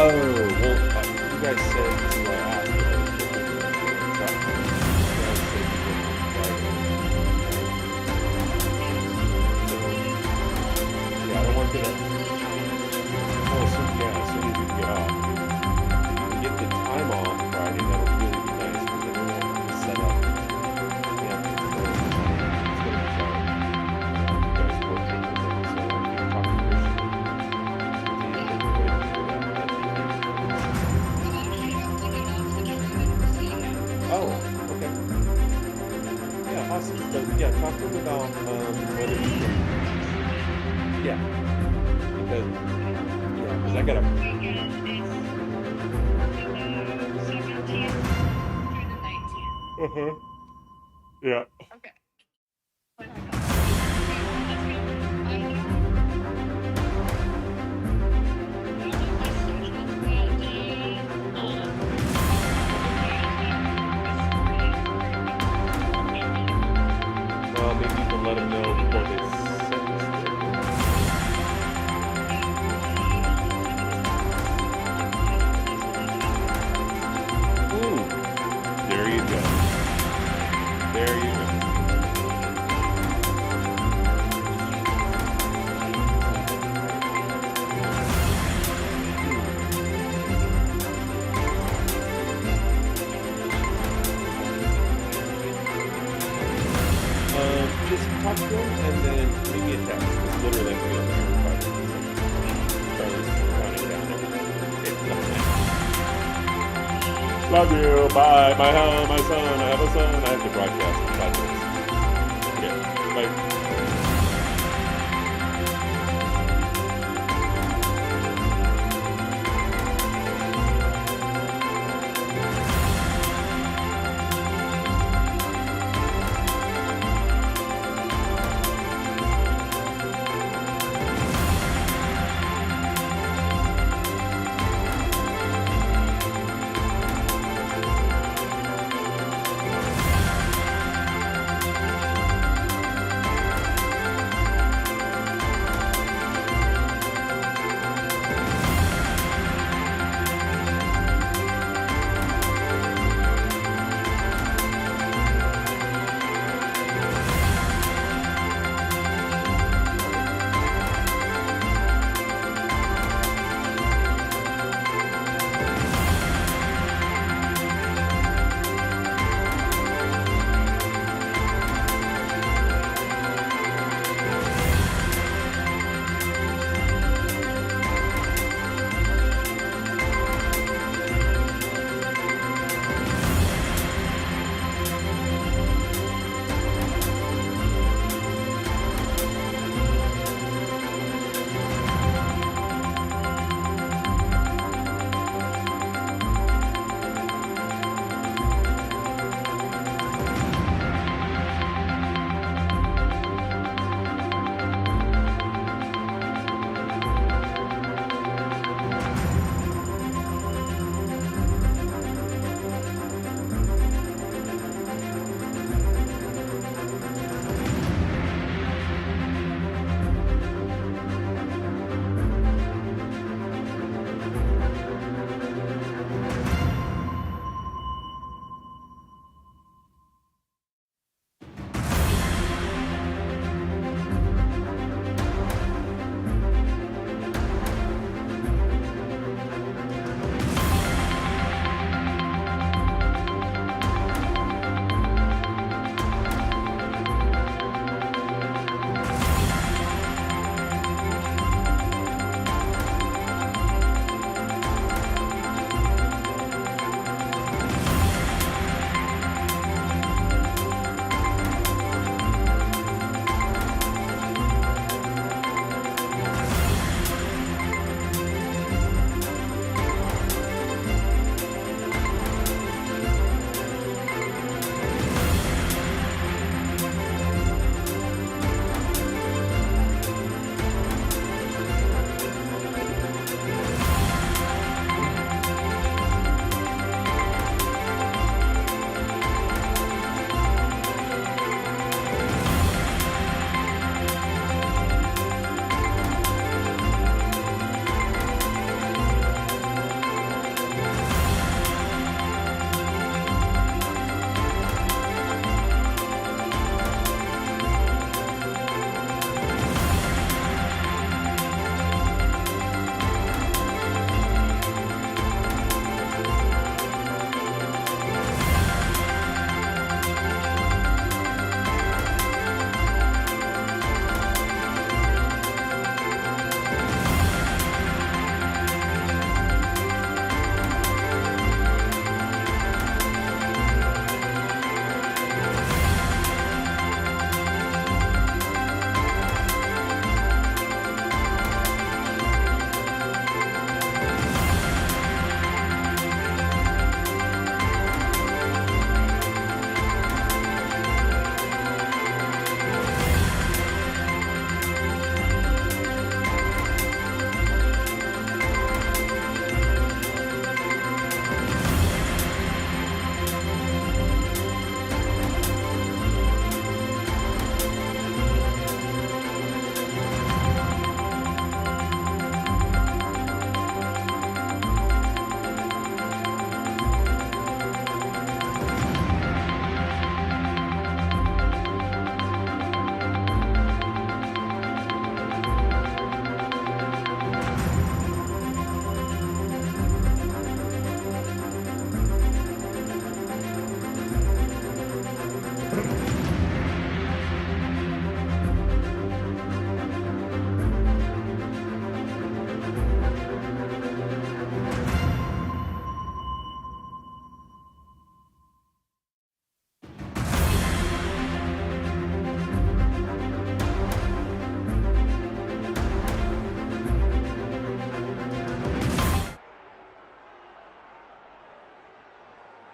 well, you guys said this is why I asked. But yeah, I don't want to get oh, so yeah, as soon as you get off, you get the time off Friday. That'll really be nice because then we don't have to set up. Yeah, it's gonna be fun. You guys working with them, so I can talk to Christian. Oh, okay. Yeah, awesome. So, yeah, talk to him about whether he can. Yeah, because I gotta. Uh-huh. Yeah. Okay. Well, maybe you can let him know before they send this thing. Ooh, there you go. There you go. Just talk to him and then leave me a text. It's literally like 5 minutes. Charlie's counting down everything. Love you. Bye. My son. I have a son. I have to broadcast in 5 minutes. Okay. Bye.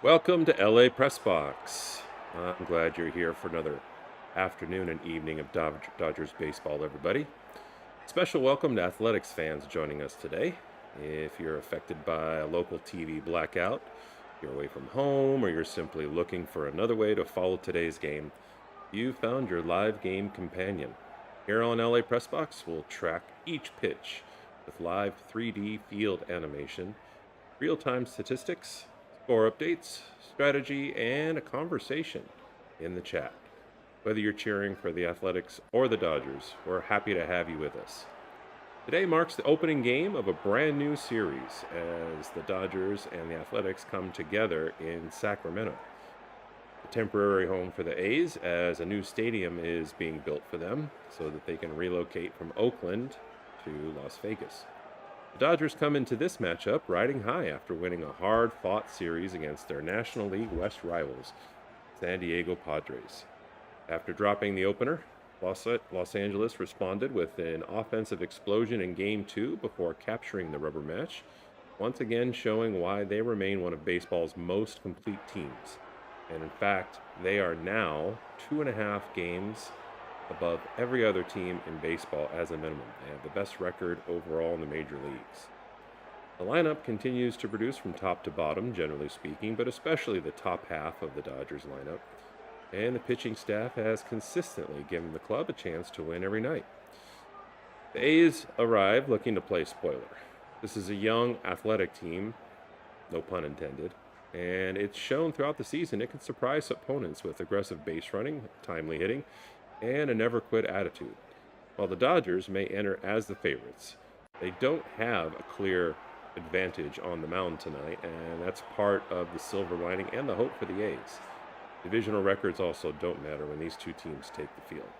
Welcome to LA Press Box. I'm glad you're here for another afternoon and evening of Dodgers baseball, everybody. Special welcome to athletics fans joining us today. If you're affected by a local TV blackout, you're away from home, or you're simply looking for another way to follow today's game, you found your live game companion. Here on LA Press Box, we'll track each pitch with live 3D field animation, real-time statistics, score updates, strategy, and a conversation in the chat. Whether you're cheering for the Athletics or the Dodgers, we're happy to have you with us. Today marks the opening game of a brand new series as the Dodgers and the Athletics come together in Sacramento, a temporary home for the A's, as a new stadium is being built for them so that they can relocate from Oakland to Las Vegas. The Dodgers come into this matchup riding high after winning a hard-fought series against their National League West rivals, San Diego Padres. After dropping the opener, Los Angeles responded with an offensive explosion in Game 2 before capturing the rubber match, once again showing why they remain one of baseball's most complete teams. And in fact, they are now 2.5 games above every other team in baseball as a minimum. They have the best record overall in the major leagues. The lineup continues to produce from top to bottom, generally speaking, but especially the top half of the Dodgers lineup. And the pitching staff has consistently given the club a chance to win every night. The A's arrive looking to play spoiler. This is a young, athletic team, no pun intended, and it's shown throughout the season it can surprise opponents with aggressive base running, timely hitting, and a never quit attitude. While the Dodgers may enter as the favorites, they don't have a clear advantage on the mound tonight, and that's part of the silver lining and the hope for the A's. Divisional records also don't matter when these two teams take the field.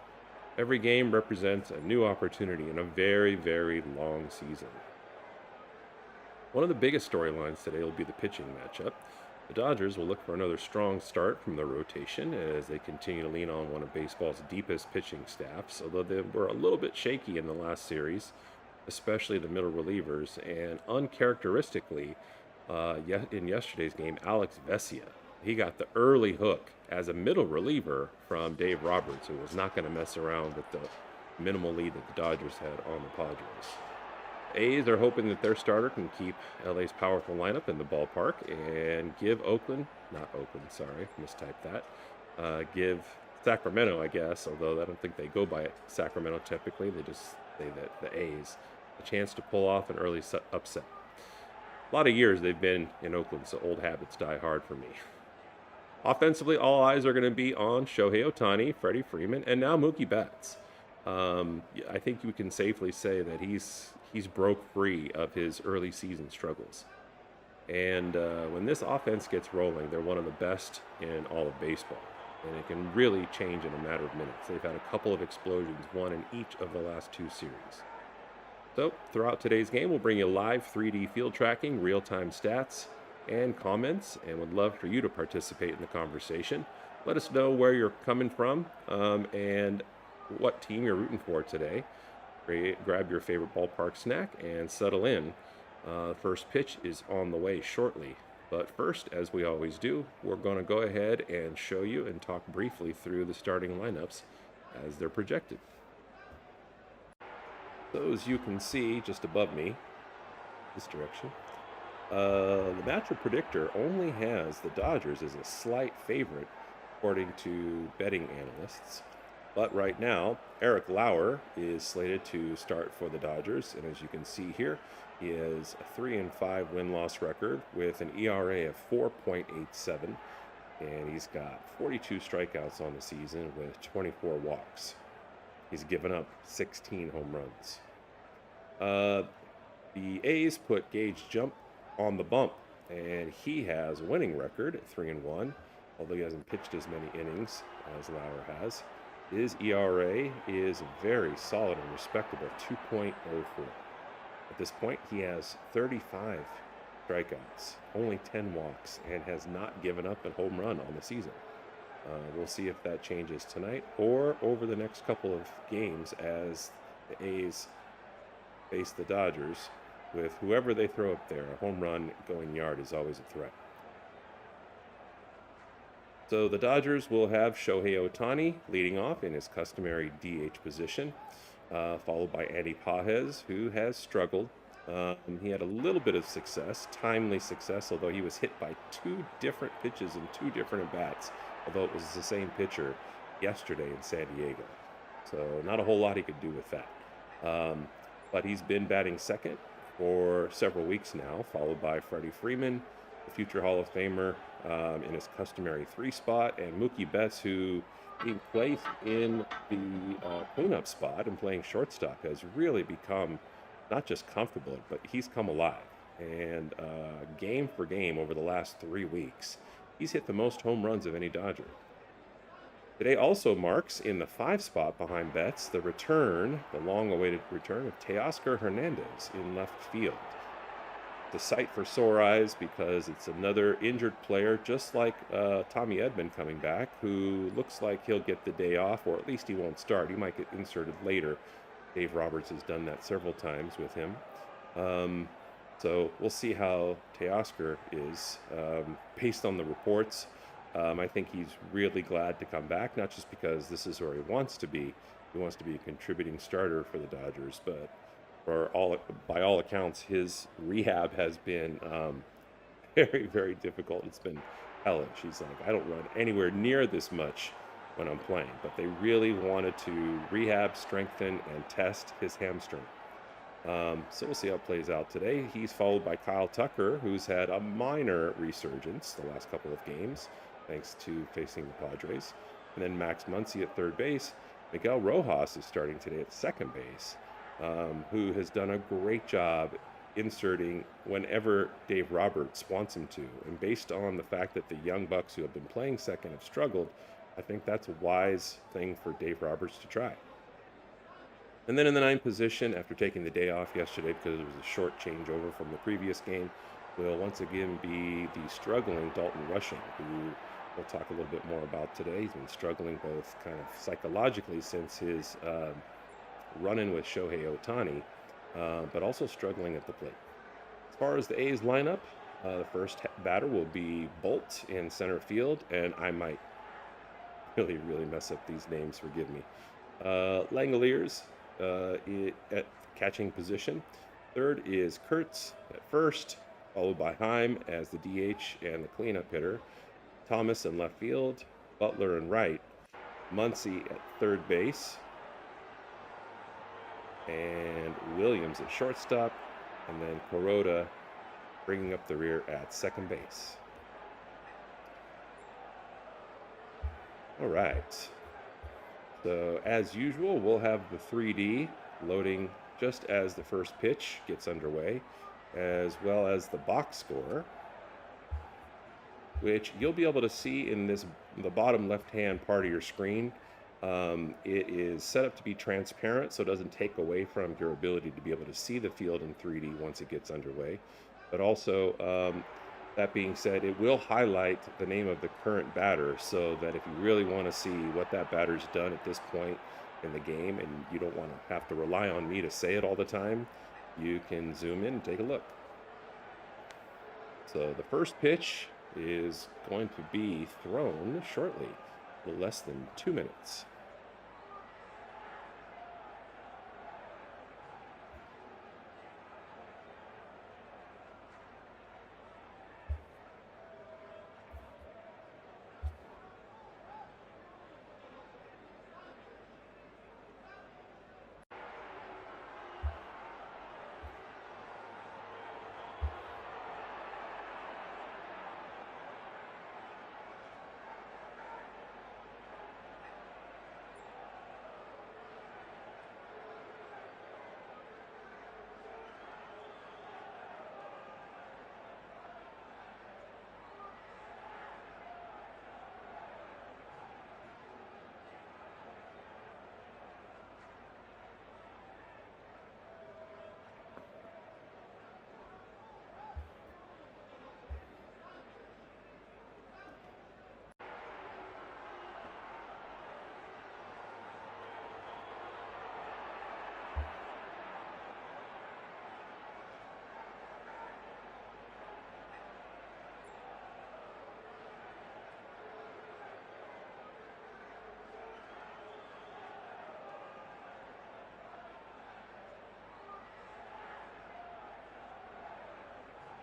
Every game represents a new opportunity in a very, very long season. One of the biggest storylines today will be the pitching matchup. The Dodgers will look for another strong start from their rotation as they continue to lean on one of baseball's deepest pitching staffs, although they were a little bit shaky in the last series, especially the middle relievers, and uncharacteristically, in yesterday's game, Alex Vesia. He got the early hook as a middle reliever from Dave Roberts, who was not going to mess around with the minimal lead that the Dodgers had on the Padres. A's are hoping that their starter can keep LA's powerful lineup in the ballpark and give mistyped that, give Sacramento, I guess, although I don't think they go by it Sacramento typically, they just say that the A's, a chance to pull off an early upset. A lot of years they've been in Oakland, so old habits die hard for me. Offensively, all eyes are going to be on Shohei Ohtani, Freddie Freeman, and now Mookie Betts. I think you can safely say that he's broke free of his early season struggles. And when this offense gets rolling, they're one of the best in all of baseball. And it can really change in a matter of minutes. They've had a couple of explosions, one in each of the last two series. So throughout today's game, we'll bring you live 3D field tracking, real-time stats, and comments, and would love for you to participate in the conversation. Let us know where you're coming from and what team you're rooting for today. Grab your favorite ballpark snack and settle in. First pitch is on the way shortly. But first, as we always do, we're going to go ahead and show you and talk briefly through the starting lineups as they're projected. So as you can see just above me, this direction, the matchup predictor only has the Dodgers as a slight favorite according to betting analysts. But right now, Eric Lauer is slated to start for the Dodgers, and as you can see here, he has a 3-5 win-loss record with an ERA of 4.87, and he's got 42 strikeouts on the season with 24 walks. He's given up 16 home runs. The A's put Gage Jump on the bump, and he has a winning record at 3-1, although he hasn't pitched as many innings as Lauer has. His ERA is very solid and respectable, 2.04. At this point, he has 35 strikeouts, only 10 walks, and has not given up a home run on the season. We'll see if that changes tonight or over the next couple of games as the A's face the Dodgers. With whoever they throw up there, a home run going yard is always a threat. So the Dodgers will have Shohei Ohtani leading off in his customary DH position, followed by Andy Pajes, who has struggled. He had a little bit of success, timely success, although he was hit by two different pitches in two different at-bats, although it was the same pitcher yesterday in San Diego. So not a whole lot he could do with that. But he's been batting second for several weeks now, followed by Freddie Freeman, the future Hall of Famer, in his customary 3 spot, and Mookie Betts, who being placed in the cleanup spot and playing shortstop has really become not just comfortable, but he's come alive. And game for game over the last 3 weeks, he's hit the most home runs of any Dodger. Today also marks, in the 5 spot behind Betts, the long-awaited return of Teoscar Hernandez in left field. The sight for sore eyes because it's another injured player, just like Tommy Edman coming back, who looks like he'll get the day off, or at least he won't start. He might get inserted later. Dave Roberts has done that several times with him. So we'll see how Teoscar is. Based on the reports, I think he's really glad to come back, not just because this is where he wants to be. He wants to be a contributing starter for the Dodgers, but by all accounts, his rehab has been very, very difficult. It's been hellish. He's like, I don't run anywhere near this much when I'm playing, but they really wanted to rehab, strengthen, and test his hamstring. So we'll see how it plays out today. He's followed by Kyle Tucker, who's had a minor resurgence the last couple of games, thanks to facing the Padres. And then Max Muncy at third base. Miguel Rojas is starting today at second base, who has done a great job inserting whenever Dave Roberts wants him to. And based on the fact that the young bucks who have been playing second have struggled, I think that's a wise thing for Dave Roberts to try. And then in the 9th position, after taking the day off yesterday because it was a short changeover from the previous game, will once again be the struggling Dalton Rushing, who we'll talk a little bit more about today. He's been struggling both kind of psychologically since his run-in with Shohei Ohtani, but also struggling at the plate. As far as the A's lineup, the first batter will be Bolt in center field, and I might really mess up these names, forgive me. Langoliers at catching position. Third is Kurtz at first, followed by Heim as the DH and the cleanup hitter. Thomas in left field, Butler in right, Muncy at third base, and Williams at shortstop, and then Kuroda bringing up the rear at second base. All right. So as usual, we'll have the 3D loading just as the first pitch gets underway, as well as the box score, which you'll be able to see in the bottom left-hand part of your screen. It is set up to be transparent, so it doesn't take away from your ability to be able to see the field in 3D once it gets underway. But also, that being said, it will highlight the name of the current batter, so that if you really want to see what that batter's done at this point in the game, and you don't want to have to rely on me to say it all the time, you can zoom in and take a look. So the first pitch is going to be thrown shortly, a little less than 2 minutes.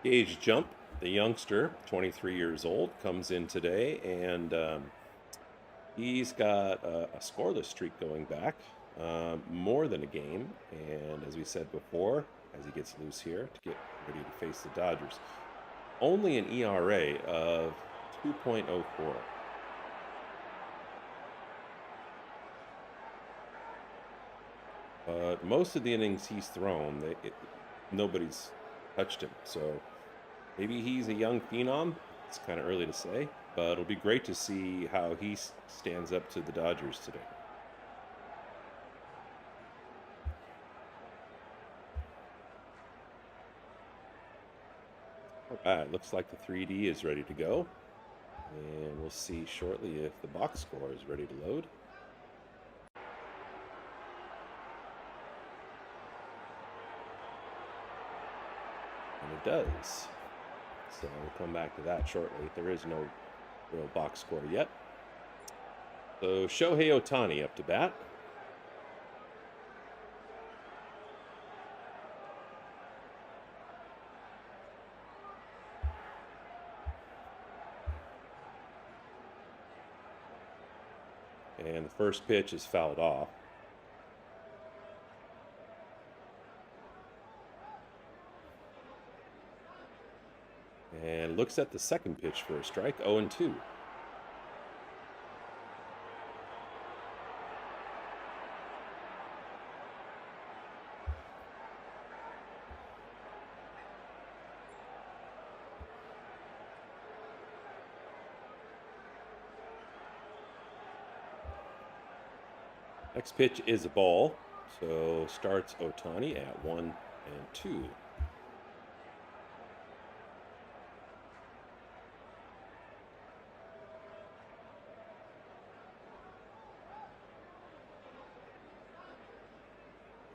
Gage Jump, the youngster, 23 years old, comes in today, and he's got a scoreless streak going back, more than a game. And as we said before, as he gets loose here to get ready to face the Dodgers, only an ERA of 2.04. But most of the innings he's thrown, nobody's touched him. So maybe he's a young phenom. It's kind of early to say, but it'll be great to see how he stands up to the Dodgers today. All right, looks like the 3D is ready to go. And we'll see shortly if the box score is ready to load. And it does. So we'll come back to that shortly. There is no real box score yet. So Shohei Ohtani up to bat. And the first pitch is fouled off. And looks at the second pitch for a strike, 0-2. Next pitch is a ball, so starts Ohtani at 1-2.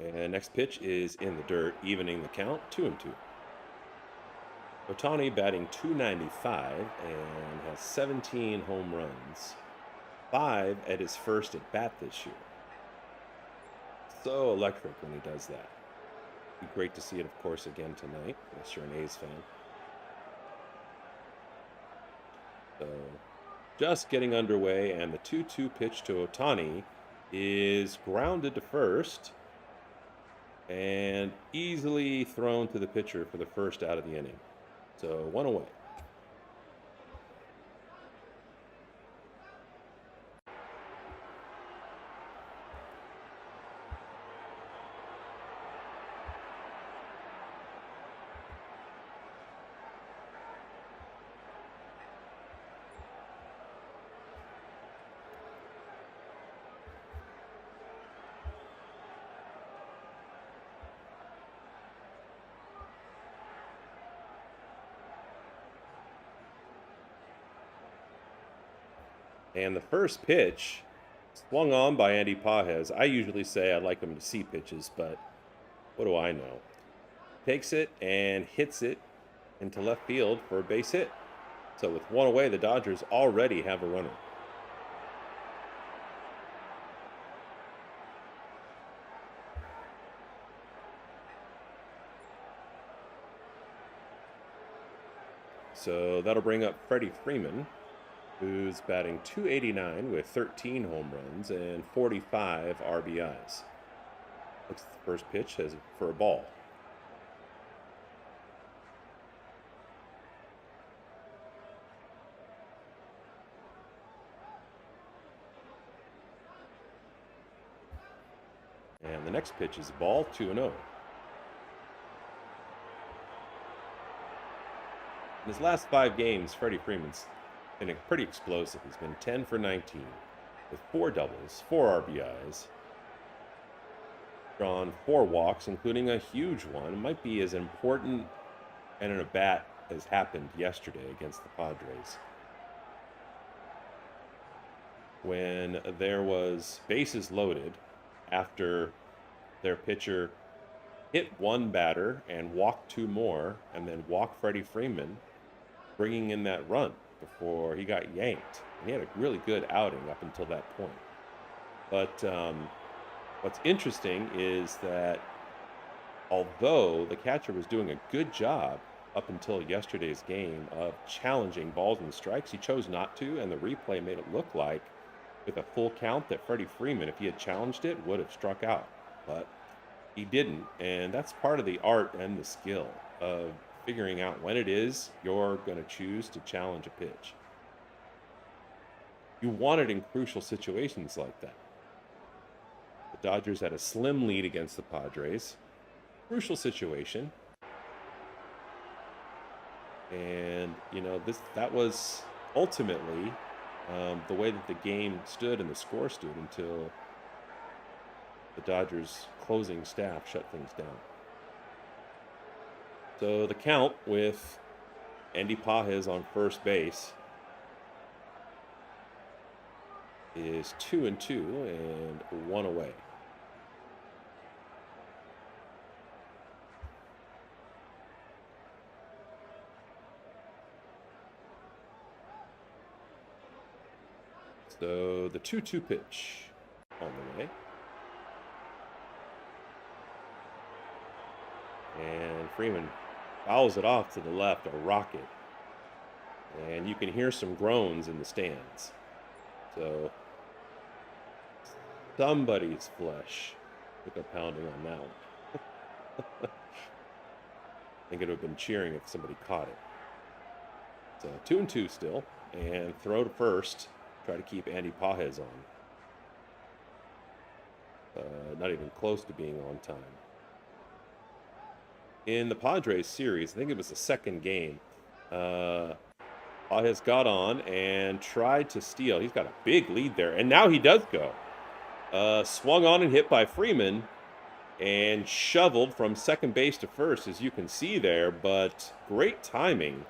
And next pitch is in the dirt, evening the count, 2-2. Ohtani batting .295 and has 17 home runs, 5 at his first at bat this year. So electric when he does that. Be great to see it, of course, again tonight, unless you're an A's fan. So just getting underway, and the 2-2 pitch to Ohtani is grounded to first and easily thrown to the pitcher for the first out of the inning. So 1 away. And the first pitch swung on by Andy Pajes. I usually say I like him to see pitches, but what do I know? Takes it and hits it into left field for a base hit. So with 1 away, the Dodgers already have a runner. So that'll bring up Freddie Freeman, who's batting .289 with 13 home runs and 45 RBIs. Looks at the first pitch as for a ball. And the next pitch is a ball, 2-0. In his last 5 games, Freddie Freeman's been pretty explosive. He's been 10 for 19 with 4 doubles, 4 RBIs, drawn 4 walks, including a huge one. It might be as important and an at-bat as happened yesterday against the Padres, when there was bases loaded after their pitcher hit 1 batter and walked 2 more, and then walked Freddie Freeman, bringing in that run before he got yanked. And he had a really good outing up until that point. But what's interesting is that although the catcher was doing a good job up until yesterday's game of challenging balls and strikes. He chose not to, and the replay made it look like, with a full count, that Freddie Freeman, if he had challenged it, would have struck out. But he didn't, and that's part of the art and the skill of figuring out when it is you're going to choose to challenge a pitch. You want it in crucial situations like that. The Dodgers had a slim lead against the Padres. Crucial situation. And, that was ultimately the way that the game stood and the score stood until the Dodgers' closing staff shut things down. So the count with Andy Pages on first base is 2-2 and 1 away. So the 2-2 pitch on the way. And Freeman fouls it off to the left, a rocket. And you can hear some groans in the stands. So somebody's flesh took a pounding on that one. I think it would have been cheering if somebody caught it. So 2-2 still. And throw to first. Try to keep Andy Pages on. Not even close to being on time. In the Padres series, I think it was the second game, Pages got on and tried to steal. He's got a big lead there, and now he does go. Swung on and hit by Freeman and shoveled from second base to first, as you can see there, but great timing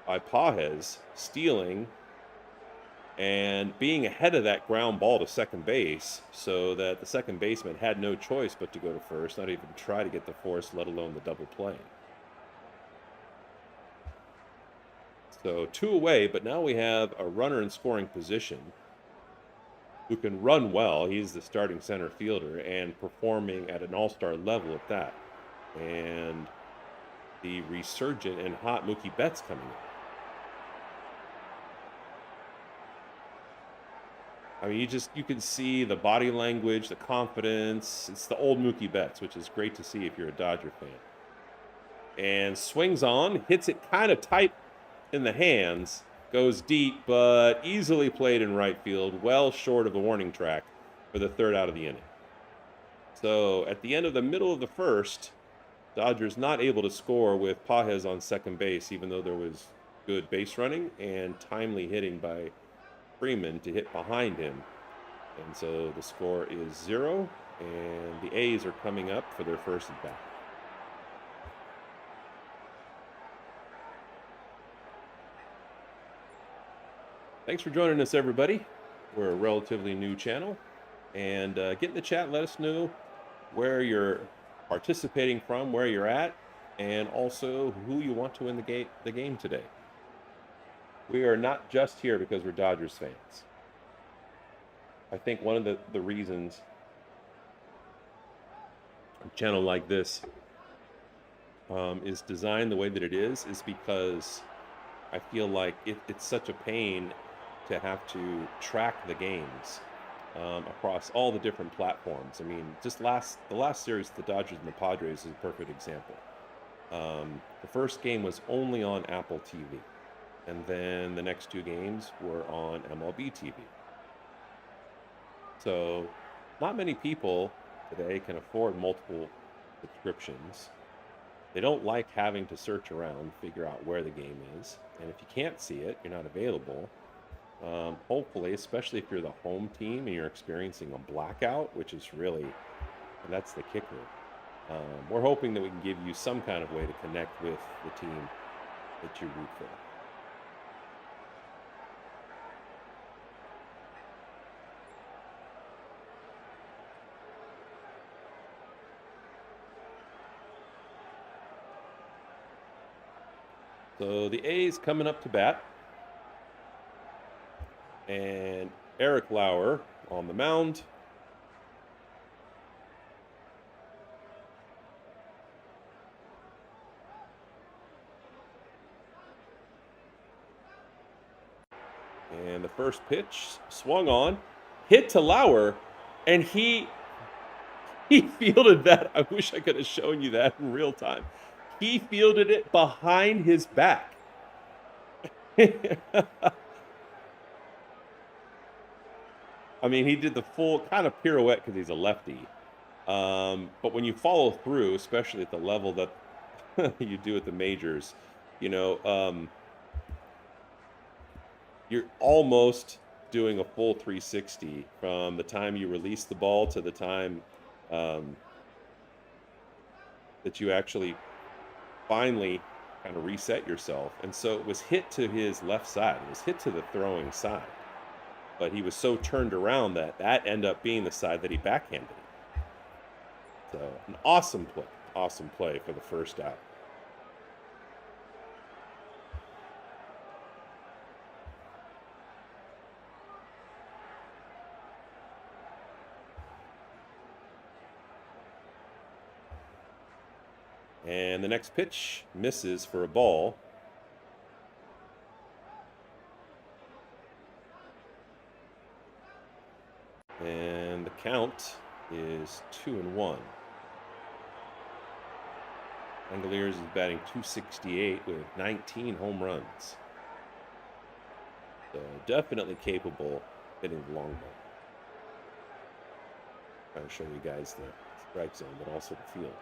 by Pages, stealing and being ahead of that ground ball to second base, so that the second baseman had no choice but to go to first, not even try to get the force, let alone the double play. So 2 away, but now we have a runner in scoring position who can run well. He's the starting center fielder and performing at an all-star level at that. And the resurgent and hot Mookie Betts coming in. I mean, you can see the body language, the confidence. It's the old Mookie Betts, which is great to see if you're a Dodger fan. And swings on, hits it kind of tight in the hands, goes deep, but easily played in right field, well short of the warning track for the third out of the inning. So at the end of the middle of the first, Dodgers not able to score with Pages on second base, even though there was good base running and timely hitting by Freeman to hit behind him. And so the score is 0, and the A's are coming up for their first at bat. Thanks for joining us, everybody. We're a relatively new channel, and get in the chat, let us know where you're participating from, where you're at, and also who you want to win the game today. We are not just here because we're Dodgers fans. I think one of the reasons a channel like this is designed the way that it is because I feel like it's such a pain to have to track the games across all the different platforms. I mean, just the last series, the Dodgers and the Padres, is a perfect example. The first game was only on Apple TV. And then the next 2 games were on MLB TV. So not many people today can afford multiple subscriptions. They don't like having to search around, figure out where the game is. And if you can't see it, you're not available. Hopefully, especially if you're the home team and you're experiencing a blackout, which is really, and that's the kicker. We're hoping that we can give you some kind of way to connect with the team that you root for. So the A's coming up to bat. And Eric Lauer on the mound. And the first pitch swung on, hit to Lauer, and he fielded that. I wish I could have shown you that in real time. He fielded it behind his back. I mean, he did the full kind of pirouette because he's a lefty. But when you follow through, especially at the level that you do at the majors, you know, you're almost doing a full 360 from the time you release the ball to the time um, that you actually finally kind of reset yourself. And so it was hit to his left side. It was hit to the throwing side. But he was so turned around that that ended up being the side that he backhanded it. So an awesome play for the first out. And the next pitch misses for a ball. And the count is 2-1. Langoliers is batting .268 with 19 home runs. So definitely capable hitting the long ball. Trying to show you guys the strike zone, but also the field.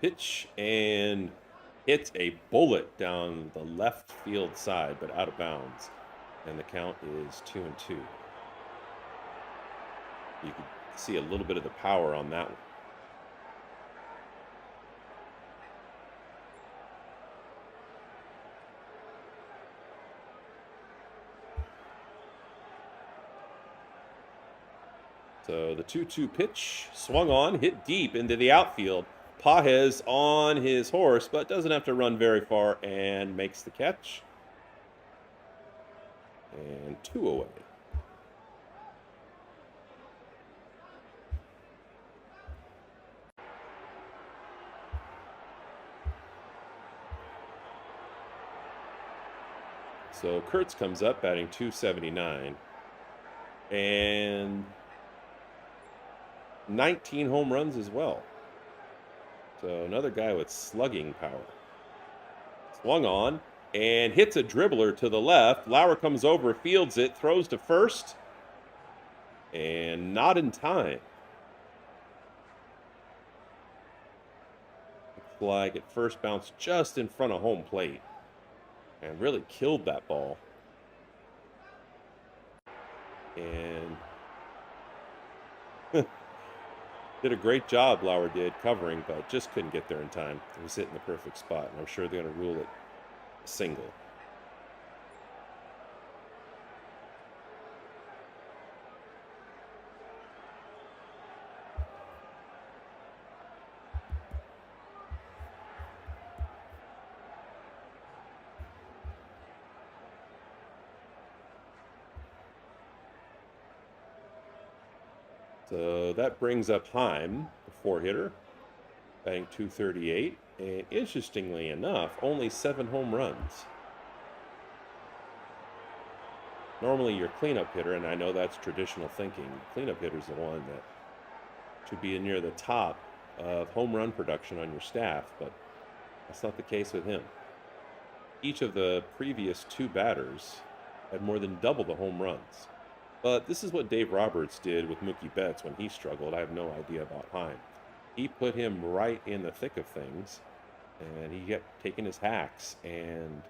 Pitch and hits a bullet down the left field side, but out of bounds. And the count is 2-2. You can see a little bit of the power on that one. So the 2-2 pitch swung on, hit deep into the outfield. Pages on his horse, but doesn't have to run very far and makes the catch. And 2 away. So Kurtz comes up batting .279 and 19 home runs as well. So another guy with slugging power. Swung on and hits a dribbler to the left. Lauer comes over, fields it, throws to first, and not in time. Looks like it first bounced just in front of home plate and really killed that ball. And did a great job, Lauer did, covering, but just couldn't get there in time. It was hitting the perfect spot, and I'm sure they're going to rule it a single. So that brings up Heim, the 4-hitter, batting .238. And interestingly enough, only 7 home runs. Normally your cleanup hitter, and I know that's traditional thinking, cleanup hitter's the one that should be near the top of home run production on your staff, but that's not the case with him. Each of the previous 2 batters had more than double the home runs. But this is what Dave Roberts did with Mookie Betts when he struggled. I have no idea about Heim. He put him right in the thick of things, and he kept taking his hacks. And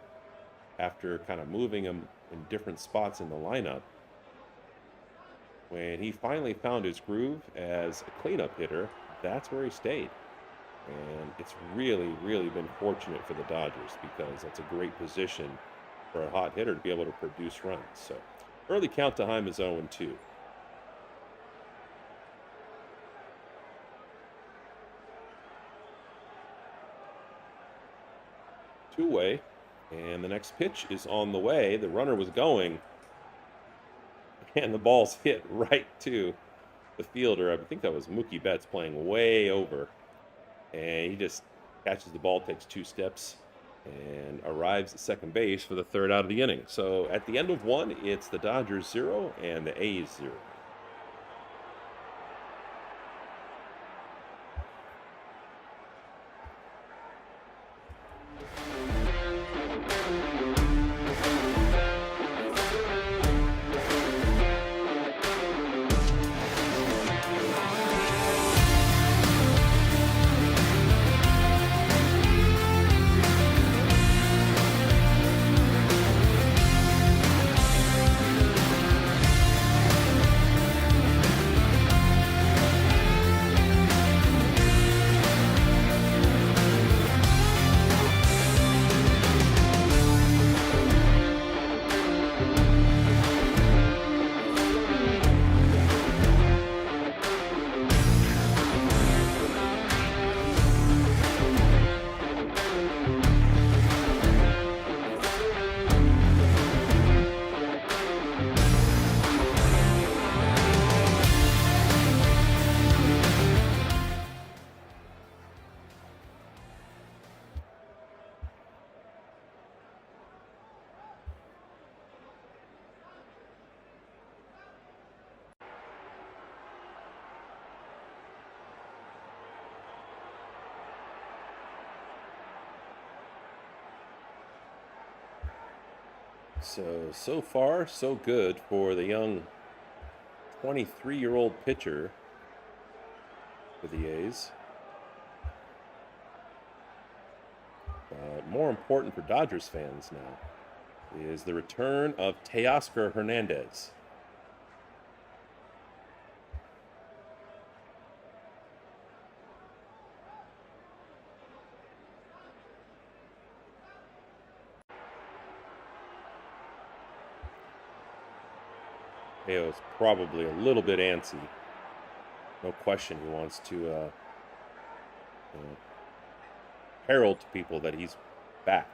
after kind of moving him in different spots in the lineup, when he finally found his groove as a cleanup hitter, that's where he stayed. And it's really, really been fortunate for the Dodgers because that's a great position for a hot hitter to be able to produce runs. So early count to Heim is 0-2. Two-way, and the next pitch is on the way. The runner was going, and the ball's hit right to the fielder. I think that was Mookie Betts playing way over, and he just catches the ball, takes 2 steps, and arrives at second base for the 3rd out of the inning. So at the end of 1, it's the Dodgers 0 and the A's 0. So far, so good for the young 23-year-old pitcher for the A's. But more important for Dodgers fans now is the return of Teoscar Hernandez. Teo's probably a little bit antsy. No question he wants to herald to people that he's back.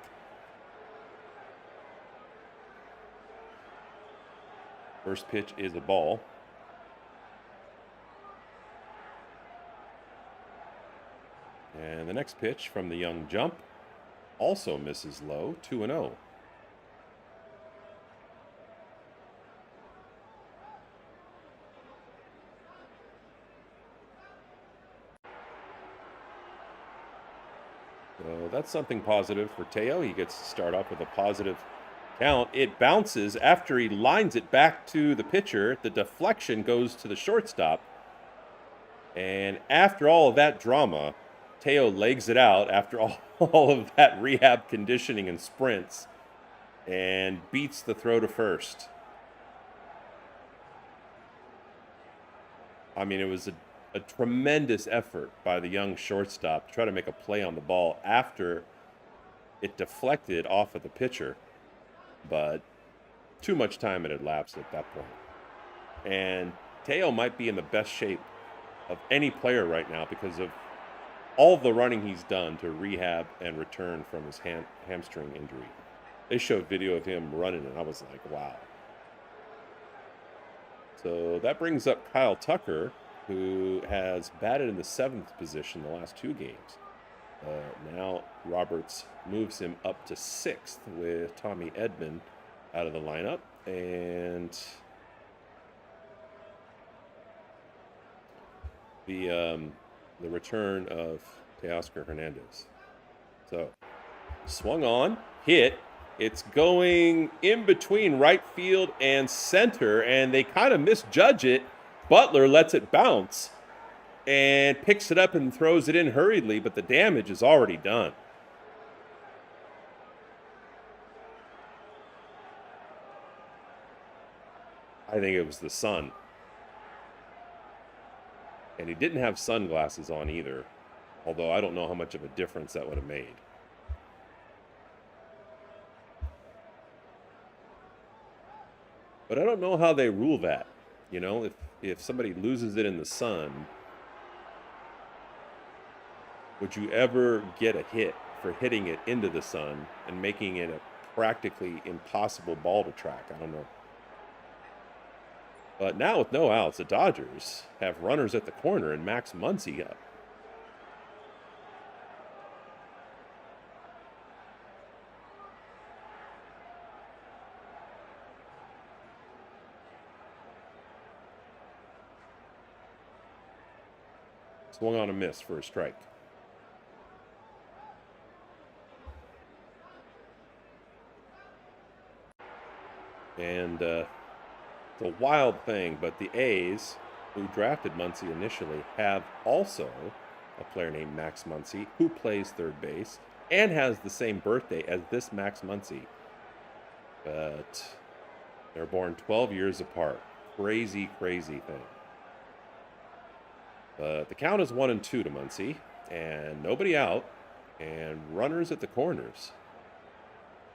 First pitch is a ball. And the next pitch from the young jump also misses low, 2-0. So that's something positive for Teo. He gets to start off with a positive count. It bounces after he lines it back to the pitcher. The deflection goes to the shortstop. And after all of that drama, Teo legs it out after all of that rehab conditioning and sprints and beats the throw to first. I mean, it was a tremendous effort by the young shortstop to try to make a play on the ball after it deflected off of the pitcher. But too much time had elapsed at that point. And Teo might be in the best shape of any player right now because of all the running he's done to rehab and return from his hamstring injury. They showed video of him running, and I was like, wow. So that brings up Kyle Tucker, who has batted in the 7th position the last 2 games. Now Roberts moves him up to 6th with Tommy Edman out of the lineup. And the return of Teoscar Hernandez. So, swung on, hit. It's going in between right field and center, and they kind of misjudge it. Butler lets it bounce and picks it up and throws it in hurriedly, but the damage is already done. I think it was the sun. And he didn't have sunglasses on either, although I don't know how much of a difference that would have made. But I don't know how they rule that. You know, if somebody loses it in the sun, would you ever get a hit for hitting it into the sun and making it a practically impossible ball to track? I don't know. But now with no outs, the Dodgers have runners at the corner and Max Muncy up. Swung on a miss for a strike. And it's a wild thing, but the A's, who drafted Muncy initially, have also a player named Max Muncy who plays third base and has the same birthday as this Max Muncy. But they're born 12 years apart. Crazy, crazy thing. But the count is 1-2 to Muncy, and nobody out, and runners at the corners.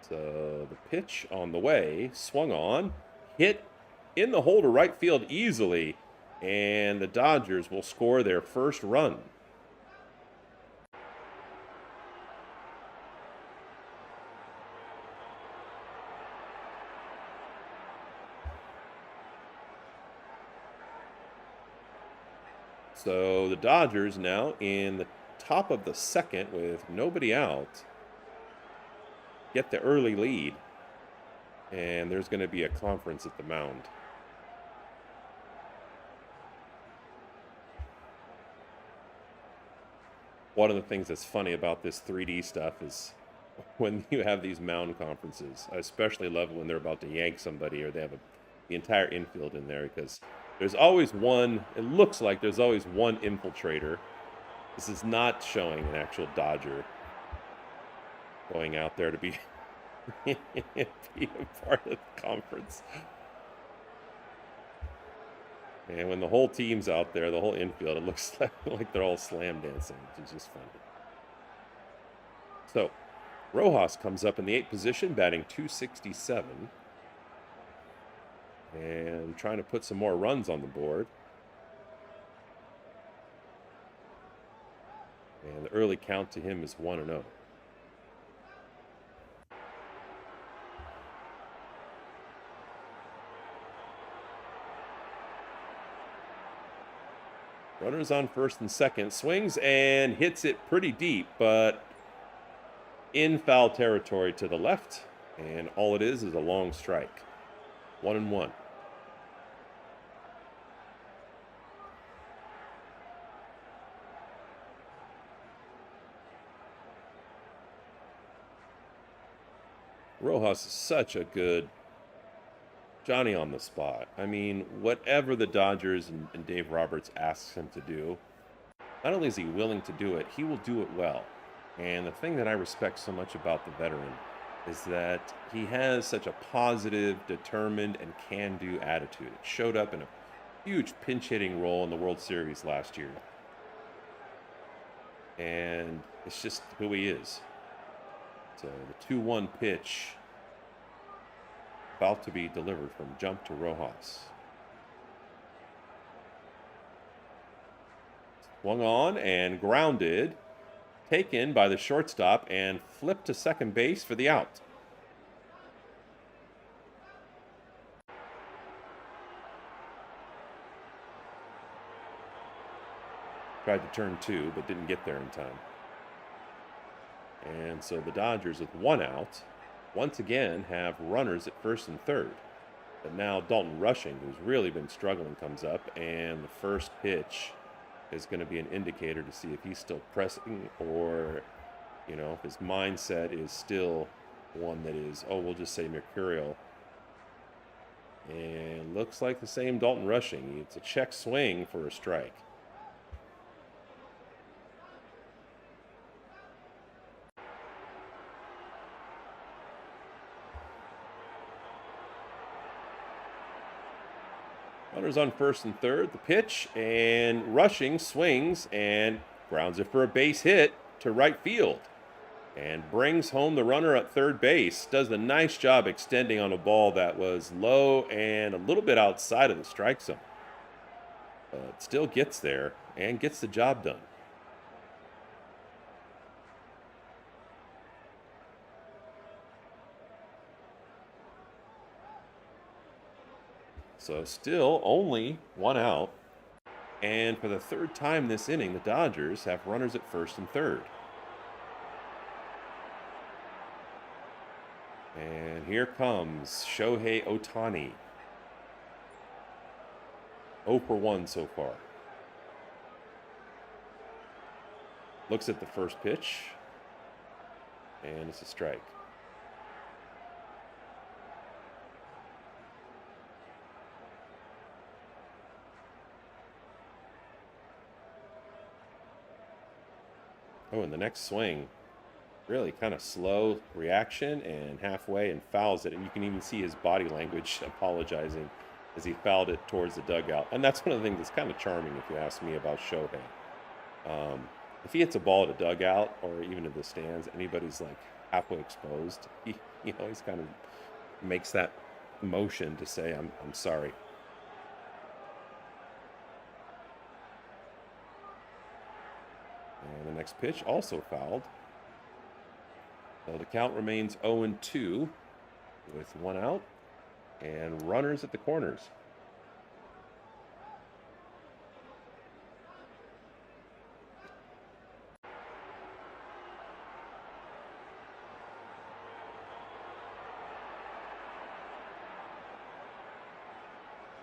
So the pitch on the way, swung on, hit in the hole to right field easily, and the Dodgers will score their first run. So the Dodgers now in the top of the second with nobody out get the early lead, and there's going to be a conference at the mound. One of the things that's funny about this 3D stuff is when you have these mound conferences. I especially love it when they're about to yank somebody or they have the entire infield in there, because there's always one, it looks like there's always one infiltrator. This is not showing an actual Dodger going out there to be, be a part of the conference. And when the whole team's out there, the whole infield, it looks like they're all slam dancing, which is just funny. So, Rojas comes up in the 8th position, batting .267. And trying to put some more runs on the board. And the early count to him is 1-0. Runners on first and second. Swings and hits it pretty deep, but in foul territory to the left. And all it is a long strike. 1-1. Rojas is such a good Johnny on the spot. I mean, whatever the Dodgers and Dave Roberts asks him to do, not only is he willing to do it, he will do it well. And the thing that I respect so much about the veteran is that he has such a positive, determined, and can-do attitude. It showed up in a huge pinch-hitting role in the World Series last year. And it's just who he is. So the 2-1 pitch about to be delivered from jump to Rojas. Swung on and grounded. Taken by the shortstop and flipped to second base for the out. Tried to turn 2, but didn't get there in time. And so the Dodgers, with 1 out, once again have runners at first and third. But now Dalton Rushing, who's really been struggling, comes up, and the first pitch is going to be an indicator to see if he's still pressing or, you know, if his mindset is still one that is, oh, we'll just say mercurial. And looks like the same Dalton Rushing. It's a check swing for a strike. Runners on first and third. The pitch, and Rushing swings and grounds it for a base hit to right field. And brings home the runner at third base. Does a nice job extending on a ball that was low and a little bit outside of the strike zone. But still gets there and gets the job done. So still only one out. And for the third time this inning, the Dodgers have runners at first and third. And here comes Shohei Ohtani. 0 for 1 so far. Looks at the first pitch. And it's a strike. Oh, and the next swing, really kind of slow reaction and halfway and fouls it. And you can even see his body language apologizing as he fouled it towards the dugout. And that's one of the things that's kind of charming, if you ask me, about Shohei. If he hits a ball at a dugout or even in the stands, anybody's like halfway exposed, he always kind of makes that motion to say, I'm sorry. And the next pitch also fouled. So the count remains 0-2 with one out and runners at the corners.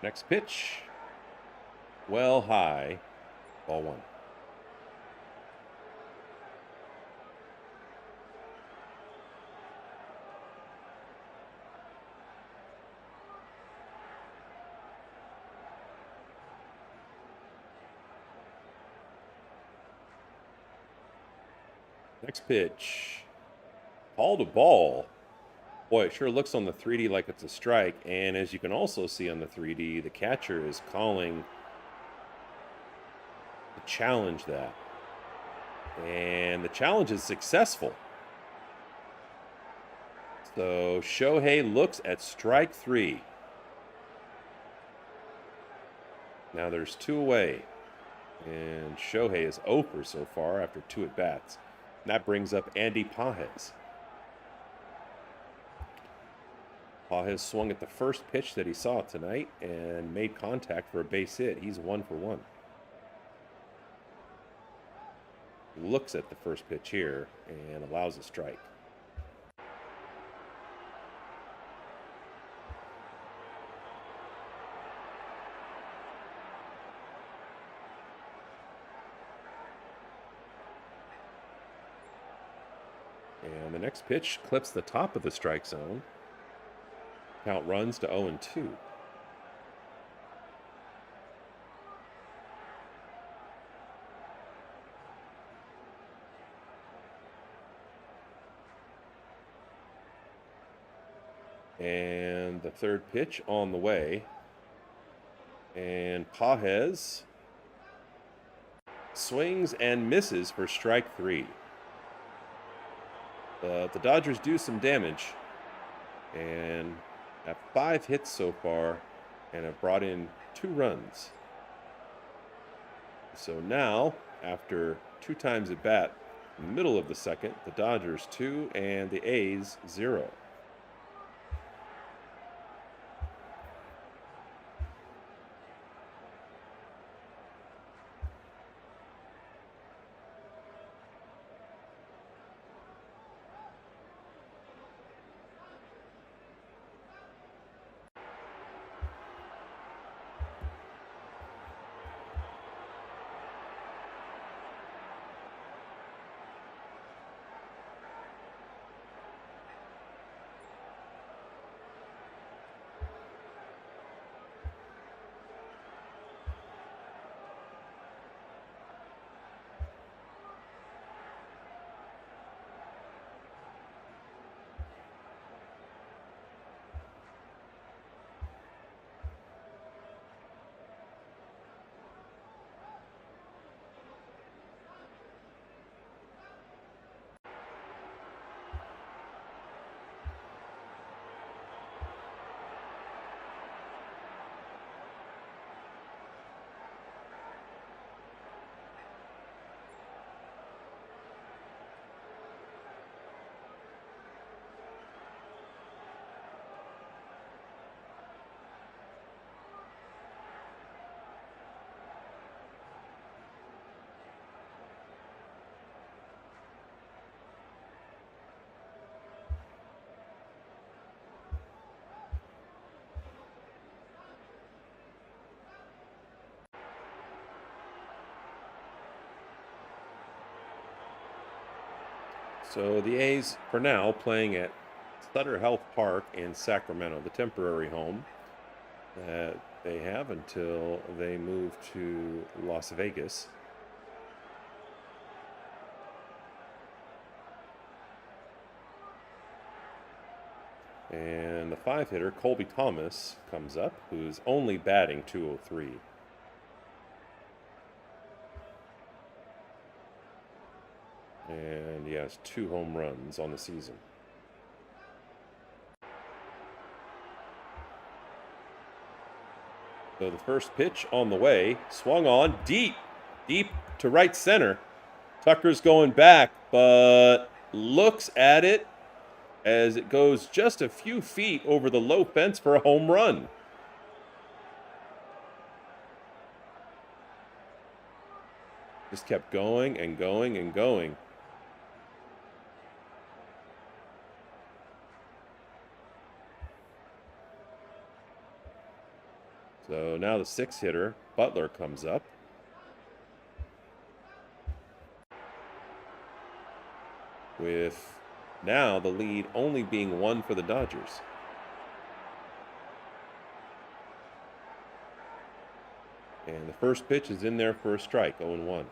Next pitch, well high, ball one. Next pitch, called a ball. Boy, it sure looks on the 3D like it's a strike. And as you can also see on the 3D, the catcher is calling to challenge that. And the challenge is successful. So Shohei looks at strike three. Now there's two away. And Shohei is 0 for so far after 2 at-bats. And that brings up Andy Pages. Pages swung at the first pitch that he saw tonight and made contact for a base hit. He's 1 for 1. Looks at the first pitch here and allows a strike. And the next pitch clips the top of the strike zone. Count runs to 0-2. And the third pitch on the way. And Pages swings and misses for strike three. The Dodgers do some damage and have 5 hits so far and have brought in 2 runs. So now, after 2 times at bat, middle of the second, the Dodgers 2 and the A's 0. So the A's, for now, playing at Sutter Health Park in Sacramento, the temporary home that they have until they move to Las Vegas. And the 5-hitter, Colby Thomas, comes up, who's only batting .203. And he has 2 home runs on the season. So the first pitch on the way, swung on, deep to right center. Tucker's going back, but looks at it as it goes just a few feet over the low fence for a home run. Just kept going and going and going. So now the 6-hitter, Butler, comes up. With now the lead only being 1 for the Dodgers. And the first pitch is in there for a strike, 0-1.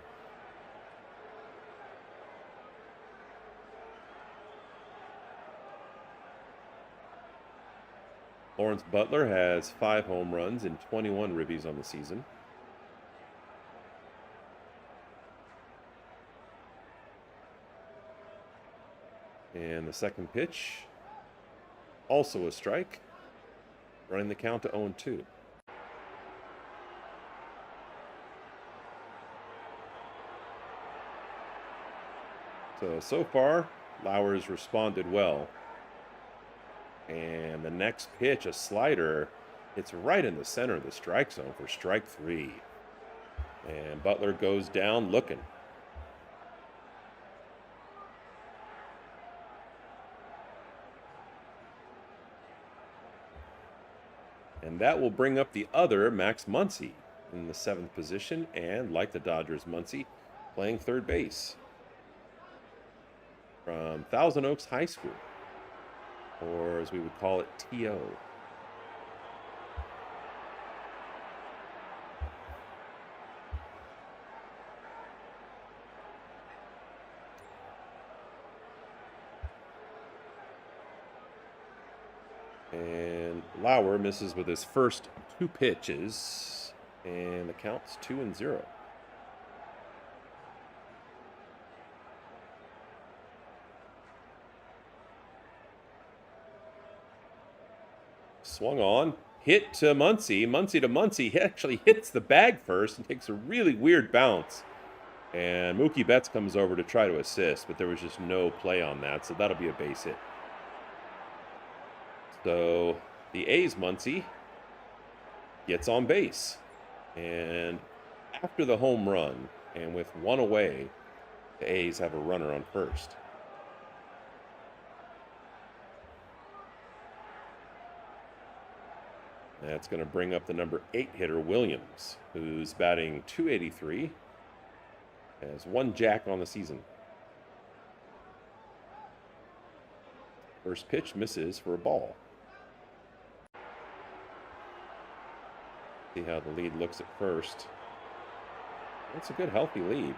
Lawrence Butler has 5 home runs and 21 ribbies on the season. And the second pitch, also a strike, running the count to 0-2. So far, Lauer's responded well. And the next pitch, a slider, it's right in the center of the strike zone for strike 3. And Butler goes down looking. And that will bring up the other, Max Muncy, in the 7th position. And like the Dodgers, Muncy playing third base from Thousand Oaks High School, or as we would call it, TO. And Lauer misses with his first 2 pitches, and the count's 2-0. Swung on, hit to Muncy, Muncy to Muncy. He actually hits the bag first and takes a really weird bounce. And Mookie Betts comes over to try to assist, but there was just no play on that, so that'll be a base hit. So the A's Muncy gets on base. And after the home run, and with 1 away, the A's have a runner on first. That's going to bring up the number 8 hitter, Williams, who's batting .283, has 1 jack on the season. First pitch misses for a ball. See how the lead looks at first. That's a good, healthy lead.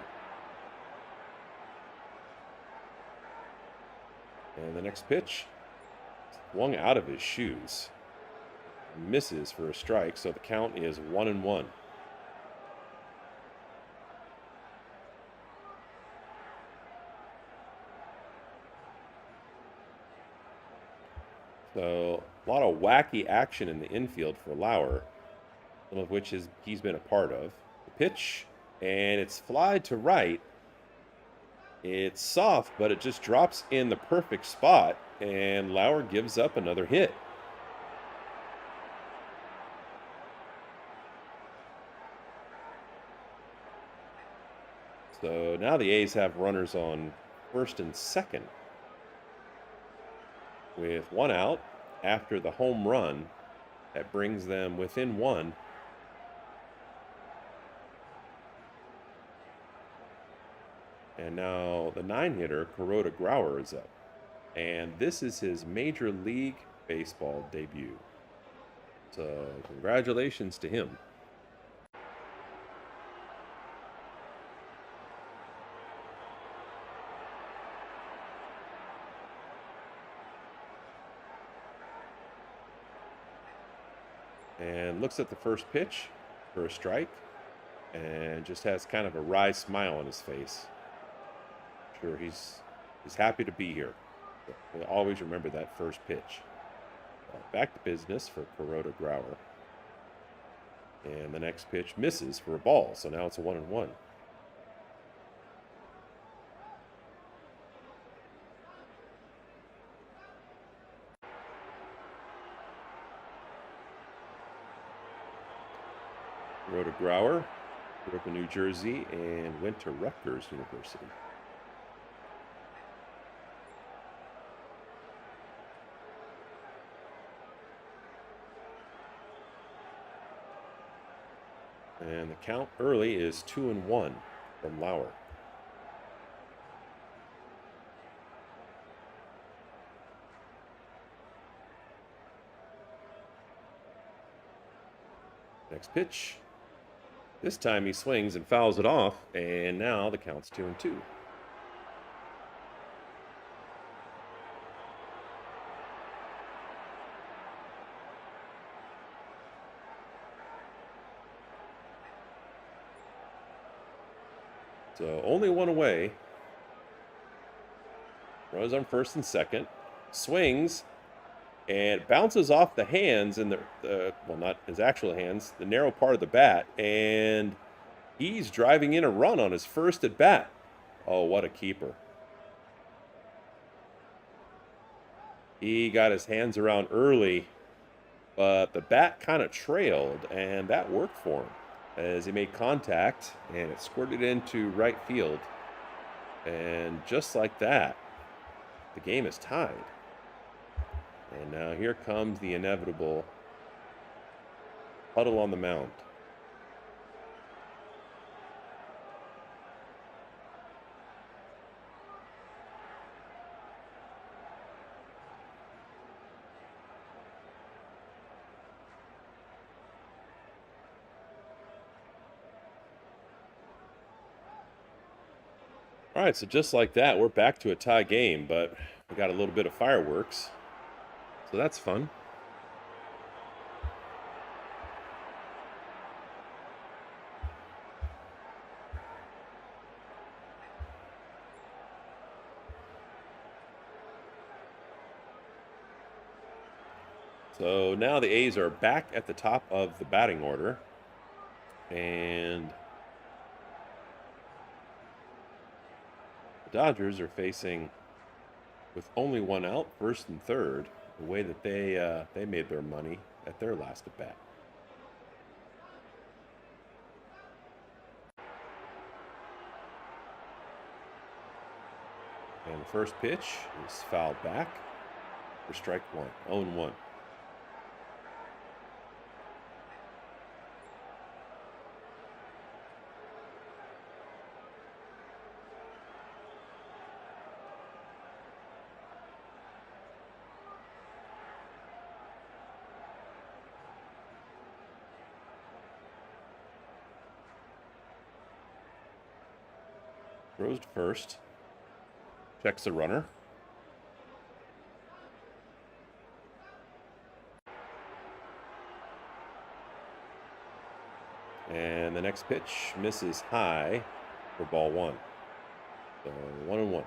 And the next pitch, swung out of his shoes. Misses for a strike, so the count is 1-1. So a lot of wacky action in the infield for Lauer, some of which he's been a part of. The pitch, and it's flied to right. It's soft, but it just drops in the perfect spot, and Lauer gives up another hit. So now the A's have runners on first and second, with 1 out after the home run that brings them within 1. And now the 9-hitter, Kuroda Grauer, is up. And this is his Major League Baseball debut. So congratulations to him. And looks at the first pitch for a strike and just has kind of a wry smile on his face. Sure, he's happy to be here. We'll always remember that first pitch. Back to business for Kuroda Grauer. And the next pitch misses for a ball, so now it's a 1-1. Kuroda Grauer grew up in New Jersey and went to Rutgers University. And the count early is 2-1 from Lauer. Next pitch. This time he swings and fouls it off, and now the count's 2-2. So only one away. Runners on first and second. Swings and bounces off the hands in well, not his actual hands, the narrow part of the bat, and he's driving in a run on his first at bat. Oh, what a keeper. He got his hands around early, but the bat kind of trailed, and that worked for him as he made contact, and it squirted into right field. And just like that, the game is tied. And now here comes the inevitable huddle on the mound. All right, so just like that, we're back to a tie game, but we got a little bit of fireworks. So that's fun. So now the A's are back at the top of the batting order. And the Dodgers are facing, with only one out, first and third, the way that they made their money at their last at bat. And the first pitch is fouled back for strike one, 0-1. Throws to first. Checks the runner. And the next pitch misses high for ball one. So 1-1.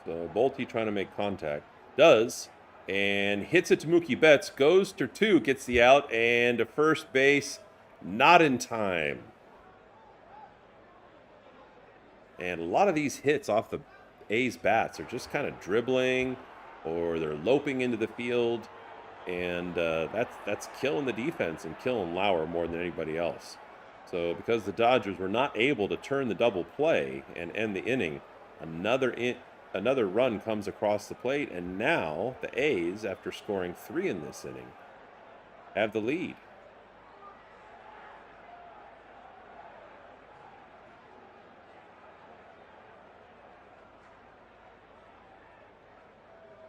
So Bolte trying to make contact. Does. And hits it to Mookie Betts. Goes to two. Gets the out. And to first base. Not in time. And a lot of these hits off the A's bats are just kind of dribbling. Or they're loping into the field. And that's killing the defense and killing Lauer more than anybody else. So because the Dodgers were not able to turn the double play and end the inning, Another run comes across the plate, and now the A's, after scoring 3 in this inning, have the lead.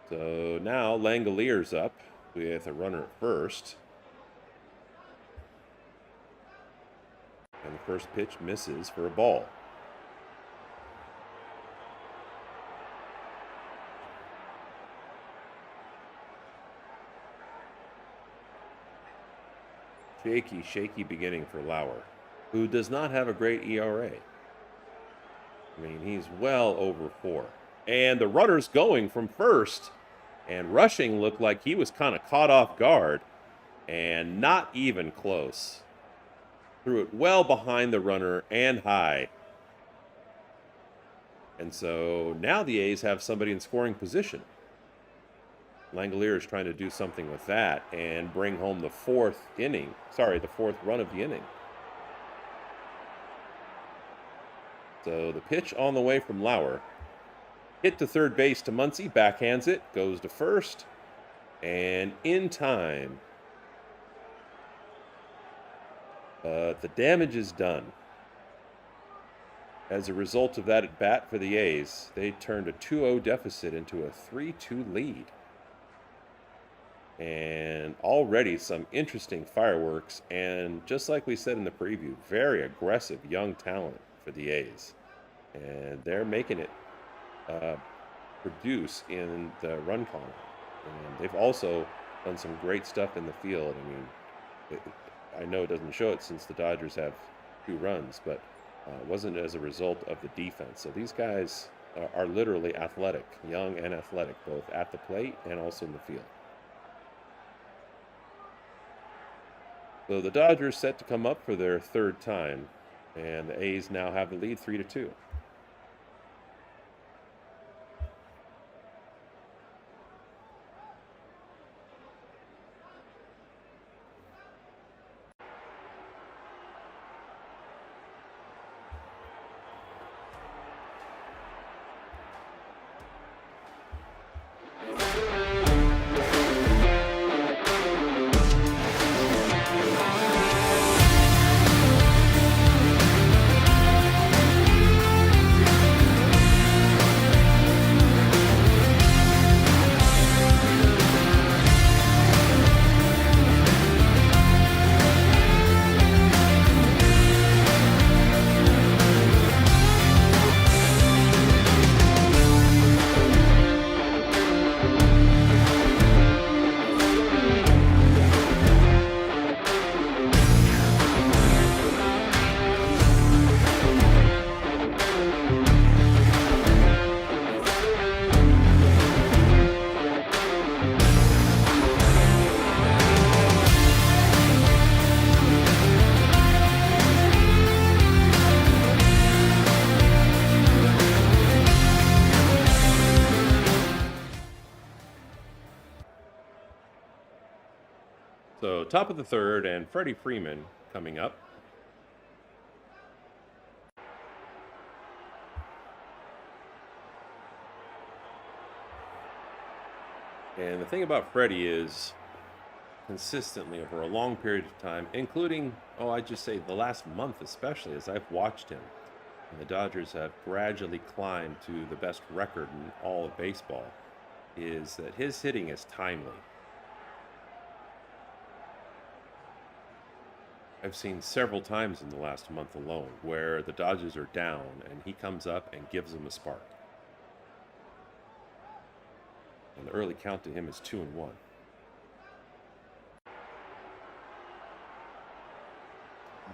So now Langalier's up with a runner at first. And the first pitch misses for a ball. Shaky beginning for Lauer, who does not have a great ERA. I mean, he's well over 4. And the runner's going from first, and Rushing looked like he was kind of caught off guard, and not even close. Threw it well behind the runner and high. And so now the A's have somebody in scoring position. Langelier is trying to do something with that and bring home the fourth run of the inning. So the pitch on the way from Lauer. Hit to third base to Muncy, backhands it, goes to first, and in time. But the damage is done. As a result of that at bat for the A's, they turned a 2-0 deficit into a 3-2 lead. And already some interesting fireworks, and just like we said in the preview, very aggressive young talent for the A's. And they're making it produce in the run column. And they've also done some great stuff in the field. I mean, I know it doesn't show it since the Dodgers have 2 runs, but it wasn't as a result of the defense. So these guys are literally athletic, young and athletic, both at the plate and also in the field. So the Dodgers set to come up for their 3rd time, and the A's now have the lead 3-2. So top of the 3rd, and Freddie Freeman coming up. And the thing about Freddie is, consistently over a long period of time, including, I'd just say the last month especially, as I've watched him, and the Dodgers have gradually climbed to the best record in all of baseball, is that his hitting is timely. I've seen several times in the last month alone where the Dodgers are down and he comes up and gives them a spark. And the early count to him is 2-1.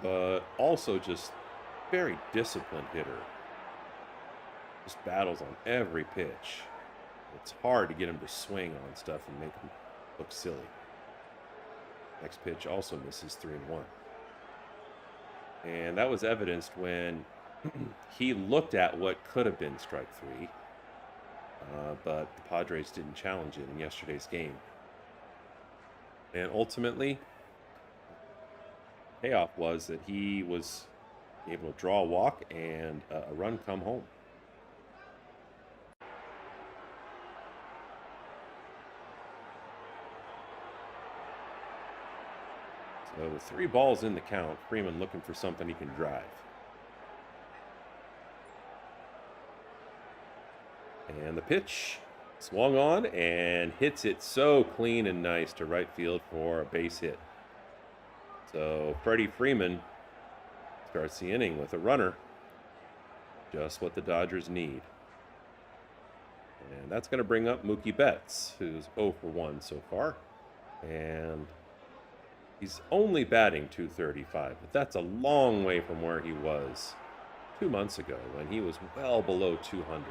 But also just very disciplined hitter. Just battles on every pitch. It's hard to get him to swing on stuff and make him look silly. Next pitch also misses 3-1. And that was evidenced when he looked at what could have been strike 3. But the Padres didn't challenge it in yesterday's game. And ultimately, payoff was that he was able to draw a walk and a run come home. So with 3 balls in the count, Freeman looking for something he can drive. And the pitch swung on and hits it so clean and nice to right field for a base hit. So Freddie Freeman starts the inning with a runner. Just what the Dodgers need. And that's going to bring up Mookie Betts, who's 0 for 1 so far. And he's only batting .235, but that's a long way from where he was 2 months ago when he was well below 200.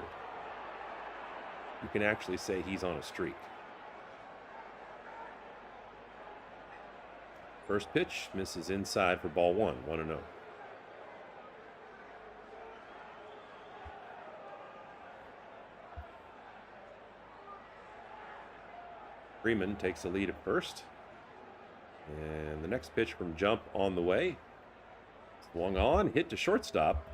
You can actually say he's on a streak. First pitch misses inside for ball 1, 1-0. Freeman takes the lead at first. And the next pitch from Jump on the way. Swung on, hit to shortstop.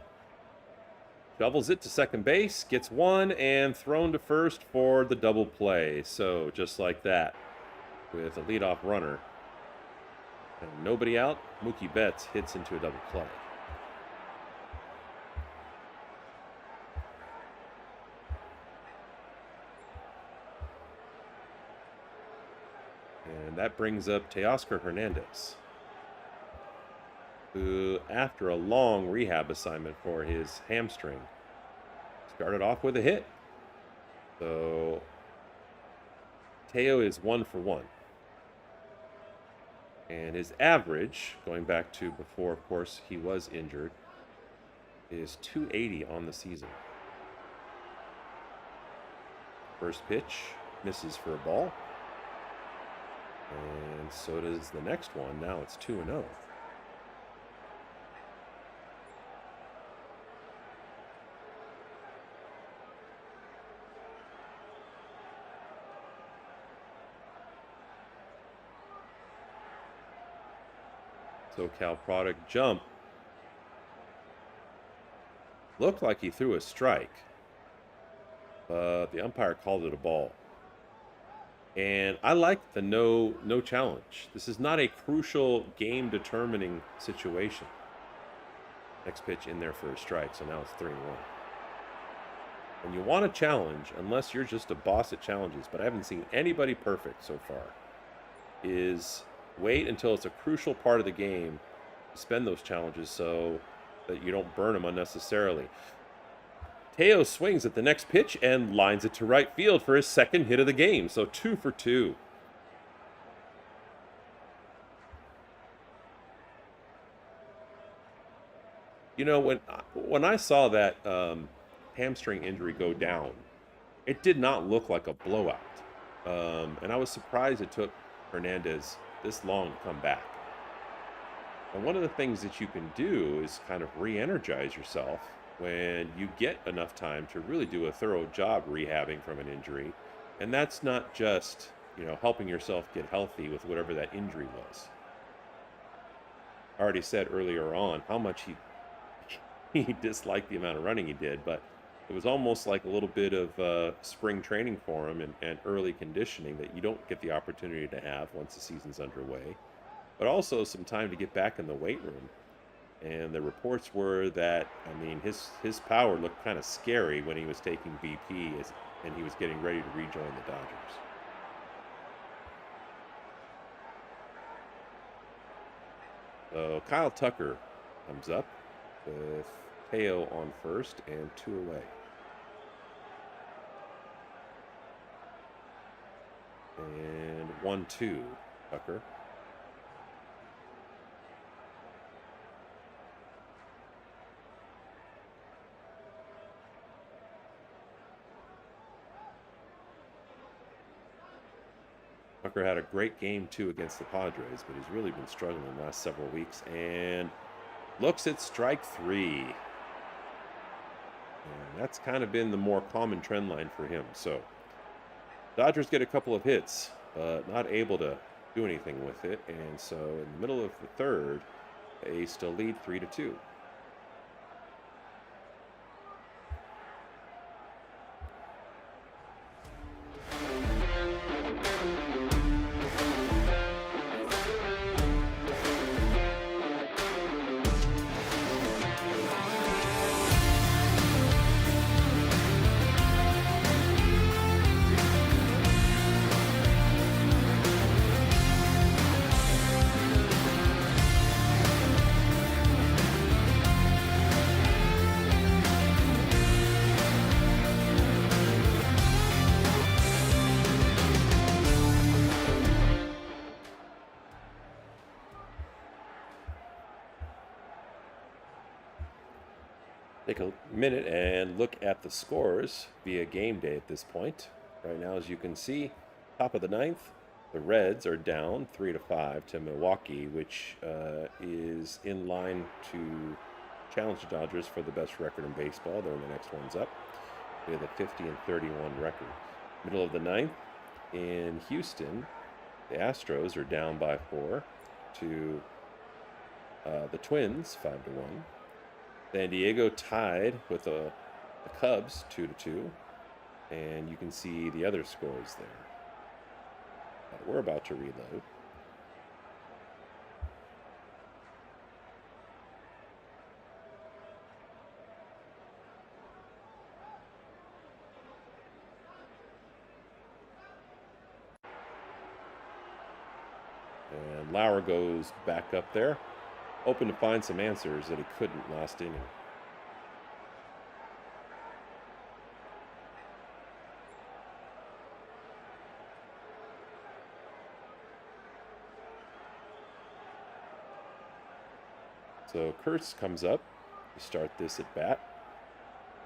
Shovels it to second base, gets one, and thrown to first for the double play. So just like that, with a leadoff runner and nobody out, Mookie Betts hits into a double play. And that brings up Teoscar Hernandez, who, after a long rehab assignment for his hamstring, started off with a hit. So Teo is 1 for 1. And his average, going back to before, of course, he was injured, is .280 on the season. First pitch misses for a ball. And so does the next one. Now it's 2-0. SoCal product Jump looked like he threw a strike, but the umpire called it a ball. And I like the no challenge. This is not a crucial game-determining situation. Next pitch in there for a strike, so now it's 3-1. And you want to challenge, unless you're just a boss at challenges, but I haven't seen anybody perfect so far, is wait until it's a crucial part of the game to spend those challenges so that you don't burn them unnecessarily. Teo swings at the next pitch and lines it to right field for his second hit of the game. So 2 for 2. You know, when I saw that hamstring injury go down, it did not look like a blowout. And I was surprised it took Hernandez this long to come back. And one of the things that you can do is kind of re-energize yourself when you get enough time to really do a thorough job rehabbing from an injury. And that's not just, helping yourself get healthy with whatever that injury was. I already said earlier on how much he disliked the amount of running he did, but it was almost like a little bit of spring training for him and early conditioning that you don't get the opportunity to have once the season's underway, but also some time to get back in the weight room. And the reports were that, his power looked kind of scary when he was taking BP and he was getting ready to rejoin the Dodgers. So Kyle Tucker comes up with Teo on first and 2 away. And 1-2, Tucker. Tucker had a great game, too, against the Padres, but he's really been struggling the last several weeks. And looks at strike 3. And that's kind of been the more common trend line for him. So Dodgers get a couple of hits, but not able to do anything with it. And so in the middle of the third, they still lead 3-2. Take a minute and look at the scores via game day at this point. Right now, as you can see, top of the ninth, the Reds are down 3-5 to Milwaukee, which is in line to challenge the Dodgers for the best record in baseball. They're in the next ones up with a 50-31 record. Middle of the ninth in Houston, the Astros are down by 4 to the Twins, 5-1. San Diego tied with the Cubs 2-2, and you can see the other scores there. We're about to reload. And Lauer goes back up there, hoping to find some answers that he couldn't last inning. So Kurtz comes up to start this at bat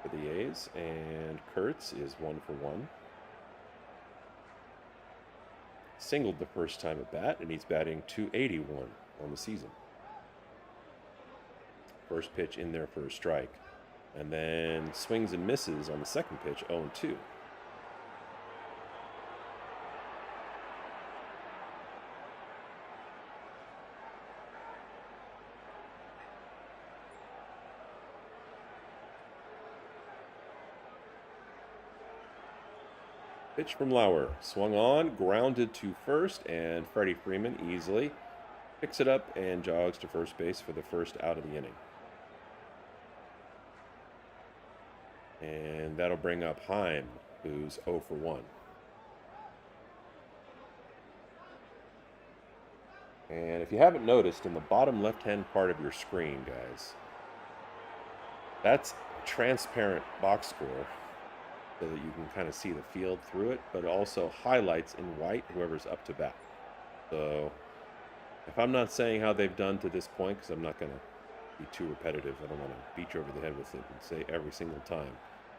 for the A's, and Kurtz is 1-for-1. Singled the first time at bat, and he's batting .281 on the season. First pitch in there for a strike, and then swings and misses on the second pitch, 0-2. Pitch from Lauer, swung on, grounded to first, and Freddie Freeman easily picks it up and jogs to first base for the first out of the inning. And that'll bring up Heim, who's 0-for-1. And if you haven't noticed, in the bottom left-hand part of your screen, guys, that's transparent box score, so that you can kind of see the field through it, but it also highlights in white whoever's up to bat. So if I'm not saying how they've done to this point, because I'm not going to be too repetitive, I don't want to beat you over the head with it and say every single time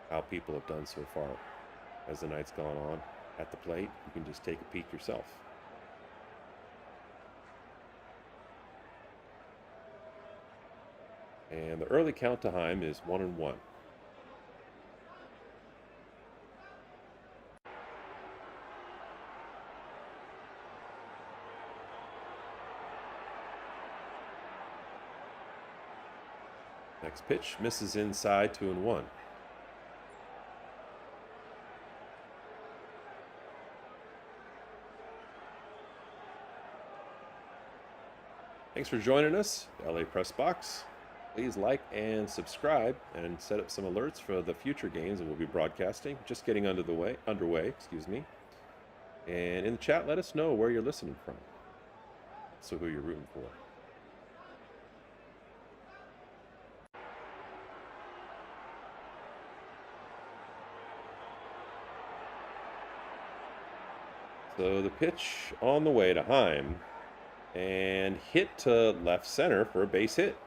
how people have done so far as the night's gone on at the plate, you can just take a peek yourself. And the early count to Heim is 1-1. Next pitch misses inside, 2-1. Thanks for joining us, LA Press Box. Please like and subscribe and set up some alerts for the future games that we'll be broadcasting. Just getting underway, And in the chat, let us know where you're listening from. So who you're rooting for. So the pitch on the way to Heim, and hit to left center for a base hit.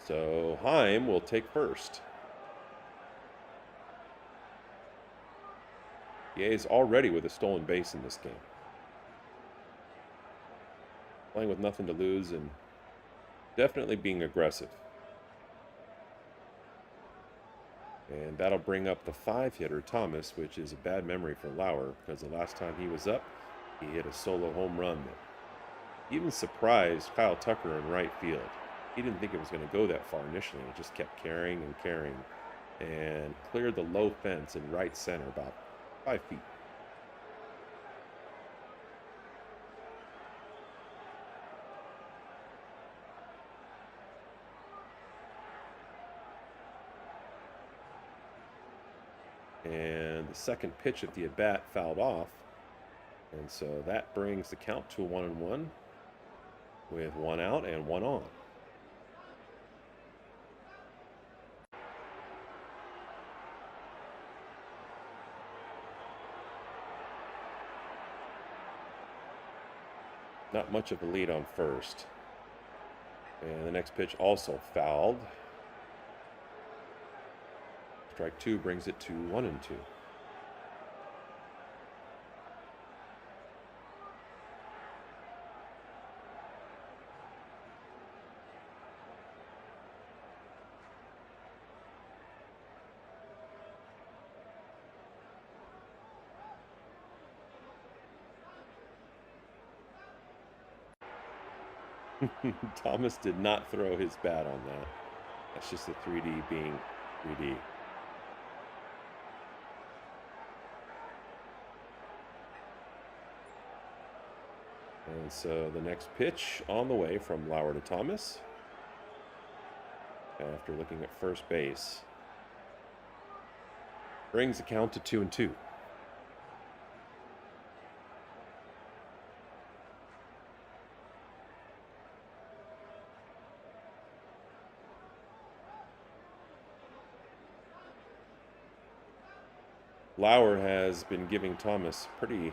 So Heim will take first. The A's already with a stolen base in this game. Playing with nothing to lose and definitely being aggressive. And that'll bring up the 5-hitter, Thomas, which is a bad memory for Lauer, because the last time he was up, he hit a solo home run that even surprised Kyle Tucker in right field. He didn't think it was going to go that far initially. It just kept carrying and carrying, and cleared the low fence in right center about 5 feet. And the second pitch of the at-bat fouled off. And so that brings the count to a 1-1 with 1 out and 1 on. Not much of a lead on first. And the next pitch also fouled. Strike 2 brings it to 1-2. Thomas did not throw his bat on that. That's just a 3D being 3D. And so the next pitch on the way from Lauer to Thomas. After looking at first base, brings the count to 2-2. Lauer has been giving Thomas pretty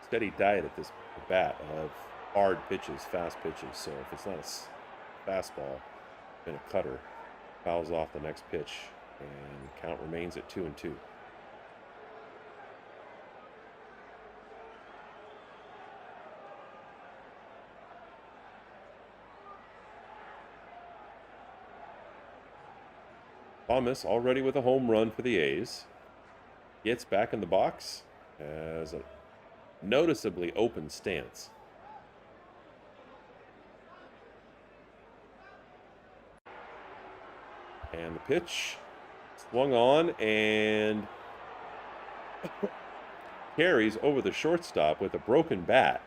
steady diet at this bat of hard pitches, fast pitches. So if it's not a fastball, then a cutter, fouls off the next pitch, and count remains at 2-2. Thomas already with a home run for the A's. Gets back in the box, has a noticeably open stance. And the pitch swung on and carries over the shortstop with a broken bat.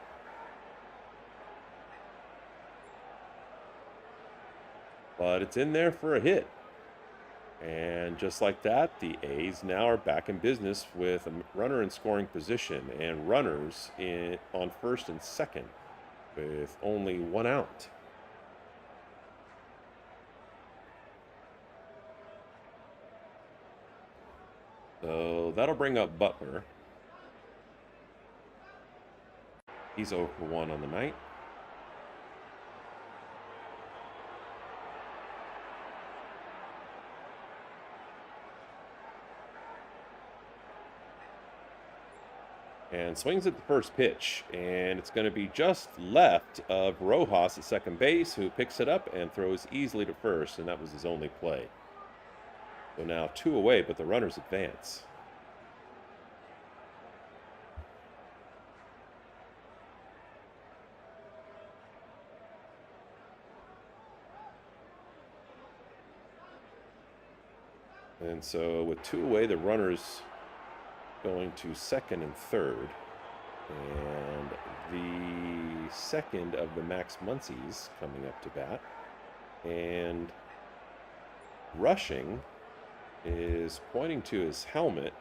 But it's in there for a hit. And just like that, the A's now are back in business with a runner in scoring position and runners on first and second with only 1 out. So that'll bring up Butler. He's 0 for 1 on the night. And swings at the first pitch, and it's going to be just left of Rojas at second base, who picks it up and throws easily to first, and that was his only play. So now 2 away, but the runners advance. And so with 2 away, the runners going to second and third, and the second of the Max Muncies coming up to bat, and rushing is pointing to his helmet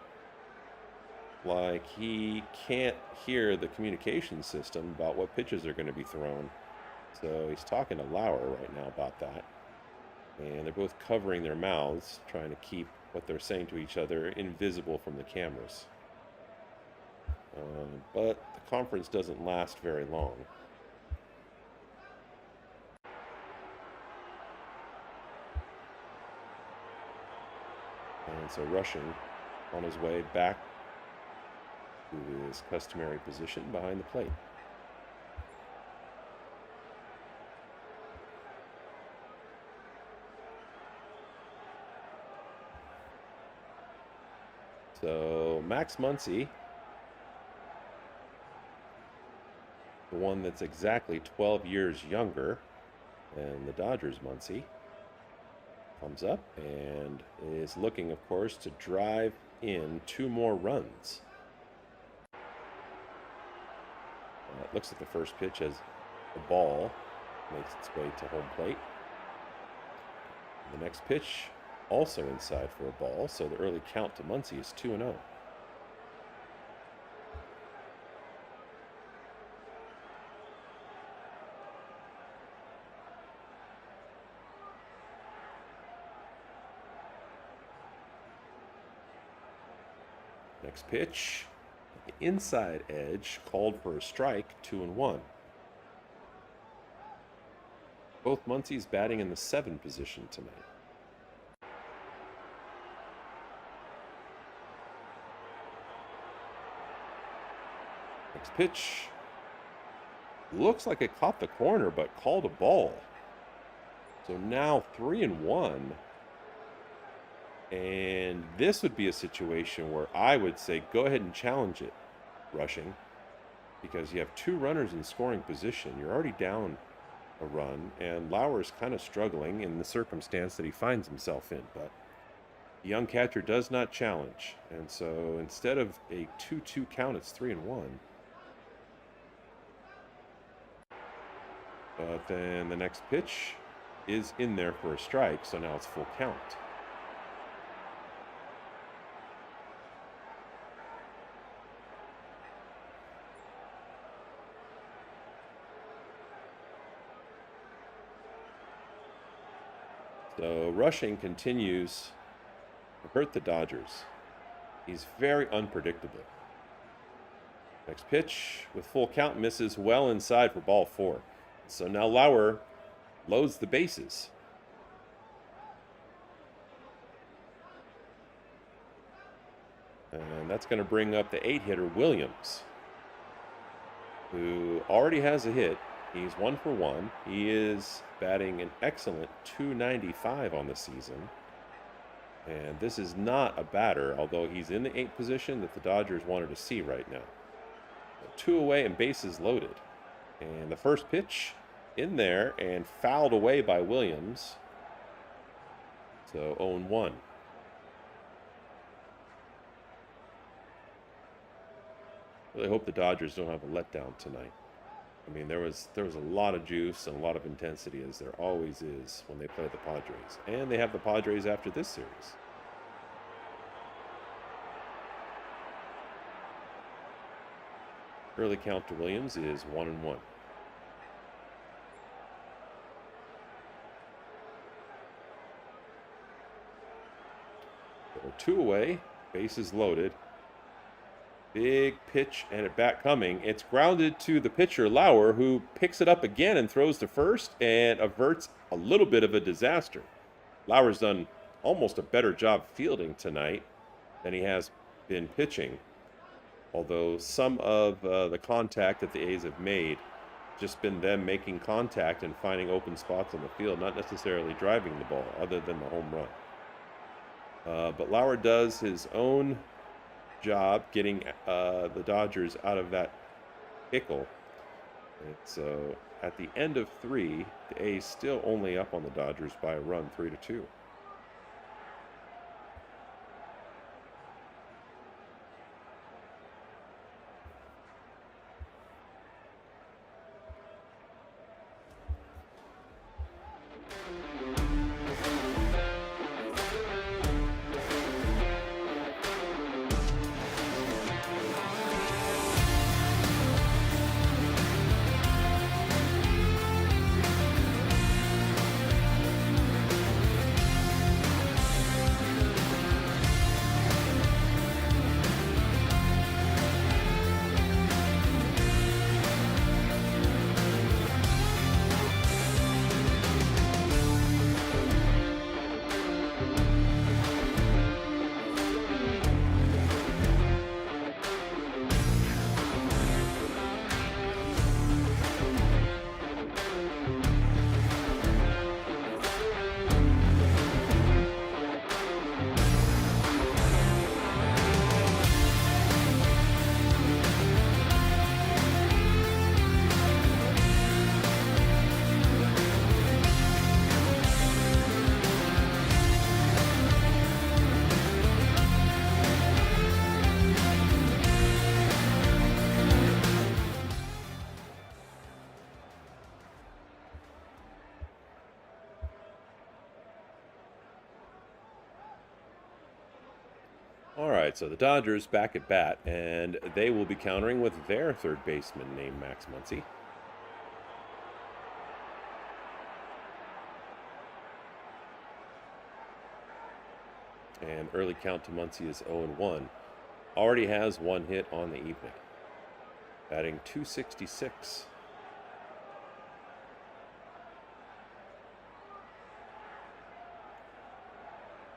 like he can't hear the communication system about what pitches are going to be thrown. So he's talking to Lauer right now about that, and they're both covering their mouths, trying to keep what they're saying to each other invisible from the cameras. But the conference doesn't last very long. And so rushing on his way back to his customary position behind the plate. So Max Muncy, the one that's exactly 12 years younger than the Dodgers Muncy, comes up and is looking, of course, to drive in 2 more runs. It looks like the first pitch as the ball makes its way to home plate. And the next pitch also inside for a ball, so the early count to Muncy is 2-0. Next pitch, the inside edge, called for a strike, 2-1. Both Muncie's batting in the 7 position tonight. Next pitch. Looks like it caught the corner, but called a ball. So now 3-1. And this would be a situation where I would say go ahead and challenge it, rushing, because you have 2 runners in scoring position. You're already down a run, and Lauer's kind of struggling in the circumstance that he finds himself in. But the young catcher does not challenge, and so instead of a 2-2 count, it's 3-1. But then the next pitch is in there for a strike, so now it's full count. So rushing continues to hurt the Dodgers. He's very unpredictable. Next pitch with full count misses well inside for ball 4. So now Lauer loads the bases. And that's going to bring up the 8-hitter Williams, who already has a hit. He's 1 for 1. He is batting an excellent .295 on the season. And this is not a batter, although he's in the 8th position that the Dodgers wanted to see right now. 2 away and bases loaded. And the first pitch in there and fouled away by Williams. So 0-1. Really hope the Dodgers don't have a letdown tonight. I mean, there was a lot of juice and a lot of intensity, as there always is when they play the Padres. And they have the Padres after this series. Early count to Williams is 1-1. So 2 away, bases loaded. Big pitch and at bat coming. It's grounded to the pitcher, Lauer, who picks it up again and throws to first and averts a little bit of a disaster. Lauer's done almost a better job fielding tonight than he has been pitching. Although some of the contact that the A's have made just been them making contact and finding open spots on the field, not necessarily driving the ball other than the home run. But Lauer does his own job getting the Dodgers out of that pickle. And so at the end of 3, the A's still only up on the Dodgers by a run, 3-2. All right, so the Dodgers back at bat, and they will be countering with their third baseman named Max Muncy. And early count to Muncy is 0-1. Already has 1 hit on the evening. Batting .266.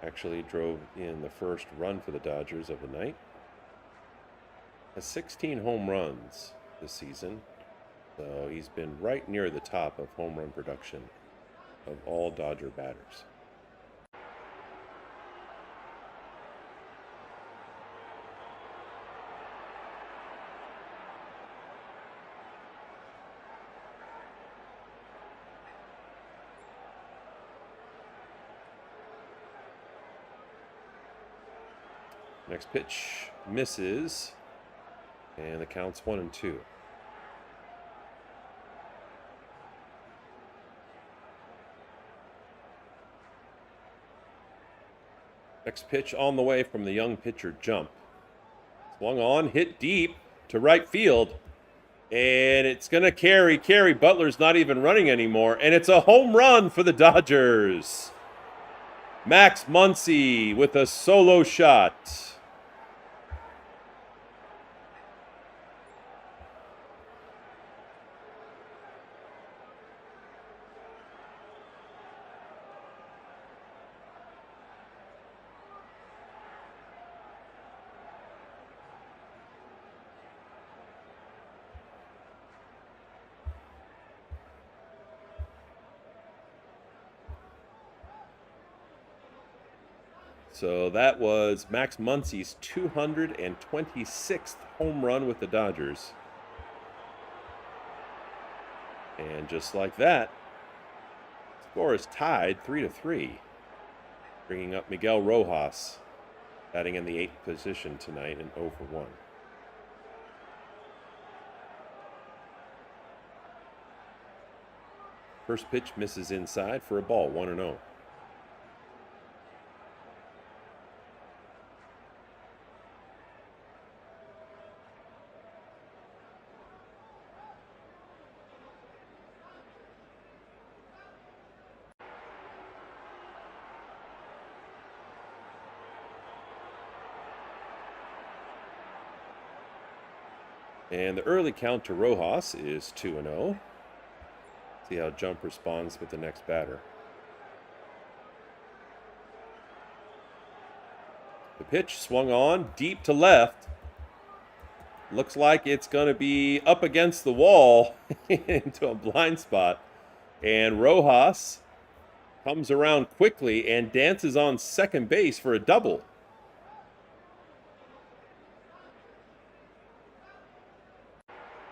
Actually drove in the first run for the Dodgers of the night. Has 16 home runs this season. So he's been right near the top of home run production of all Dodger batters. Next pitch misses, and the count's 1-2. Next pitch on the way from the young pitcher, Jump. Swung on, hit deep to right field, and it's going to carry. Butler's not even running anymore, and it's a home run for the Dodgers. Max Muncy with a solo shot. So that was Max Muncy's 226th home run with the Dodgers. And just like that, score is tied 3-3, bringing up Miguel Rojas, batting in the 8th position tonight and 0-for-1. First pitch misses inside for a ball, 1-0. And the early count to Rojas is 2-0. See how Jump responds with the next batter. The pitch swung on deep to left. Looks like it's going to be up against the wall into a blind spot. And Rojas comes around quickly and dances on second base for a double.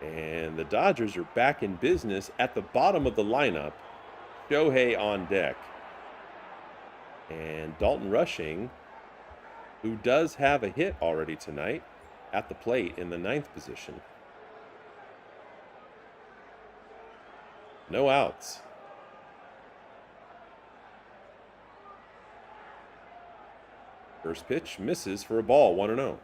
And the Dodgers are back in business at the bottom of the lineup. Shohei on deck. And Dalton Rushing, who does have a hit already tonight, at the plate in the 9th position. No outs. First pitch misses for a ball, 1-0.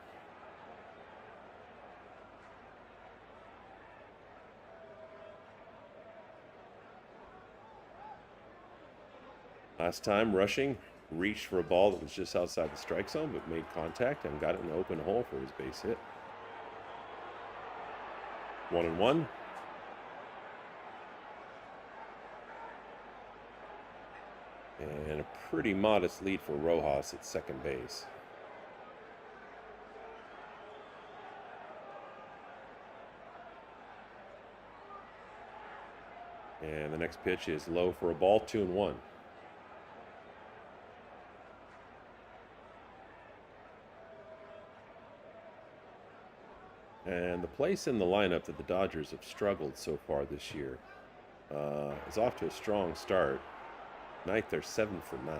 Last time, Rushing reached for a ball that was just outside the strike zone, but made contact and got it in the open hole for his base hit. 1-1. And a pretty modest lead for Rojas at second base. And the next pitch is low for a ball, 2-1. And the place in the lineup that the Dodgers have struggled so far this year is off to a strong start. Tonight they're 7-for-9.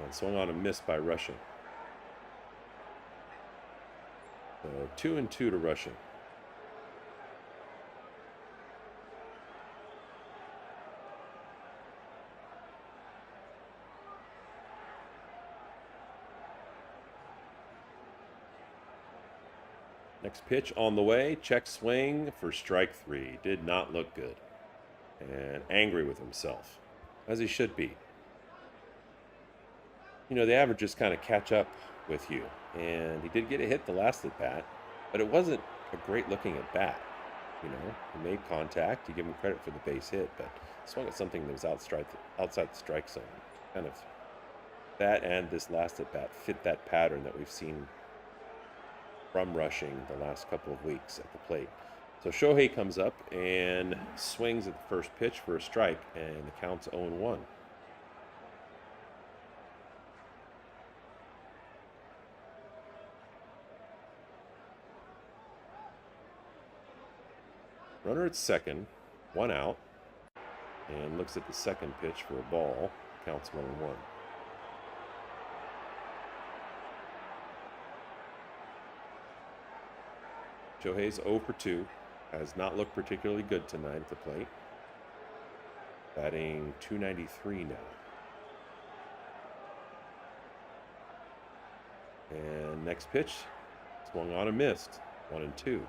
And swung on a miss by Rushing. So 2-2 to Rushing. Next pitch on the way, check swing for strike 3. Did not look good. And angry with himself, as he should be. You know, the averages kind of catch up with you. And he did get a hit the last at bat, but it wasn't a great looking at bat. he made contact. You give him credit for the base hit, but swung at something that was outside the strike zone. Kind of that and this last at bat fit that pattern that we've seen from rushing the last couple of weeks at the plate. So Shohei comes up and swings at the first pitch for a strike, and the count's 0-1. Runner at second, 1 out, and looks at the second pitch for a ball. Counts 1-1. Shohei's 0 for 2. Has not looked particularly good tonight at the plate. Batting .293 now. And next pitch, swung on and missed. 1-2.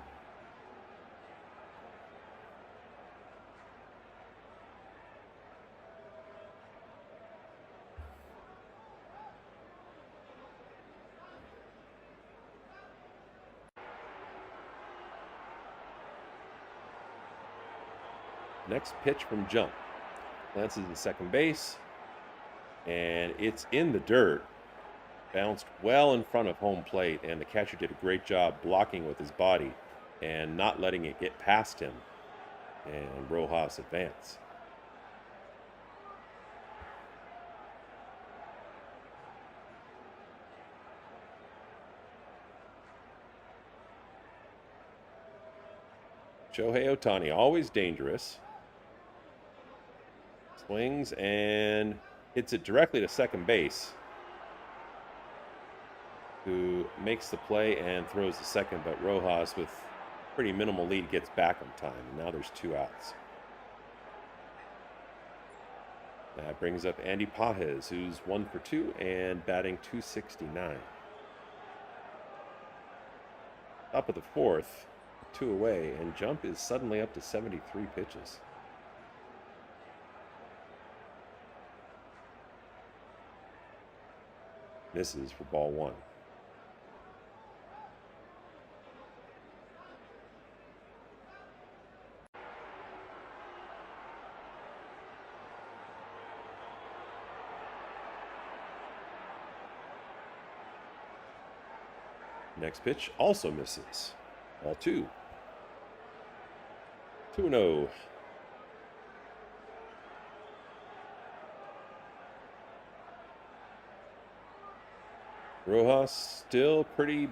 Next pitch from Jump. Lances to second base, and it's in the dirt. Bounced well in front of home plate, and the catcher did a great job blocking with his body and not letting it get past him. And Rojas advance. Shohei Ohtani, always dangerous. Swings and hits it directly to second base, who makes the play and throws the second, but Rojas, with pretty minimal lead, gets back on time, and now there's 2 outs. That brings up Andy Pages, who's 1 for 2 and batting .269. Top of the fourth, 2 away, and Jump is suddenly up to 73 pitches. Misses for ball 1. Next pitch also misses. Ball 2. 2-0. Rojas still pretty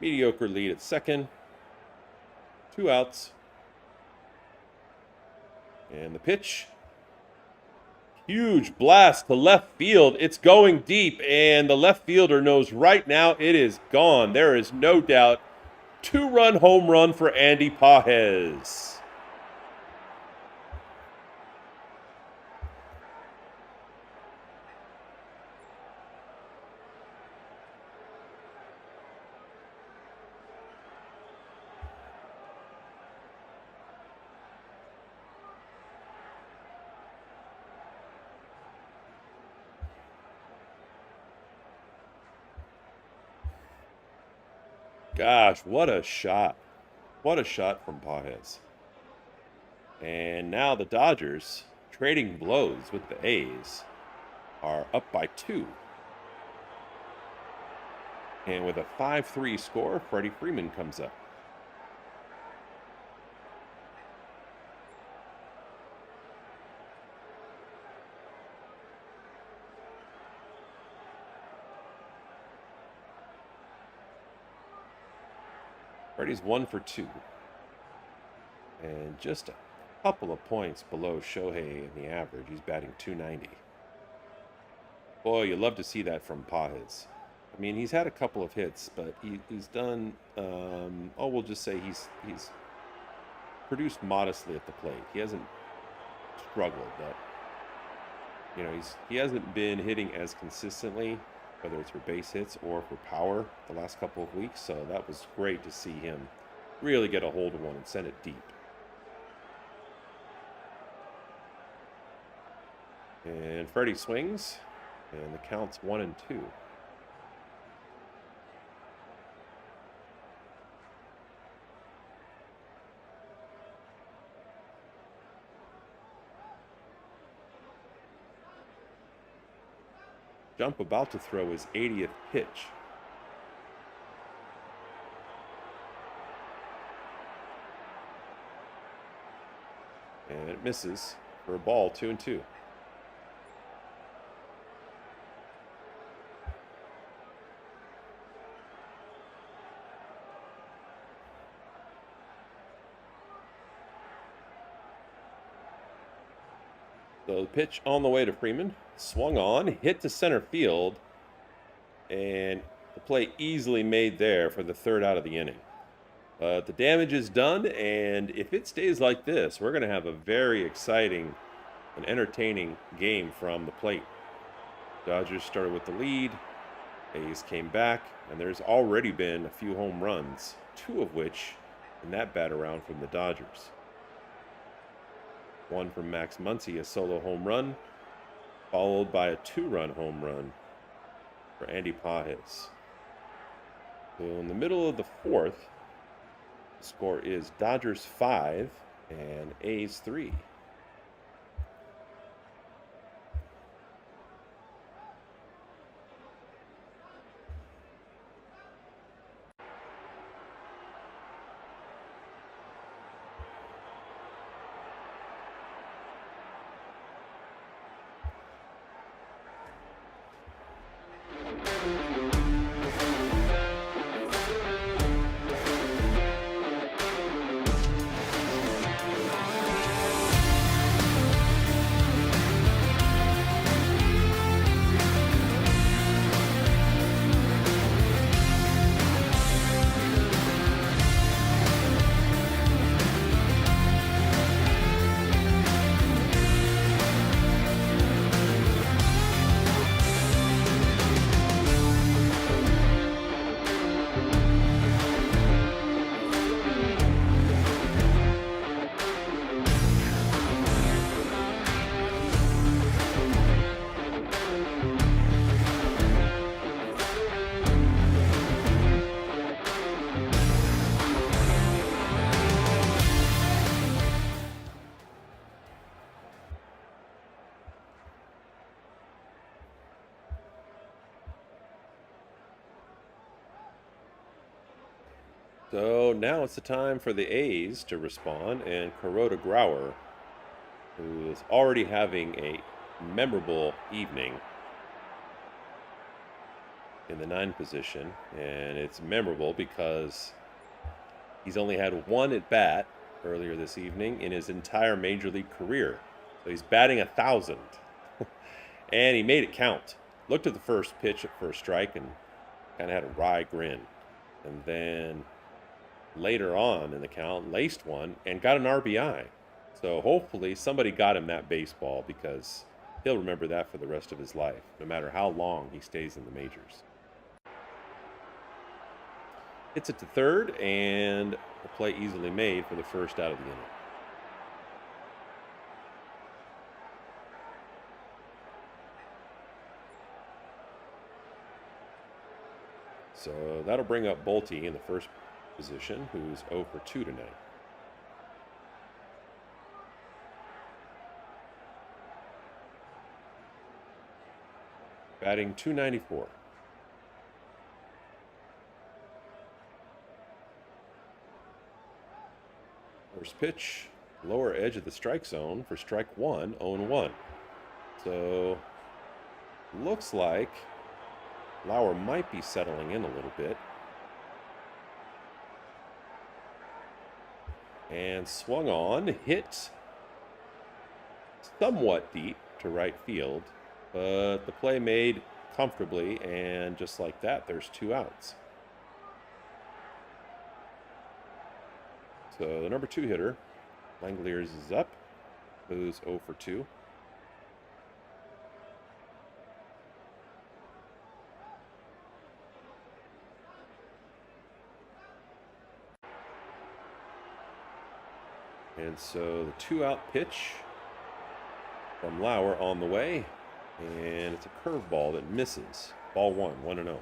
mediocre lead at second. 2 outs. And the pitch. Huge blast to left field. It's going deep, and the left fielder knows right now it is gone. There is no doubt. 2-run home run for Andy Pages. Gosh, what a shot. What a shot from Pages. And now the Dodgers, trading blows with the A's, are up by 2. And with a 5-3 score, Freddie Freeman comes up. Freddie's 1 for 2. And just a couple of points below Shohei in the average. He's batting .290. Boy, you love to see that from Pages. I mean, he's had a couple of hits, but he's done, we'll just say he's produced modestly at the plate. He hasn't struggled, but, he hasn't been hitting as consistently, whether it's for base hits or for power, the last couple of weeks. So that was great to see him really get a hold of one and send it deep. And Freddie swings, and the count's 1-2. Jump about to throw his 80th pitch. And it misses for a ball, 2-2. So the pitch on the way to Freeman, swung on, hit to center field, and the play easily made there for the third out of the inning. But the damage is done, and if it stays like this, we're going to have a very exciting and entertaining game from the plate. Dodgers started with the lead, A's came back, and there's already been a few home runs, 2 of which in that bat around from the Dodgers. One from Max Muncy, a solo home run, followed by a 2-run home run for Andy Pages. So in the middle of the fourth, the score is Dodgers 5 and A's 3. So now it's the time for the A's to respond, and Kuroda Grauer, who is already having a memorable evening in the 9 position, and it's memorable because he's only had 1 at bat earlier this evening in his entire major league career. So he's batting 1,000, and he made it count. Looked at the first pitch at first strike and kind of had a wry grin, and then later on in the count, laced one and got an RBI. So hopefully somebody got him that baseball, because he'll remember that for the rest of his life, no matter how long he stays in the majors. Hits it to third, and the play easily made for the first out of the inning. So that'll bring up Bolte in the first position, who's 0 for 2 tonight. Batting .294. First pitch, lower edge of the strike zone for strike 1, 0-1. So looks like Lauer might be settling in a little bit. And swung on, hit somewhat deep to right field, but the play made comfortably, and just like that, there's 2 outs. So the number 2 hitter, Langeliers, is up, who's 0 for 2. And so the 2-out pitch from Lauer on the way, and it's a curveball that misses. Ball 1, 1-0.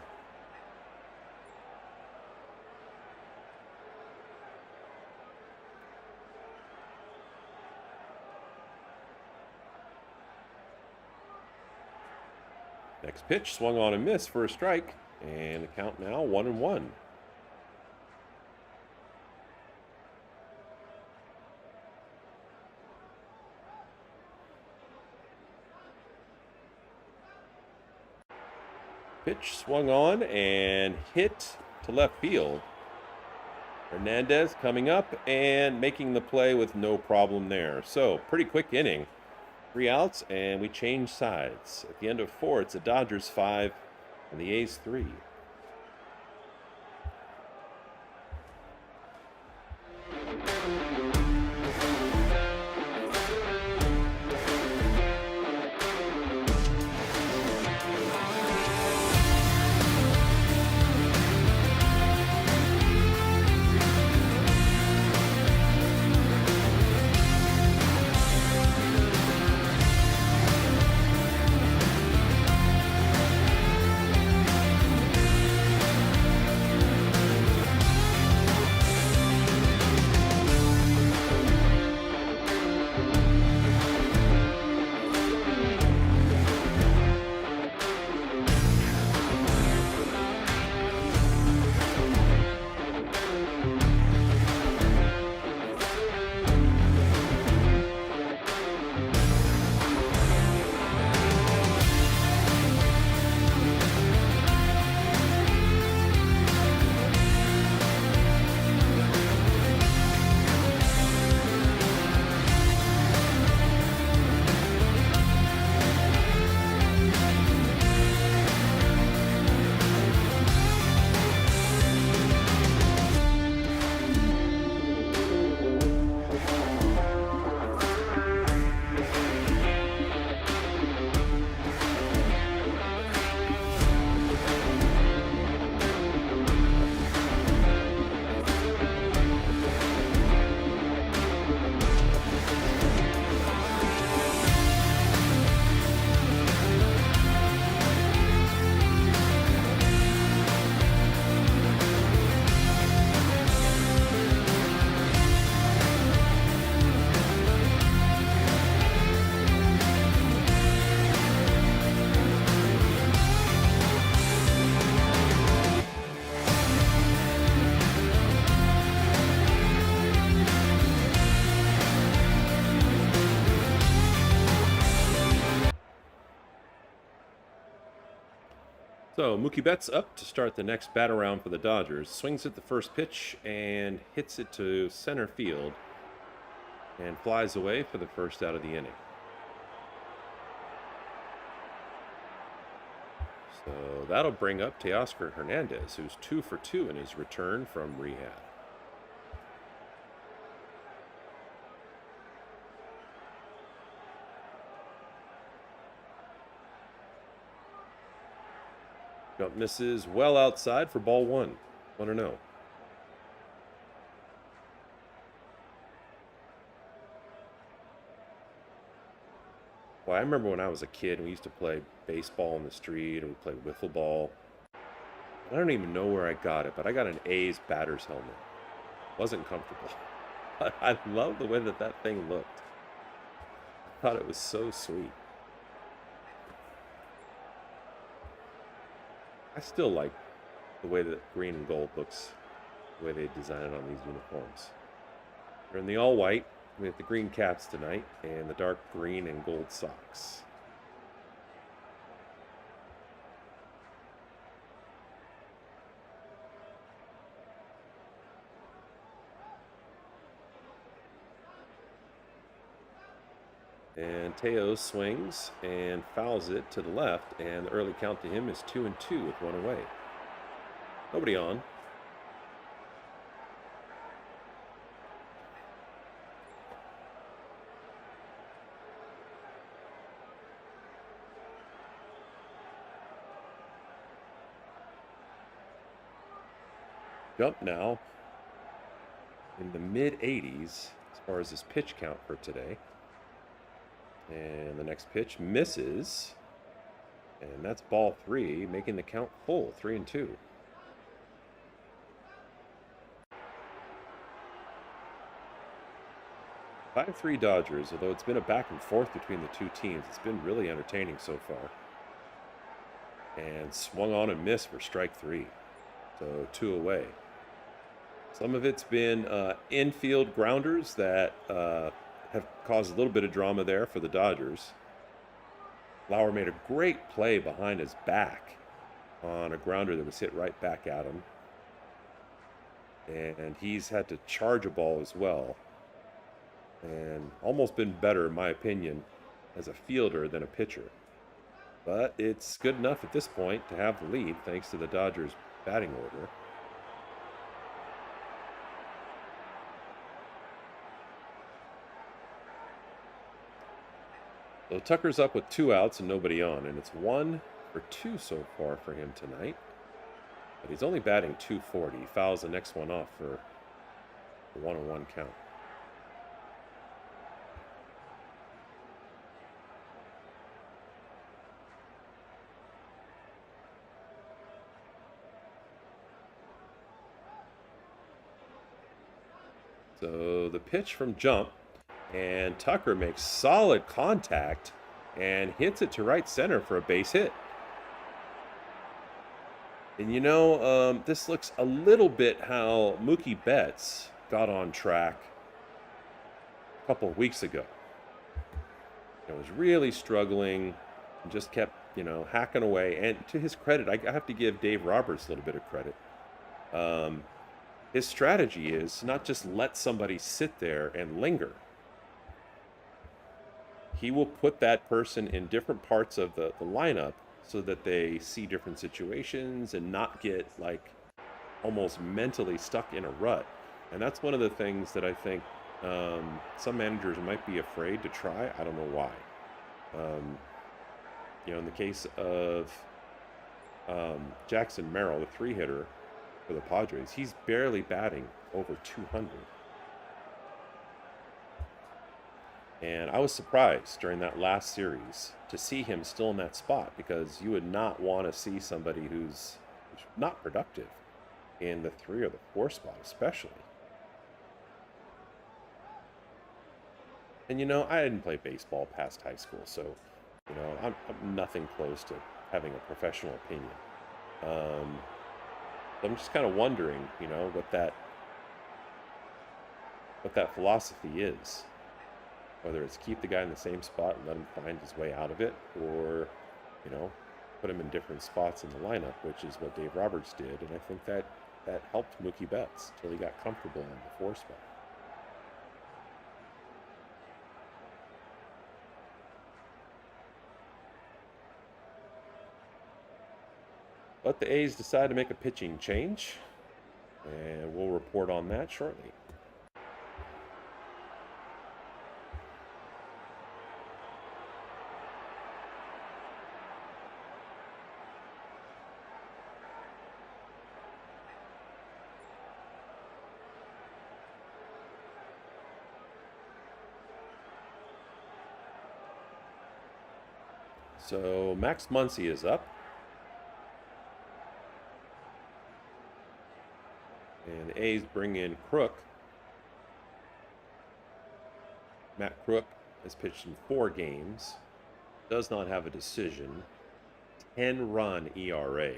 Next pitch, swung on and missed for a strike. And the count now 1-1. Pitch swung on and hit to left field. Hernandez coming up and making the play with no problem there. So, pretty quick inning. 3 outs, and we change sides. At the end of 4, it's the Dodgers 5 and the A's 3. So Mookie Betts up to start the next bat around for the Dodgers. Swings at the first pitch and hits it to center field and flies away for the first out of the inning. So that'll bring up Teoscar Hernandez, who's 2 for 2 in his return from rehab. Jump misses well outside for ball 1. 1-0. Well, I remember when I was a kid, we used to play baseball in the street, or we played wiffle ball. I don't even know where I got it, but I got an A's batter's helmet. Wasn't comfortable, but I loved the way that thing looked. I thought it was so sweet. I still like the way that green and gold looks, the way they design it on these uniforms. They're in the all white. We have the green caps tonight and the dark green and gold socks. And Teo swings and fouls it to the left, and the early count to him is 2-2 with 1 away. Nobody on. Jump now in the mid-80s as far as his pitch count for today. And the next pitch misses. And that's ball 3, making the count full, 3-2. Five 5-3 Dodgers, although it's been a back and forth between the two teams. It's been really entertaining so far. and swung on and missed for strike 3. So 2 away. Some of it's been infield grounders that have caused a little bit of drama there for the Dodgers. Lauer made a great play behind his back on a grounder that was hit right back at him. And he's had to charge a ball as well. And almost been better, in my opinion, as a fielder than a pitcher. But it's good enough at this point to have the lead thanks to the Dodgers' batting order. So Tucker's up with 2 outs and nobody on, and it's 1 for 2 so far for him tonight. But he's only batting .240. He fouls the next one off for a 1-1 count. So the pitch from jump, and Tucker makes solid contact and hits it to right center for a base hit. And you know, this looks a little bit how Mookie Betts got on track a couple of weeks ago. It was really struggling and just kept, hacking away. And to his credit, I have to give Dave Roberts a little bit of credit. His strategy is not just let somebody sit there and linger. He will put that person in different parts of the lineup so that they see different situations and not get almost mentally stuck in a rut. And that's one of the things that I think some managers might be afraid to try. I don't know why. In the case of Jackson Merrill, the 3-hitter for the Padres, he's barely batting over 200. And I was surprised during that last series to see him still in that spot, because you would not want to see somebody who's not productive in the 3 or the 4 spot, especially. And I didn't play baseball past high school, so I'm nothing close to having a professional opinion. I'm just kind of wondering, what that philosophy is. Whether it's keep the guy in the same spot and let him find his way out of it, or, put him in different spots in the lineup, which is what Dave Roberts did. And I think that helped Mookie Betts until he got comfortable in the 4 spot. But the A's decided to make a pitching change, and we'll report on that shortly. So Max Muncy is up. And the A's bring in Crook. Matt Crook has pitched in 4 games. Does not have a decision. 10-run ERA.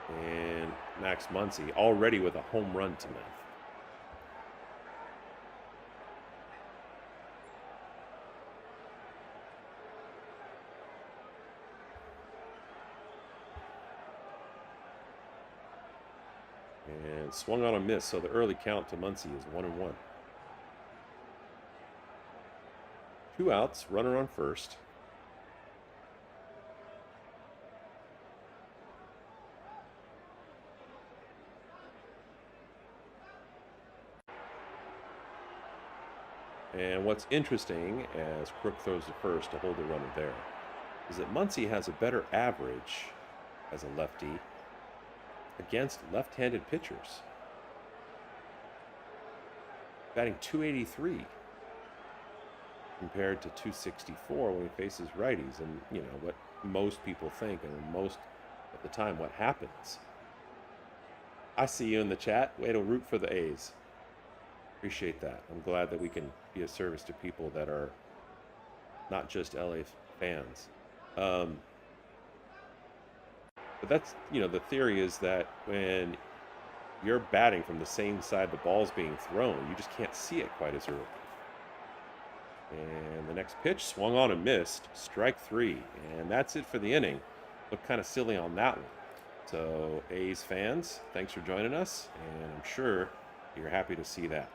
And Max Muncy already with a home run tonight. And swung on a miss, so the early count to Muncy is 1-1. 2 outs, runner on first. And what's interesting, as Crook throws to first to hold the runner there, is that Muncy has a better average as a lefty against left-handed pitchers. Batting .283 compared to .264 when he faces righties. And, what most people think, and most of the time what happens. I see you in the chat. Way to root for the A's. Appreciate that. I'm glad that we can be of service to people that are not just LA fans. Um, but that's, the theory is that when you're batting from the same side the ball's being thrown, you just can't see it quite as early. And the next pitch swung on and missed. Strike three. And that's it for the inning. Looked kind of silly on that one. So, A's fans, thanks for joining us. And I'm sure you're happy to see that.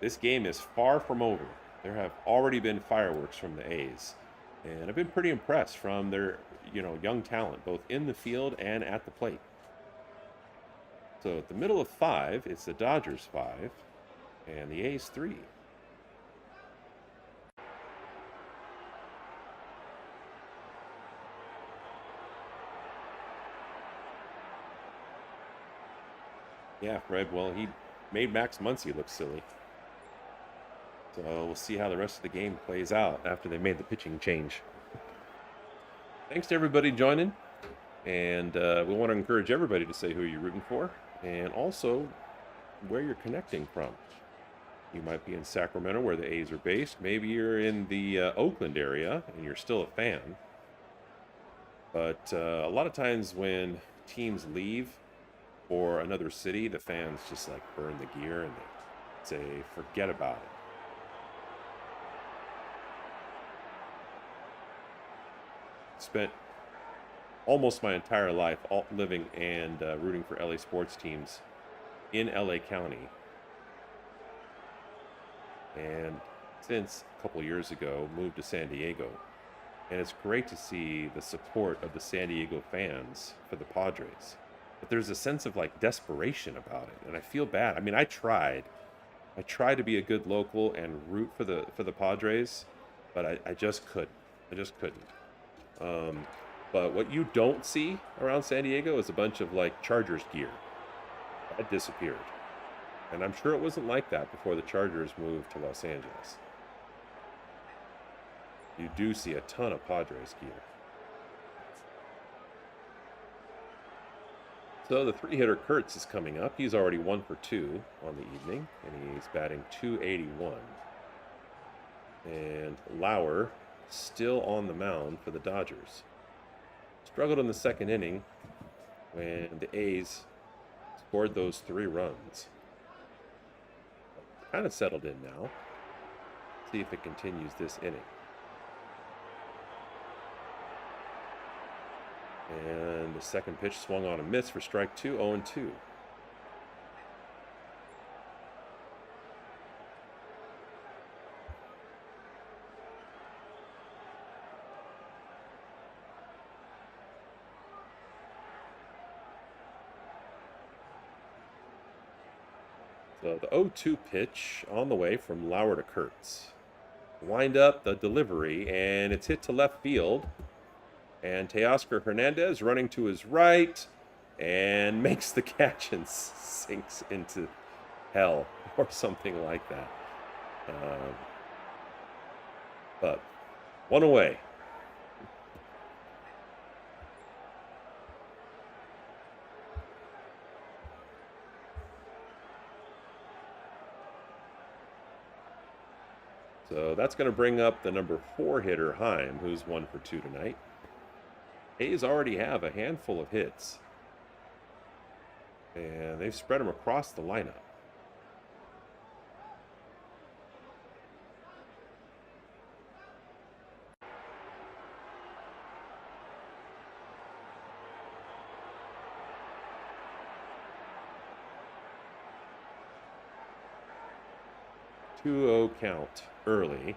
This game is far from over. There have already been fireworks from the A's. And I've been pretty impressed from their, young talent, both in the field and at the plate. So at the middle of 5, it's the Dodgers 5 and the A's 3. Yeah, Fred, well, he made Max Muncy look silly. So we'll see how the rest of the game plays out after they made the pitching change. Thanks to everybody joining. And we want to encourage everybody to say who you're rooting for and also where you're connecting from. You might be in Sacramento where the A's are based. Maybe you're in the Oakland area and you're still a fan. But a lot of times when teams leave for another city, the fans just like burn the gear and they say, forget about it. Spent almost my entire life living and rooting for LA sports teams in LA County. And since a couple years ago, moved to San Diego. And it's great to see the support of the San Diego fans for the Padres. But there's a sense of like desperation about it. And I feel bad. I mean, I tried to be a good local and root for the Padres, but I just couldn't. But what you don't see around San Diego is a bunch of like Chargers gear. That disappeared. And I'm sure it wasn't like that before the Chargers moved to Los Angeles. You do see a ton of Padres gear. So the 3-hitter Kurtz is coming up. He's already 1 for 2 on the evening, and he's batting .281. And Lauer still on the mound for the Dodgers. Struggled in the second inning when the A's scored those 3 runs. Kind of settled in now. See if it continues this inning. And the second pitch swung on a miss for strike 2, 0-2. So the 0-2 pitch on the way from Lauer to Kurtz. Wind up the delivery, and it's hit to left field. And Teoscar Hernandez running to his right and makes the catch and sinks into hell or something like that. But 1 away. So that's going to bring up the number 4 hitter, Heim, who's 1 for 2 tonight. A's already have a handful of hits. And they've spread them across the lineup. Two-0 count early.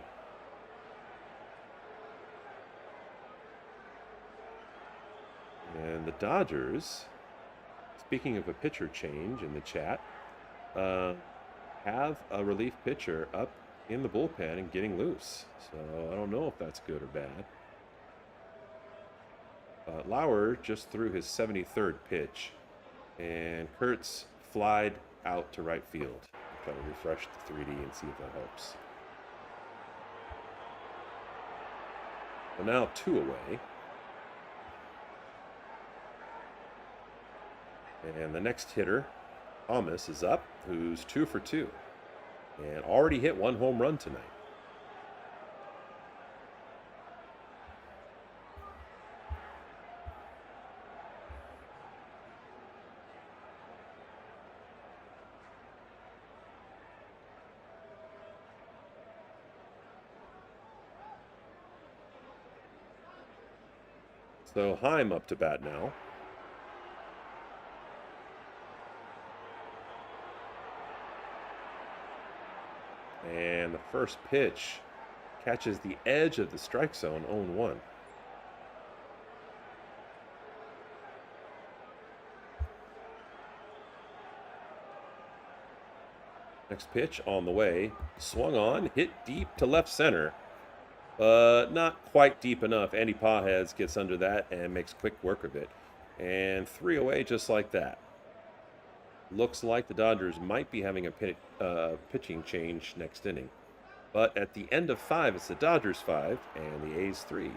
And the Dodgers, speaking of a pitcher change in the chat, have a relief pitcher up in the bullpen and getting loose. So I don't know if that's good or bad. Lauer just threw his 73rd pitch, and Kurtz flied out to right field. I'll try to refresh the 3D and see if that helps. So now 2 away. And the next hitter, Thomas, is up, who's 2 for 2. And already hit 1 home run tonight. So Heim up to bat now. And the first pitch catches the edge of the strike zone, 0-1. Next pitch on the way. Swung on, hit deep to left center. But not quite deep enough. Andy Pajes gets under that and makes quick work of it. And 3 away just like that. Looks like the Dodgers might be having a pitching change next inning. But at the end of 5, it's the Dodgers 5 and the A's 3.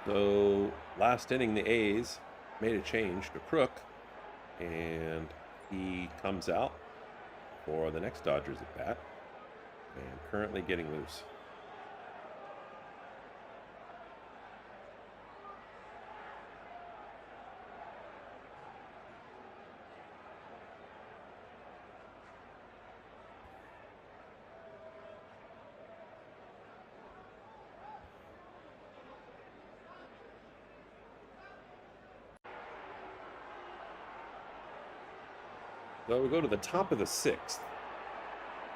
So last inning, the A's made a change to Crook, and he comes out for the next Dodgers at bat, and currently getting loose. So we go to the top of the 6th,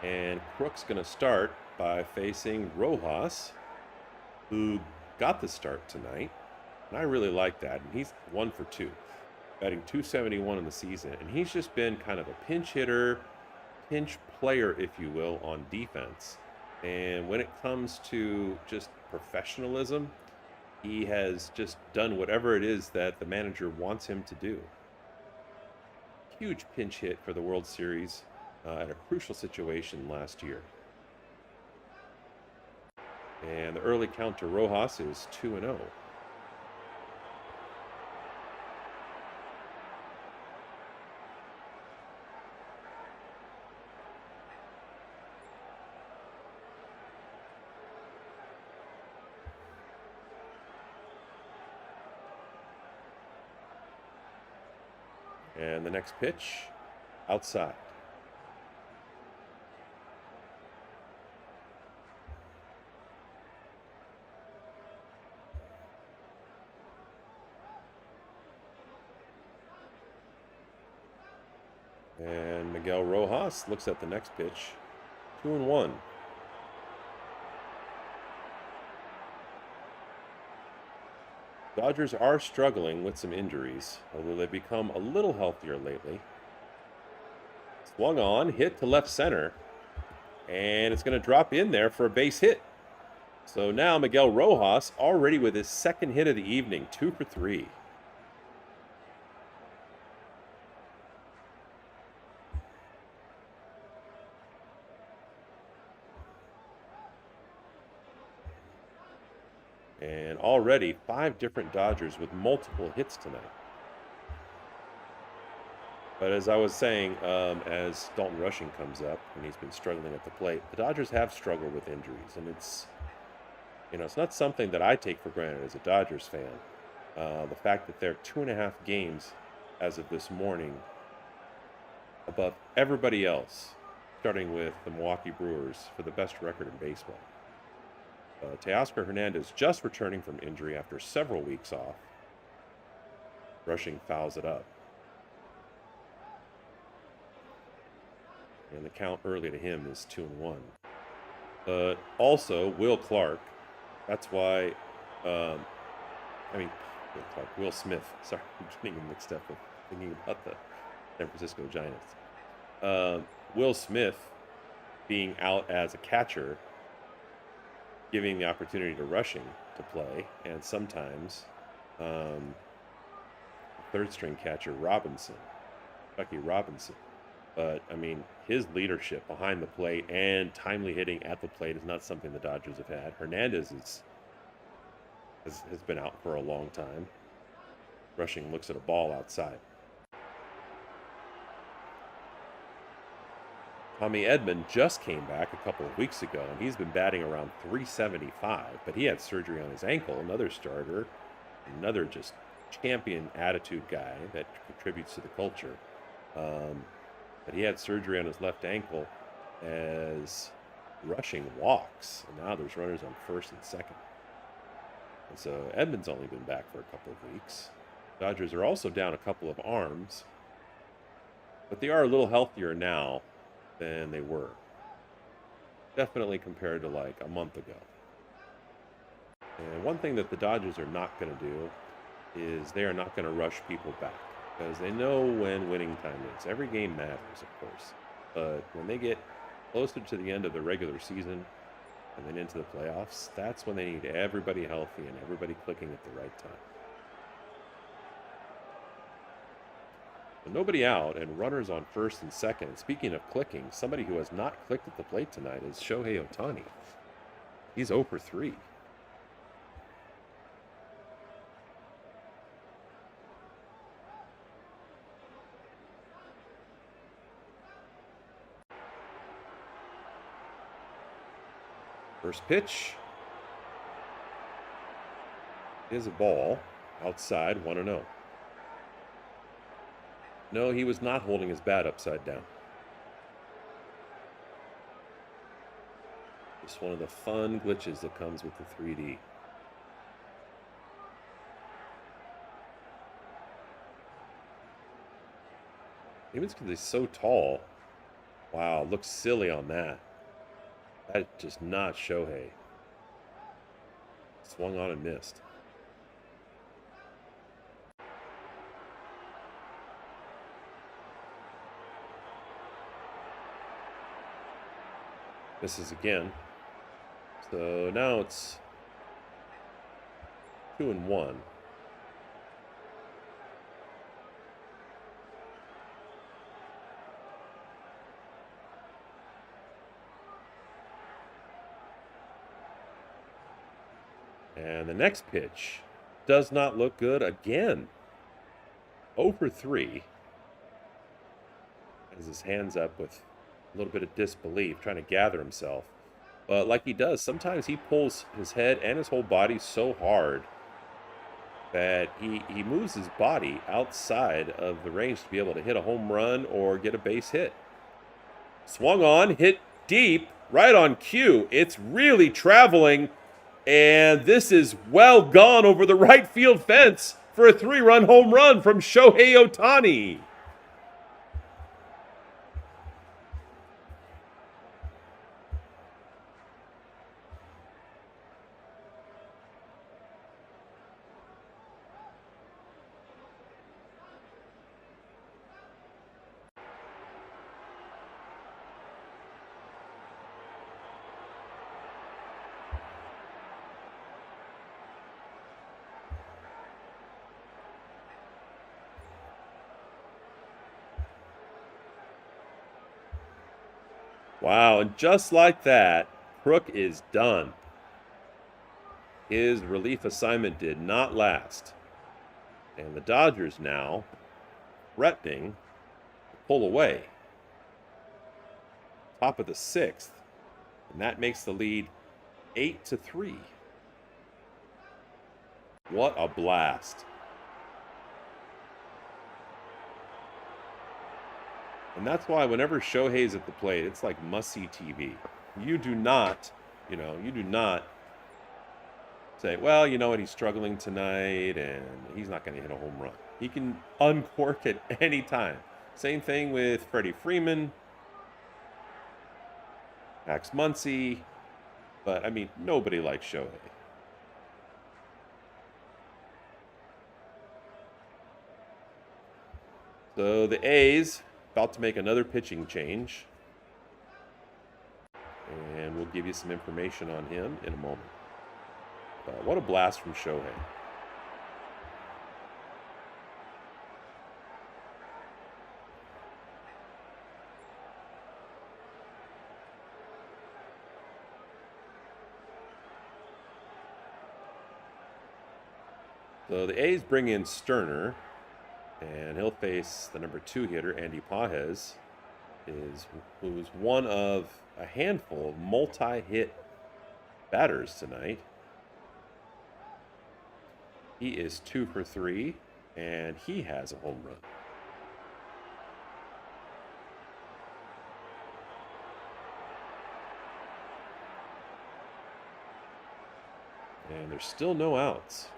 and Crook's going to start by facing Rojas, who got the start tonight, and I really like that. And he's 1 for 2, batting .271 in the season, and he's just been kind of a pinch hitter, pinch player, if you will, on defense. And when it comes to just professionalism, he has just done whatever it is that the manager wants him to do. Huge pinch hit for the World Series at a crucial situation last year. And the early count to Rojas is 2-0. And the next pitch, outside. And Miguel Rojas looks at the next pitch, 2-1. Dodgers are struggling with some injuries, although they've become a little healthier lately. Swung on, hit to left center, and it's going to drop in there for a base hit. So now Miguel Rojas already with his second hit of the evening, 2 for 3. And already 5 different Dodgers with multiple hits tonight. But as I was saying, as Dalton Rushing comes up, and he's been struggling at the plate, the Dodgers have struggled with injuries. And it's not something that I take for granted as a Dodgers fan. The fact that they're 2.5 games as of this morning above everybody else, starting with the Milwaukee Brewers for the best record in baseball. Teoscar Hernandez just returning from injury after several weeks off. Rushing fouls it up. And the count early to him is 2-1. But also, Will Clark. That's why, Will Smith. Sorry, I'm getting him mixed up with thinking about the San Francisco Giants. Will Smith being out as a catcher, giving the opportunity to Rushing to play, and sometimes third-string catcher, Bucky Robinson. But, I mean, his leadership behind the plate and timely hitting at the plate is not something the Dodgers have had. Hernandez has been out for a long time. Rushing looks at a ball outside. Tommy Edman just came back a couple of weeks ago, and he's been batting around 375, but he had surgery on his ankle. Another starter, another just champion attitude guy that contributes to the culture. But he had surgery on his left ankle as Rushing walks, and now there's runners on first and second. And so Edman's only been back for a couple of weeks. Dodgers are also down a couple of arms, but they are a little healthier now than they were. Definitely compared to like a month ago. And one thing that the Dodgers are not going to do is they are not going to rush people back, because they know when winning time is. Every game matters, of course. But when they get closer to the end of the regular season and then into the playoffs, that's when they need everybody healthy and everybody clicking at the right time. So nobody out and runners on first and second. Speaking of clicking, somebody who has not clicked at the plate tonight is Shohei Ohtani. He's 0 for 3. First pitch is a ball outside, 1-0. No, he was not holding his bat upside down. Just one of the fun glitches that comes with the 3D. Maybe it's because he's so tall. Wow, looks silly on that. That just not Shohei. Swung on and missed. Misses again. So now it's 2-1. And the next pitch does not look good again. 0 for 3. Has his hands up with a little bit of disbelief, trying to gather himself. But like he does, sometimes he pulls his head and his whole body so hard that he moves his body outside of the range to be able to hit a home run or get a base hit. Swung on, hit deep, right on cue. It's really traveling, and this is well gone over the right field fence for a 3-run home run from Shohei Ohtani. Wow, and just like that, Crook is done. His relief assignment did not last. And the Dodgers now threatening to pull away. Top of the 6th. And that makes the lead 8-3. What a blast. And that's why whenever Shohei's at the plate, it's like must-see TV. You do not say, well, you know what, he's struggling tonight and he's not going to hit a home run. He can uncork at any time. Same thing with Freddie Freeman, Max Muncy, but I mean, nobody likes Shohei. So the A's about to make another pitching change, and we'll give you some information on him in a moment. What a blast from Shohei. So the A's bring in Sterner, and he'll face the number 2 hitter, Andy Pages, who's one of a handful of multi-hit batters tonight. He is 2 for 3, and he has a home run. And there's still no outs.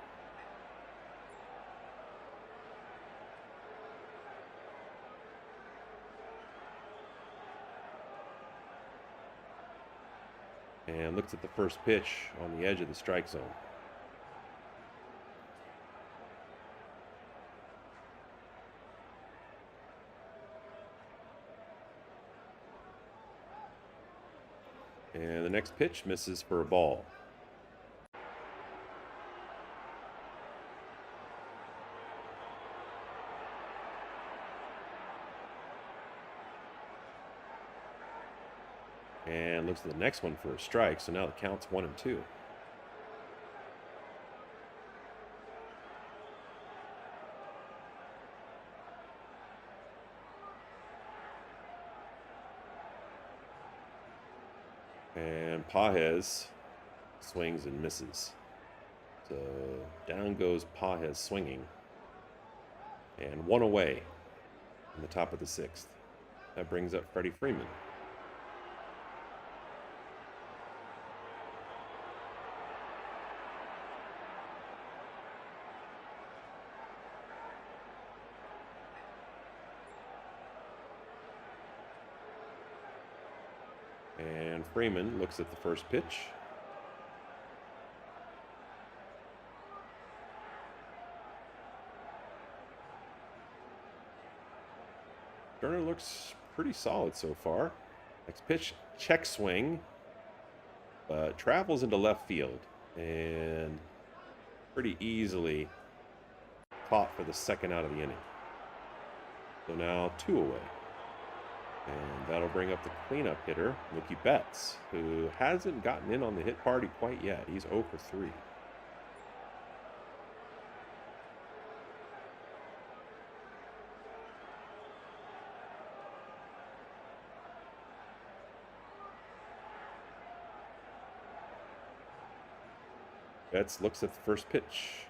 And looks at the first pitch on the edge of the strike zone. And the next pitch misses for a ball. And looks at the next one for a strike, so now the count's 1-2. And Pages swings and misses. So down goes Pages swinging. And 1 away in the top of the 6th. That brings up Freddie Freeman. And Freeman looks at the first pitch. Turner looks pretty solid so far. Next pitch, check swing, but travels into left field and pretty easily caught for the second out of the inning. So now 2 away. And that'll bring up the cleanup hitter, Mookie Betts, who hasn't gotten in on the hit party quite yet. He's 0 for 3. Betts looks at the first pitch.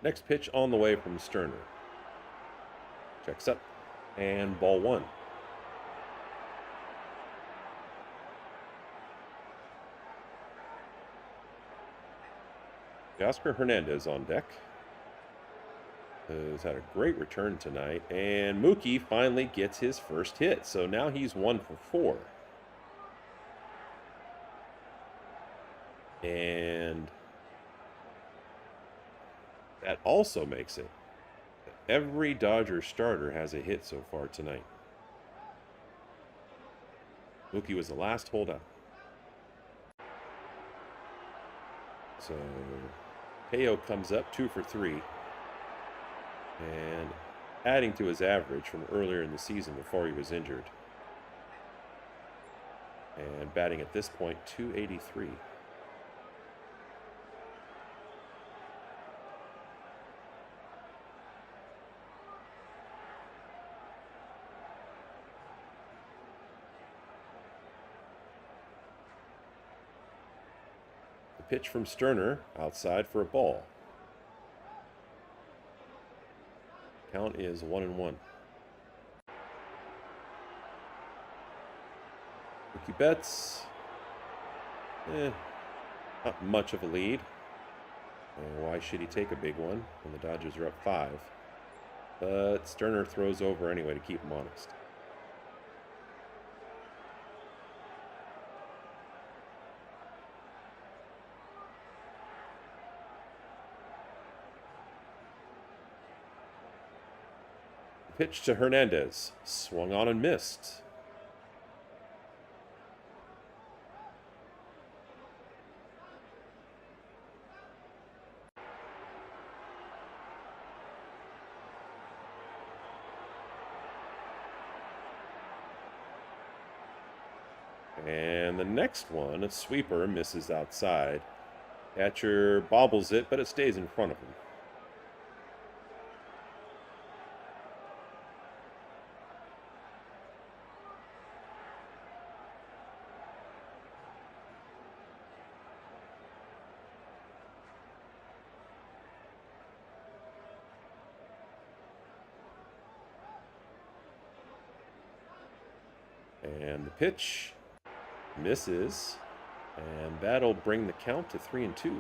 Next pitch on the way from Sterner. Checks up, and ball 1. Oscar Hernandez on deck. Who's had a great return tonight. And Mookie finally gets his first hit. So now he's 1 for 4. And that also makes it every Dodger starter has a hit so far tonight. Mookie was the last holdout. So Teo comes up 2 for 3. And adding to his average from earlier in the season before he was injured. And batting at this point, .283. The pitch from Sterner outside for a ball. Count is 1-1. Mookie Betts, not much of a lead. Why should he take a big one when the Dodgers are up 5? But Sterner throws over anyway to keep him honest. Pitch to Hernandez. Swung on and missed. And the next one, a sweeper, misses outside. Catcher bobbles it, but it stays in front of him. And the pitch misses, and that'll bring the count to 3-2.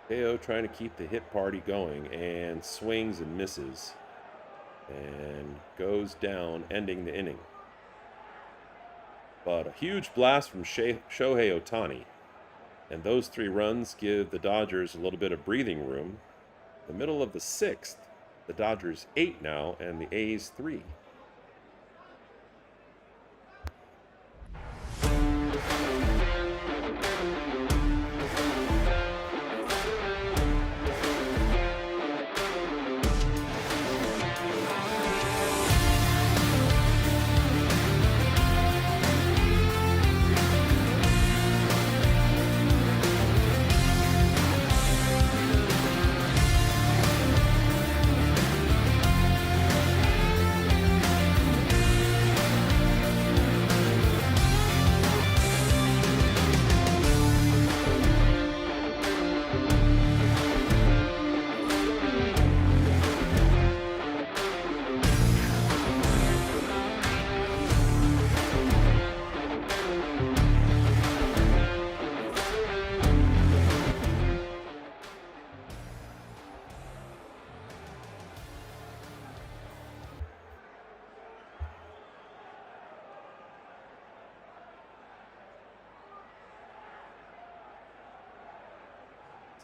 KO trying to keep the hit party going, and swings and misses, and goes down, ending the inning. But a huge blast from Shohei Ohtani, and those 3 runs give the Dodgers a little bit of breathing room. The middle of the 6th, the Dodgers 8 now, and the A's 3.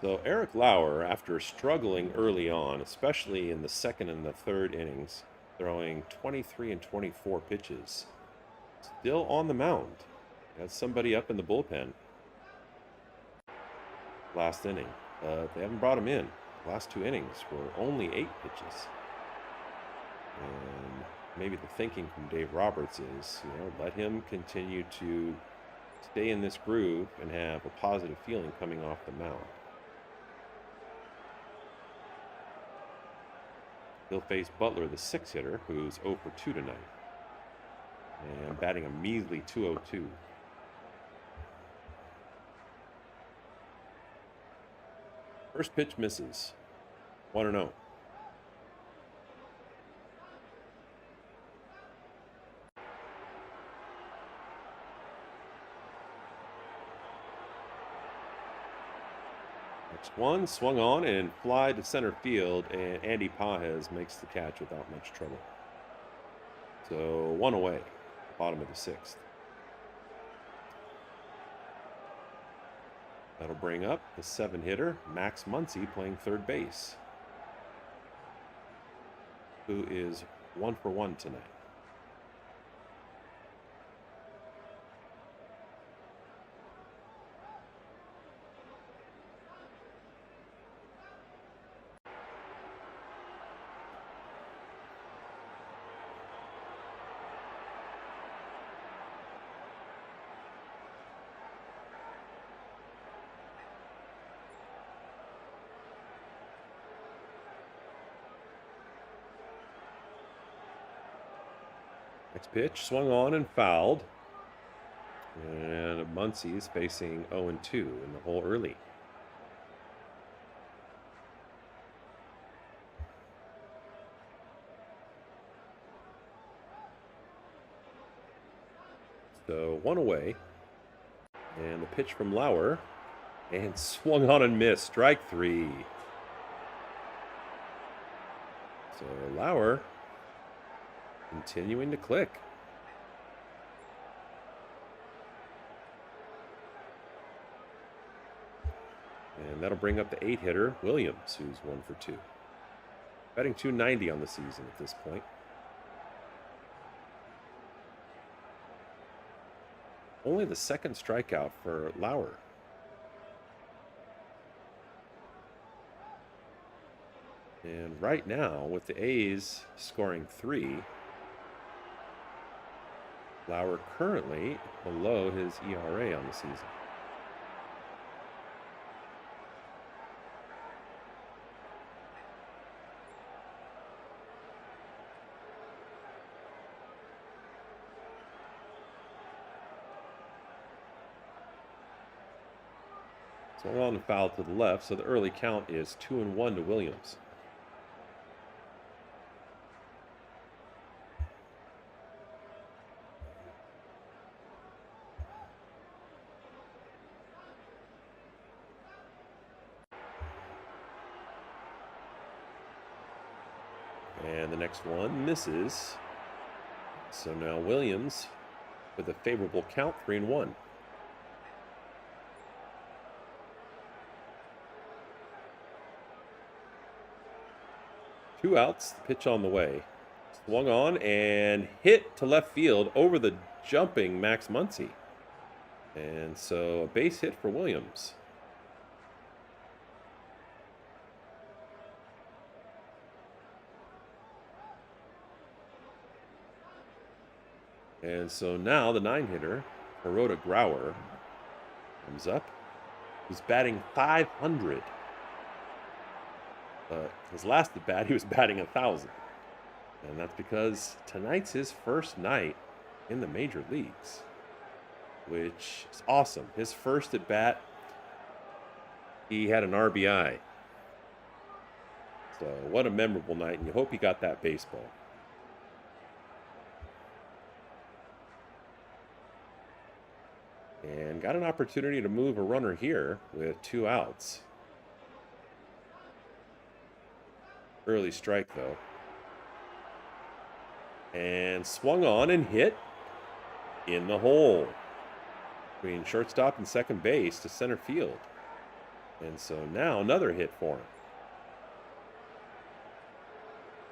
So Eric Lauer, after struggling early on, especially in the 2nd and the 3rd innings, throwing 23 and 24 pitches, still on the mound. Got somebody up in the bullpen last inning. They haven't brought him in. Last 2 innings were only 8 pitches. And maybe the thinking from Dave Roberts is, let him continue to stay in this groove and have a positive feeling coming off the mound. He'll face Butler, the 6-hitter, who's 0 for 2 tonight, and batting a measly .202. First pitch misses. 1-0. Next one, swung on and fly to center field, and Andy Pages makes the catch without much trouble. So 1 away, bottom of the 6th. That'll bring up the 7-hitter, Max Muncy, playing third base, who is 1 for 1 tonight. Next pitch, swung on and fouled. And Muncy is facing 0-2 in the hole early. So 1 away. And the pitch from Lauer. And swung on and missed. Strike 3. So Lauer continuing to click. And that'll bring up the 8-hitter, Williams, who's 1 for 2. Batting .290 on the season at this point. Only the 2nd strikeout for Lauer. And right now, with the A's scoring 3, Lauer currently below his ERA on the season. Swung on and fouled to the left, so the early count is 2-1 to Williams. And the next one misses. So now Williams with a favorable count, 3-1. Two outs, the pitch on the way. Swung on and hit to left field over the jumping Max Muncy. And so a base hit for Williams. And so now the 9-hitter, Hirota Grauer, comes up. He's batting .500. His last at bat, he was batting 1,000. And that's because tonight's his first night in the major leagues, which is awesome. His first at bat, he had an RBI. So what a memorable night, and you hope he got that baseball. And got an opportunity to move a runner here with 2 outs. Early strike, though. And swung on and hit in the hole between shortstop and second base to center field. And so now another hit for him.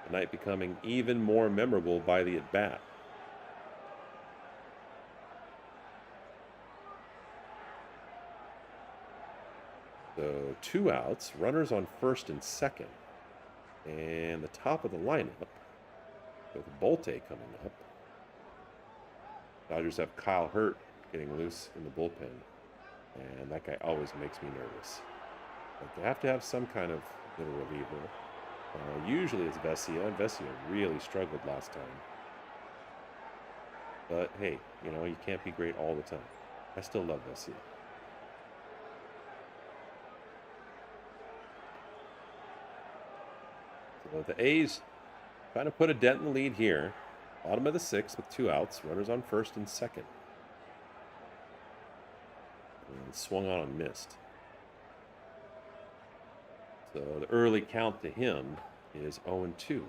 The night becoming even more memorable by the at-bat. So 2 outs, runners on first and second. And the top of the lineup with Bolte coming up. Dodgers have Kyle Hurt getting loose in the bullpen. And that guy always makes me nervous. But they have to have some kind of little reliever. Usually it's Vesia. Vesia really struggled last time. But hey, you can't be great all the time. I still love Vesia. So the A's trying to put a dent in the lead here. Bottom of the 6th with 2 outs. Runners on first and second. And swung on and missed. So the early count to him is 0-2.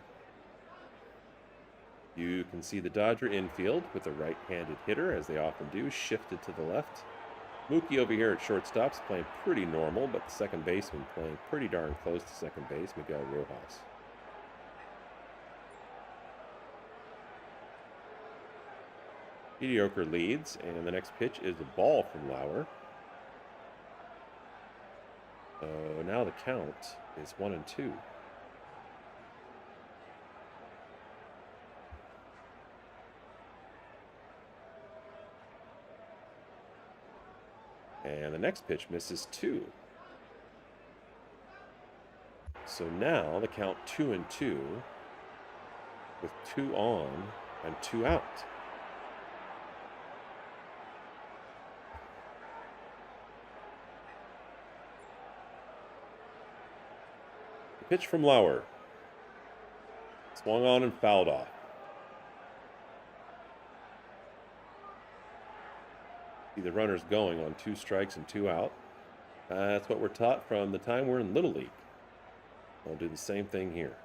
You can see the Dodger infield with a right-handed hitter, as they often do, shifted to the left. Mookie over here at shortstop's playing pretty normal, but the second baseman playing pretty darn close to second base, Miguel Rojas. Mediocre leads, and the next pitch is a ball from Lauer. So now the count is 1-2. And the next pitch misses 2. So now the count 2-2 with 2 on and 2 out. Pitch from Lauer. Swung on and fouled off. See the runners going on 2 strikes and 2 out. That's what we're taught from the time we're in Little League. I'll do the same thing here.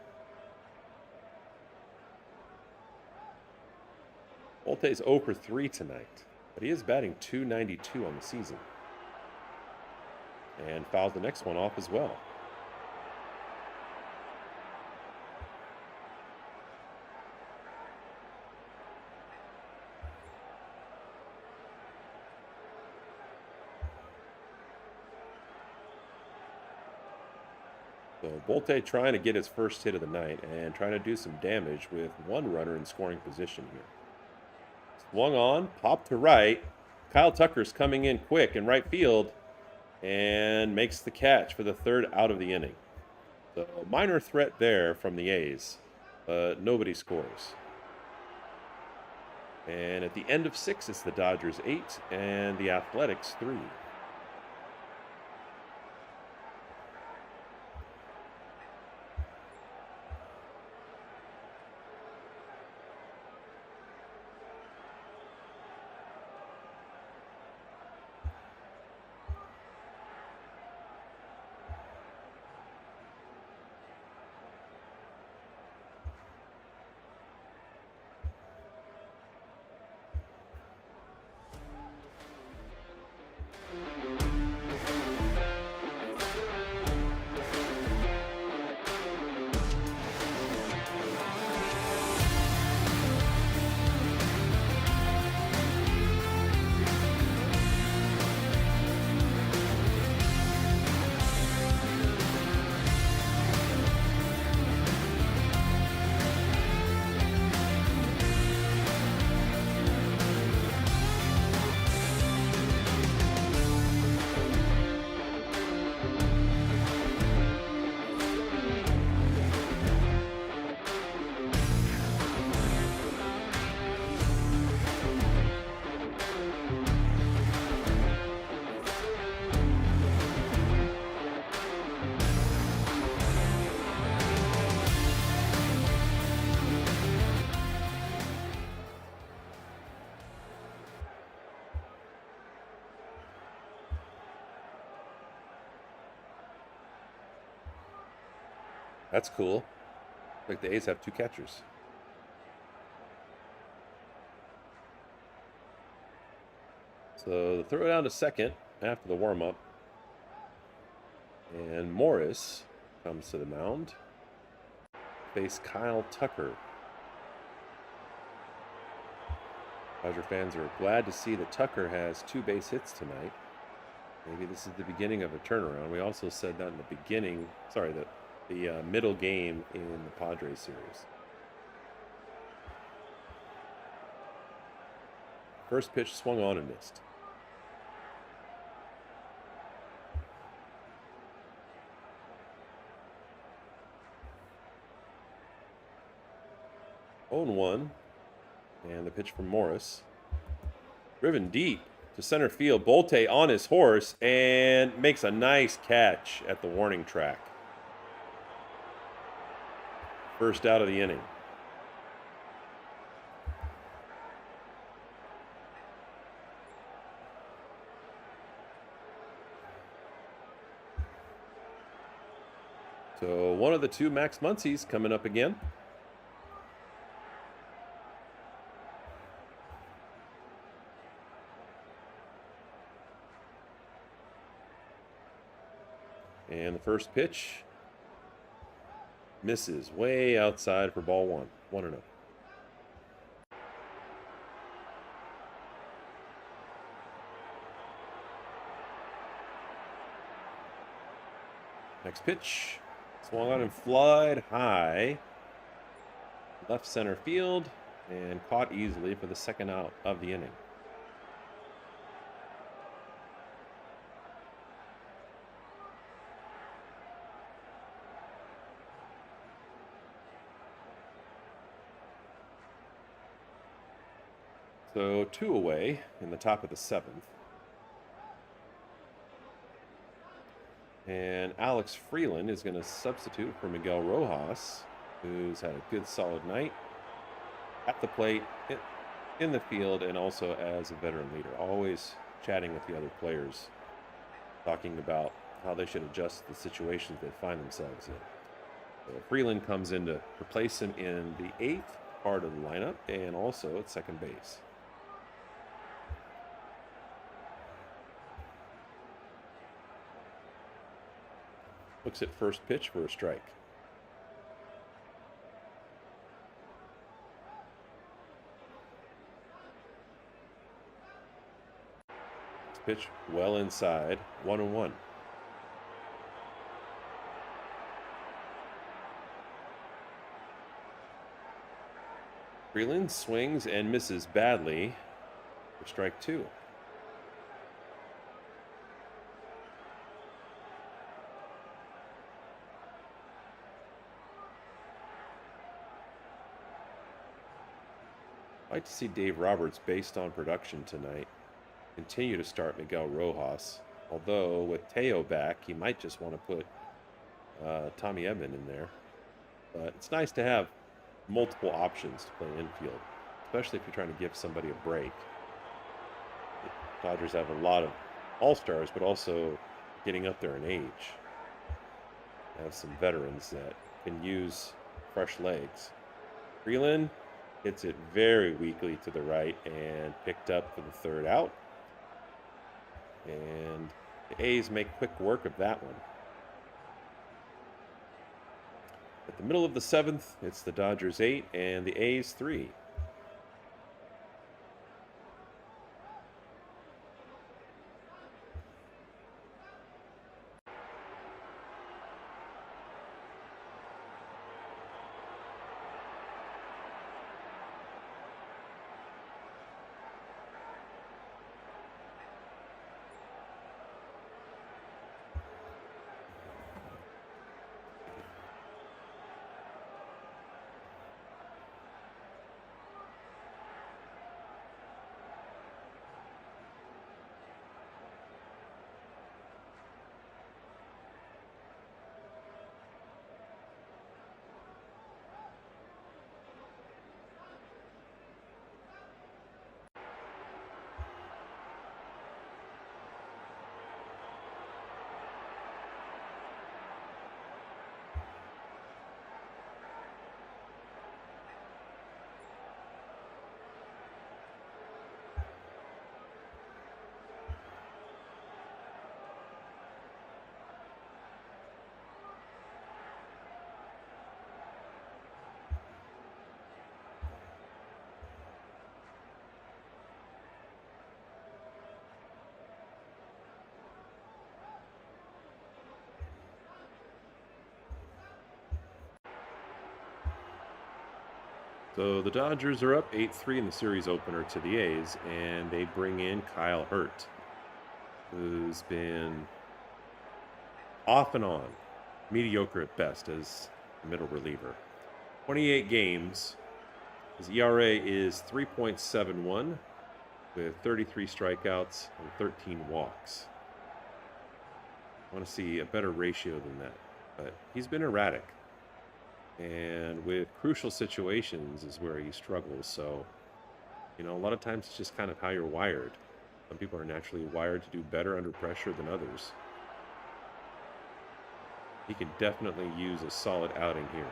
Volte's 0 for 3 tonight, but he is batting .292 on the season. And fouls the next one off as well. So Bolte trying to get his first hit of the night and trying to do some damage with one runner in scoring position here. Swung on, popped to right. Kyle Tucker's coming in quick in right field and makes the catch for the third out of the inning. So minor threat there from the A's, but nobody scores. And at the end of 6, it's the Dodgers 8 and the Athletics 3. That's cool. Like the A's have 2 catchers. So the throw down to second after the warm-up. And Morris comes to the mound. Face Kyle Tucker. Dodger fans are glad to see that Tucker has 2 base hits tonight. Maybe this is the beginning of a turnaround. We also said that in the beginning, the middle game in the Padres series. First pitch swung on and missed. Oh, 0-1. And the pitch from Morris. Driven deep to center field. Bolte on his horse and makes a nice catch at the warning track. First out of the inning. So one of the 2 Max Muncies coming up again. And the first pitch misses way outside for ball 1. 1-0. Next pitch. Swung on and flied high. Left center field and caught easily for the second out of the inning. So 2 away in the top of the 7th. And Alex Freeland is going to substitute for Miguel Rojas, who's had a good solid night at the plate, in the field, and also as a veteran leader. Always chatting with the other players, talking about how they should adjust the situations they find themselves in. So Freeland comes in to replace him in the 8th part of the lineup and also at second base. Looks at first pitch for a strike. Pitch well inside, 1-1. Freeland swings and misses badly for strike 2. I'd like to see Dave Roberts, based on production tonight, continue to start Miguel Rojas. Although with Teo back, he might just want to put Tommy Edman in there. But it's nice to have multiple options to play infield, especially if you're trying to give somebody a break. The Dodgers have a lot of all-stars, but also getting up there in age. They have some veterans that can use fresh legs. Freeland hits it very weakly to the right and picked up for the 3rd out. And the A's make quick work of that one. At the middle of the 7th, it's the Dodgers 8 and the A's 3. So the Dodgers are up 8-3 in the series opener to the A's, and they bring in Kyle Hurt, who's been off and on, mediocre at best as a middle reliever. 28 games. His ERA is 3.71 with 33 strikeouts and 13 walks. I want to see a better ratio than that, but he's been erratic. And with crucial situations is where he struggles. So, a lot of times it's just kind of how you're wired. Some people are naturally wired to do better under pressure than others. He can definitely use a solid outing here.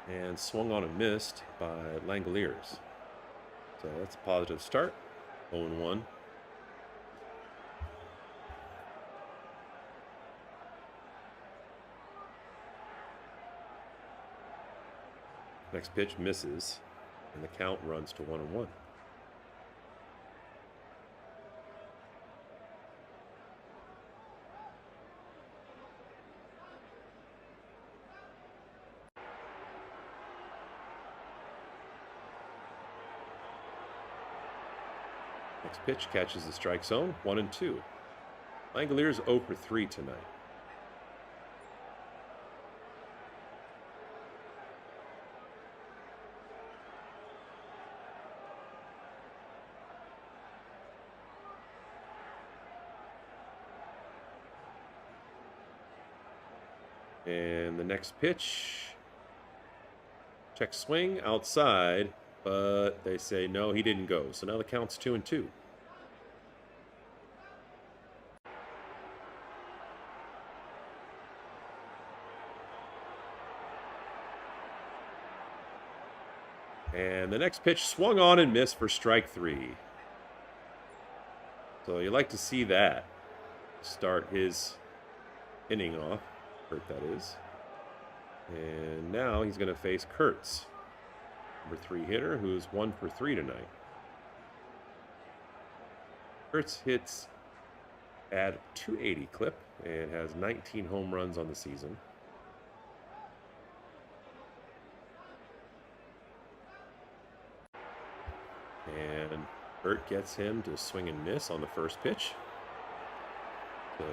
And swung on and missed by Langoliers. So that's a positive start. 0-1. Next pitch misses, and the count runs to 1-1. Next pitch catches the strike zone, 1-2. Langoliers 0 for 3 tonight. And the next pitch, check swing outside, but they say no, he didn't go. So now the count's 2-2. And the next pitch swung on and missed for strike 3. So you like to see that start his inning off. Kurt, that is. And now he's going to face Kurtz, number 3 hitter, who's 1 for 3 tonight. Kurtz hits at 280 clip and has 19 home runs on the season. And Hurt gets him to swing and miss on the first pitch. So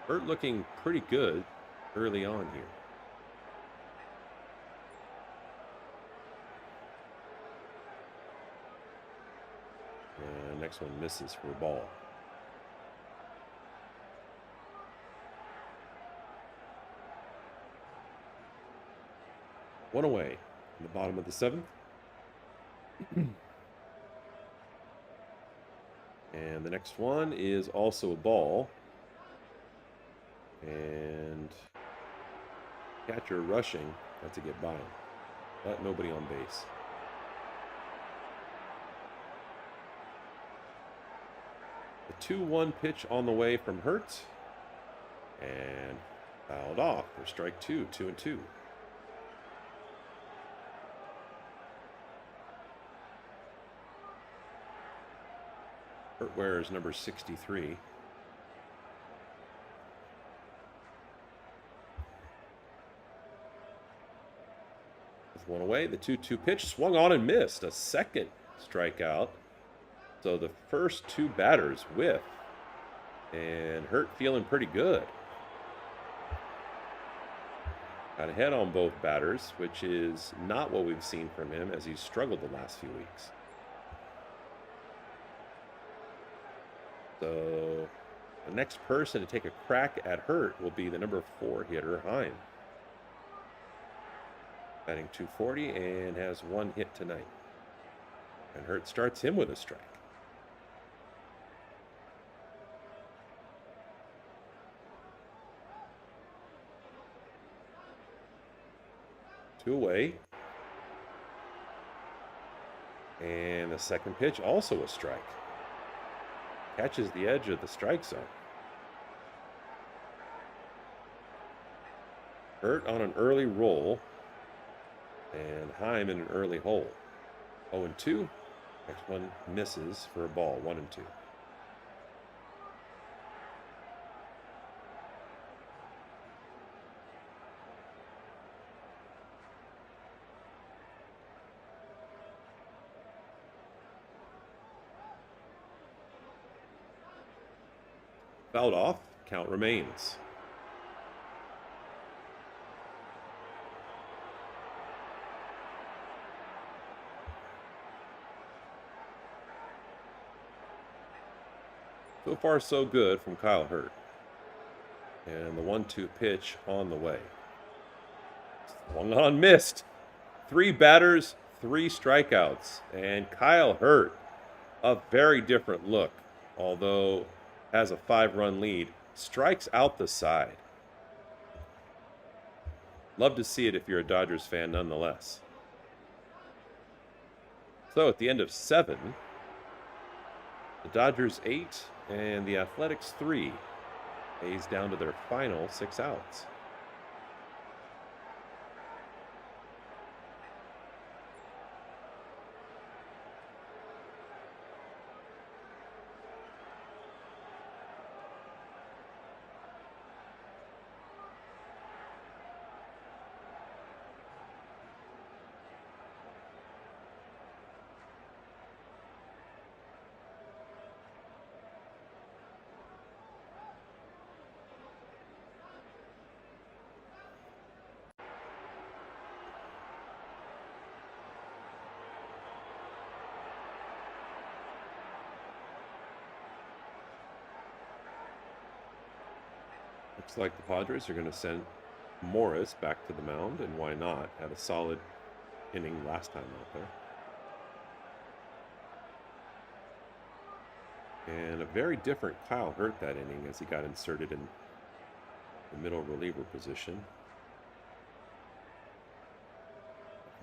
Hurt looking pretty good early on here. And next one misses for a ball. One away in the bottom of the seventh. And the next one is also a ball. And catcher rushing, had to get by him, but nobody on base. The 2-1 pitch on the way from Hurt, and fouled off for strike 2, 2-2. Hurt wears number 63. With one away, the 2-2 pitch swung on and missed. A second strikeout. So the first two batters whiff. And Hurt feeling pretty good. Got ahead on both batters, which is not what we've seen from him as he's struggled the last few weeks. So the next person to take a crack at Hurt will be the number 4 hitter, Heim. Batting .240 and has one hit tonight. And Hurt starts him with a strike. Two away. And the second pitch, also a strike. Catches the edge of the strike zone. Hurt on an early roll. And Heim in an early hole. 0-2. Next one misses for a ball. 1-2. Fouled off. Count remains. So far, so good from Kyle Hurt. And the 1-2 pitch on the way. Swung on, missed. 3 batters, 3 strikeouts. And Kyle Hurt, a very different look, although has a 5-run lead, strikes out the side. Love to see it if you're a Dodgers fan nonetheless. So at the end of 7, the Dodgers 8 and the Athletics 3. A's down to their final 6 outs. Looks like the Padres are going to send Morris back to the mound, and why not? Had a solid inning last time out there. And a very different Kyle Hurt that inning as he got inserted in the middle reliever position.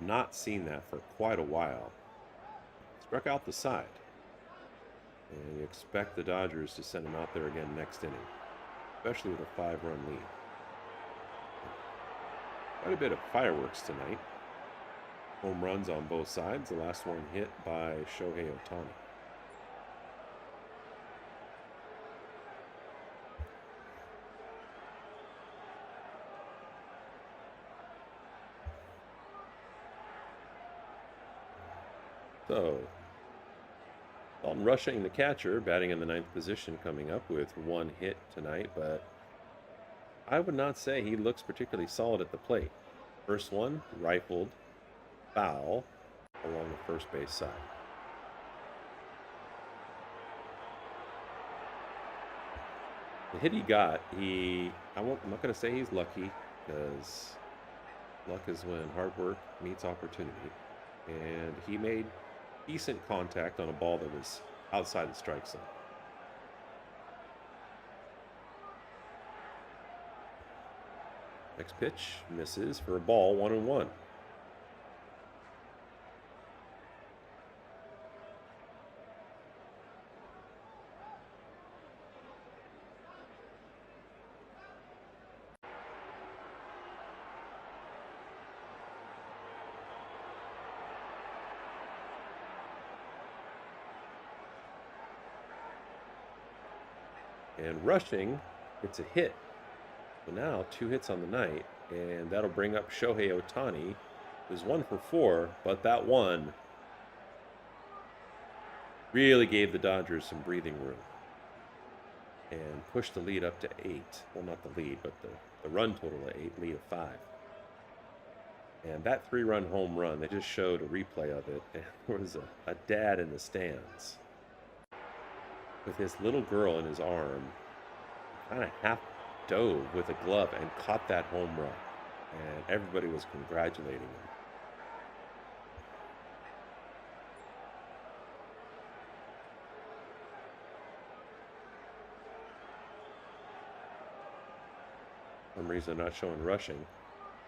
Not seen that for quite a while. Struck out the side. And you expect the Dodgers to send him out there again next inning, especially with a 5-run lead. Quite a bit of fireworks tonight. Home runs on both sides. The last one hit by Shohei Ohtani. So, Dalton Rushing, the catcher, batting in the ninth position, coming up with one hit tonight, but I would not say he looks particularly solid at the plate. First one, rifled, foul, along the first base side. The hit he got, I'm not going to say he's lucky, because luck is when hard work meets opportunity. And he made decent contact on a ball that was outside the strike zone. Next pitch misses for a ball, 1-1. And Rushing, it's a hit. So now 2 hits on the night, and that'll bring up Shohei Ohtani, who's 1 for 4, but that one really gave the Dodgers some breathing room and pushed the lead up to 8. Well, not the lead, but the run total to 8, lead of 5. And that 3-run home run, they just showed a replay of it, and there was a dad in the stands with his little girl in his arm, kind of half dove with a glove and caught that home run. And everybody was congratulating him. For some reason, not showing Rushing.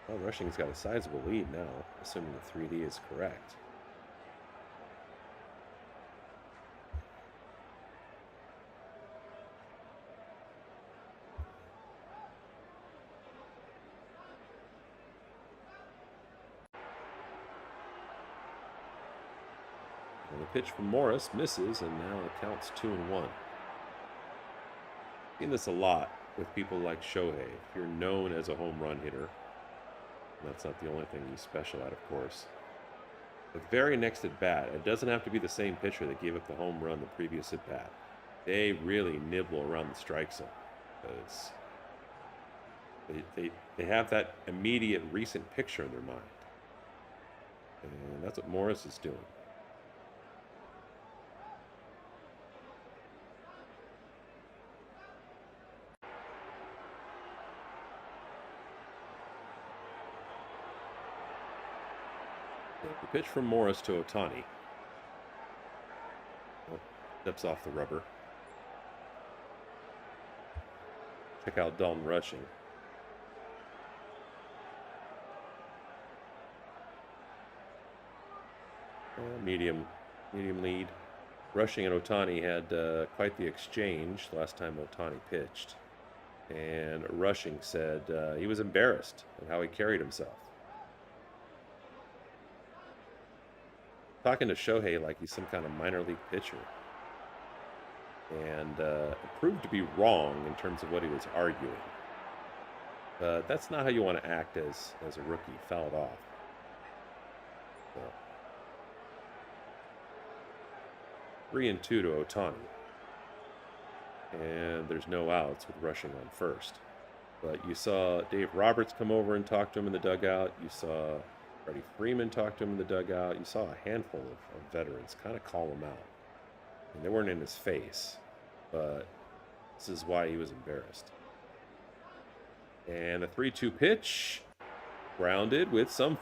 Well, Rushing's got a sizable lead now, assuming the 3D is correct. And the pitch from Morris misses, and now the count's 2-1. Seen this a lot with people like Shohei. If you're known as a home run hitter, that's not the only thing he's special at, of course. The very next at bat, it doesn't have to be the same pitcher that gave up the home run the previous at bat. They really nibble around the strike zone because they have that immediate recent picture in their mind. And that's what Morris is doing. The pitch from Morris to Ohtani. Oh, steps off the rubber. Check out Dalton Rushing. Medium lead. Rushing and Ohtani had quite the exchange last time Ohtani pitched. And Rushing said he was embarrassed at how he carried himself. Talking to Shohei like he's some kind of minor league pitcher. And it proved to be wrong in terms of what he was arguing. But that's not how you want to act as a rookie. Fouled off. So, 3-2 to Ohtani. And there's no outs with Rushing on first. But you saw Dave Roberts come over and talk to him in the dugout. You saw Freddie Freeman talk to him in the dugout. You saw a handful of veterans kind of call him out. And they weren't in his face, but this is why he was embarrassed. And the 3-2 pitch, grounded with some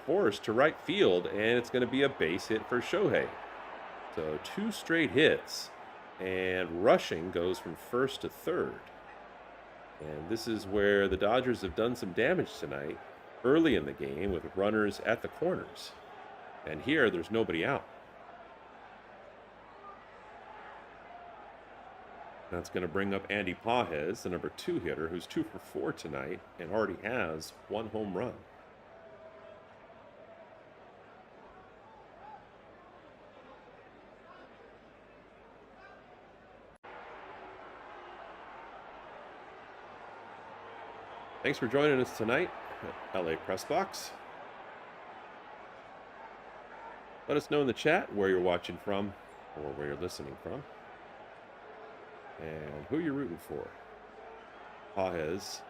force to right field, and it's going to be a base hit for Shohei. So 2 straight hits, and Rushing goes from first to third. And this is where the Dodgers have done some damage tonight, early in the game with runners at the corners. And here, there's nobody out. That's going to bring up Andy Pages, the number 2 hitter, who's 2 for 4 tonight and already has 1 home run. Thanks for joining us tonight at LA Press Box. Let us know in the chat where you're watching from. or where you're listening from, and who you're rooting for. Pages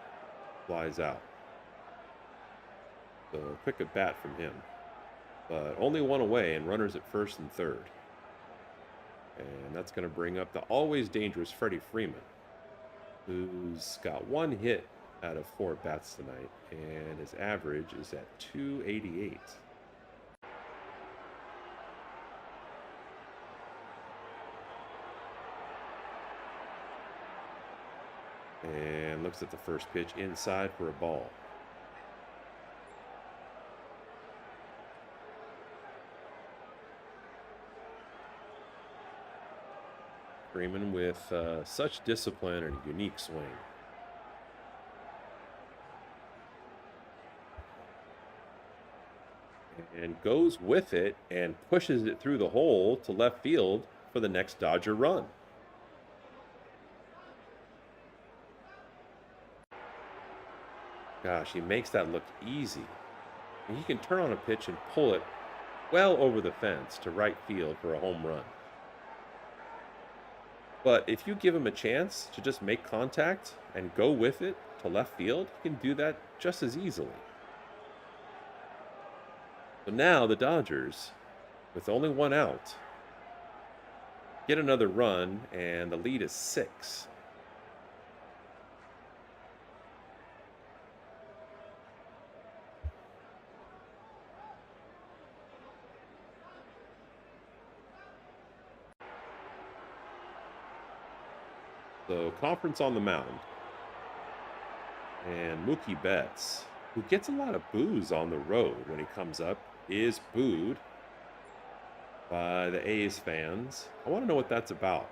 flies out. So quick at bat from him. But only one away and runners at first and third. And that's going to bring up the always dangerous Freddie Freeman, who's got one hit out of 4 bats tonight, and his average is at 288. And looks at the first pitch inside for a ball. Freeman with such discipline and a unique swing. And goes with it and pushes it through the hole to left field for the next Dodger run. Gosh, he makes that look easy. And he can turn on a pitch and pull it well over the fence to right field for a home run. But if you give him a chance to just make contact and go with it to left field, he can do that just as easily. So now the Dodgers, with only 1 out, get another run, and the lead is 6. So conference on the mound. And Mookie Betts, who gets a lot of boos on the road when he comes up, is booed by the A's fans. I want to know what that's about.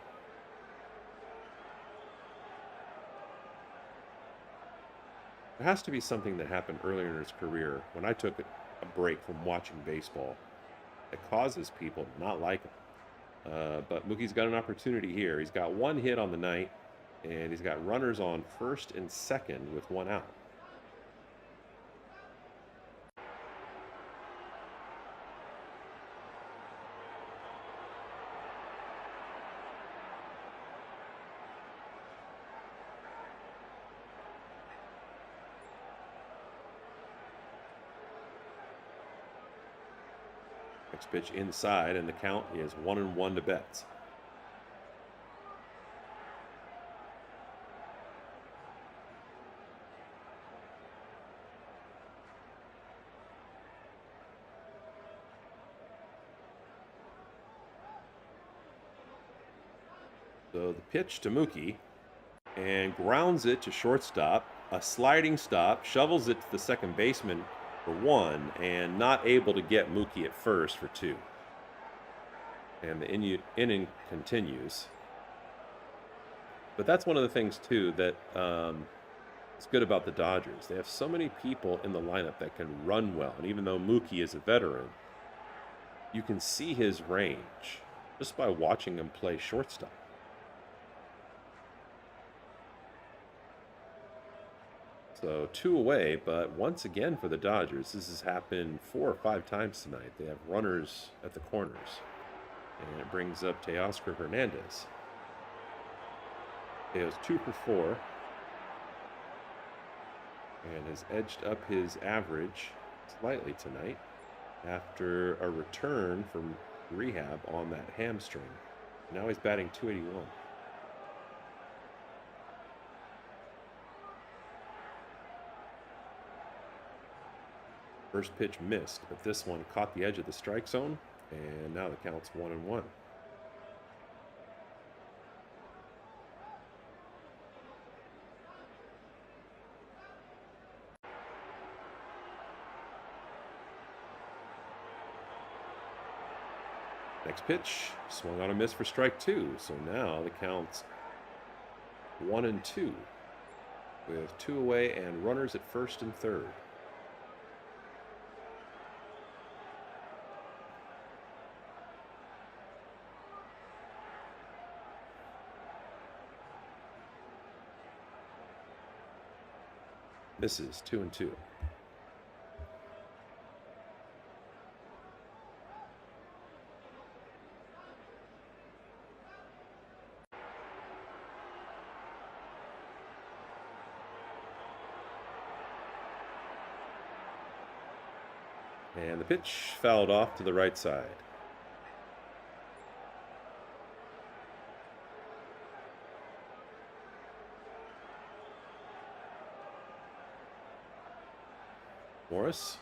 There has to be something that happened earlier in his career when I took a break from watching baseball that causes people to not like him. But Mookie's got an opportunity here. He's got 1 hit on the night, and he's got runners on first and second with 1 out. Next pitch inside, and the count is 1-1 to Betts. So the pitch to Mookie, and grounds it to shortstop. A sliding stop, shovels it to the second baseman for 1, and not able to get Mookie at first for 2. And the inning continues. But that's one of the things, too, that is good about the Dodgers. They have so many people in the lineup that can run well. And even though Mookie is a veteran, you can see his range just by watching him play shortstop. So 2 away, but once again for the Dodgers, this has happened 4 or 5 times tonight. They have runners at the corners. And it brings up Teoscar Hernandez. Teo's 2 for 4. And has edged up his average slightly tonight after a return from rehab on that hamstring. Now he's batting .281. First pitch missed, but this one caught the edge of the strike zone, and now the count's 1-1. Next pitch, swung on a miss for strike 2, so now the count's 1-2, with 2 away and runners at first and third. Misses 2-2. And the pitch fouled off to the right side. Morris.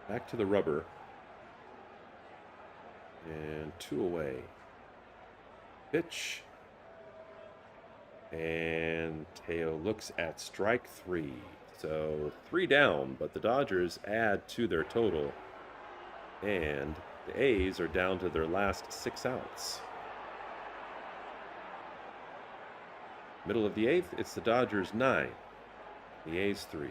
Back to the rubber. And 2 away. Pitch. And Teo looks at strike 3. So 3 down, but the Dodgers add to their total. And the A's are down to their last 6 outs. Middle of the 8th, it's the Dodgers 9. The A's 3.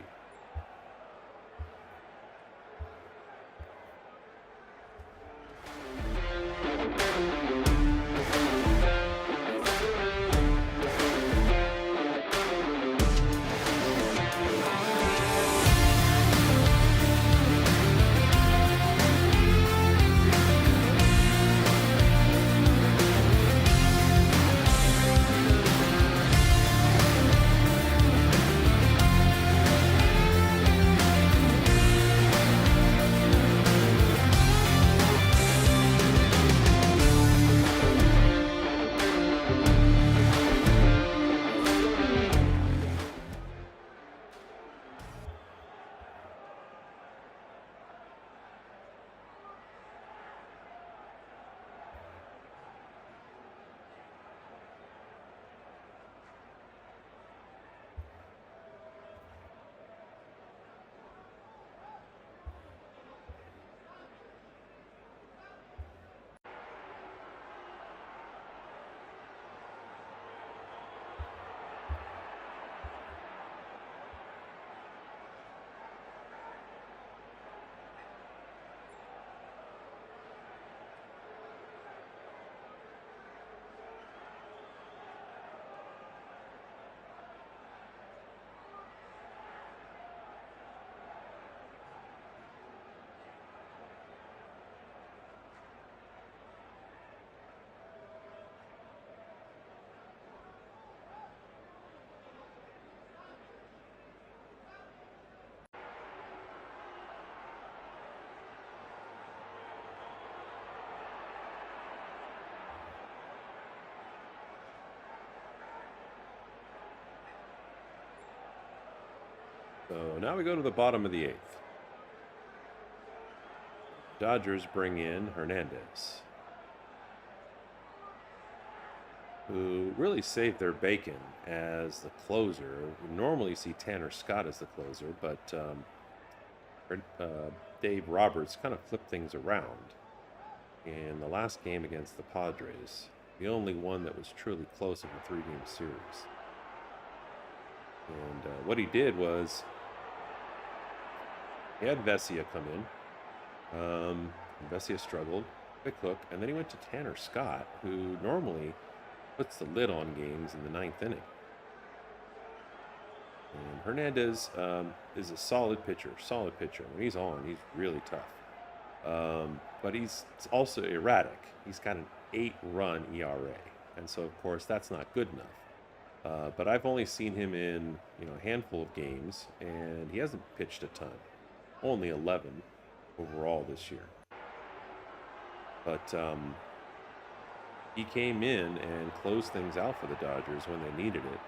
So now we go to the bottom of the 8th. Dodgers bring in Hernandez, who really saved their bacon as the closer. We normally see Tanner Scott as the closer, but Dave Roberts kind of flipped things around in the last game against the Padres, the only one that was truly close in a 3-game series. And what he did was he had Vesia come in. Vesia struggled, quick hook, and then he went to Tanner Scott, who normally puts the lid on games in the 9th inning. And Hernandez is a solid pitcher. When he's on, he's really tough. But he's also erratic. He's got an 8-run ERA, and so of course that's not good enough. But I've only seen him in a handful of games, and he hasn't pitched a ton. Only 11 overall this year. But he came in and closed things out for the Dodgers when they needed it.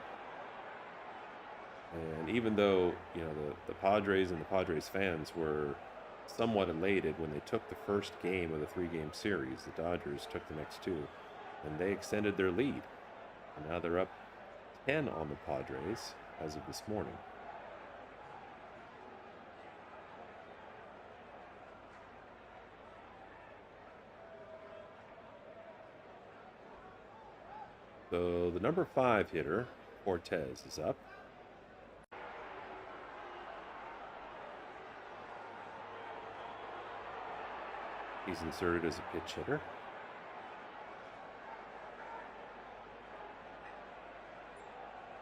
And even though the Padres and the Padres fans were somewhat elated when they took the first game of the 3-game series, the Dodgers took the next 2, and they extended their lead. And now they're up 10 on the Padres as of this morning. So the number 5 hitter, Cortez, is up. He's inserted as a pitch hitter.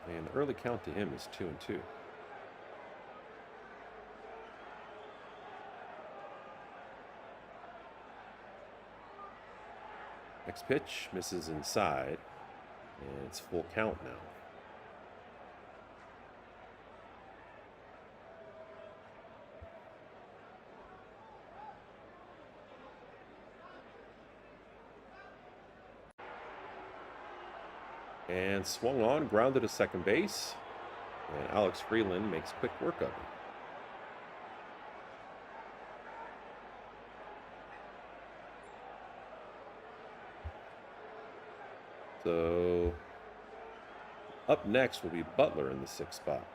And the early count to him is 2-2. Next pitch misses inside, and it's full count now. And swung on, grounded to second base. And Alex Freeland makes quick work of it. So up next will be Butler in the 6th spot.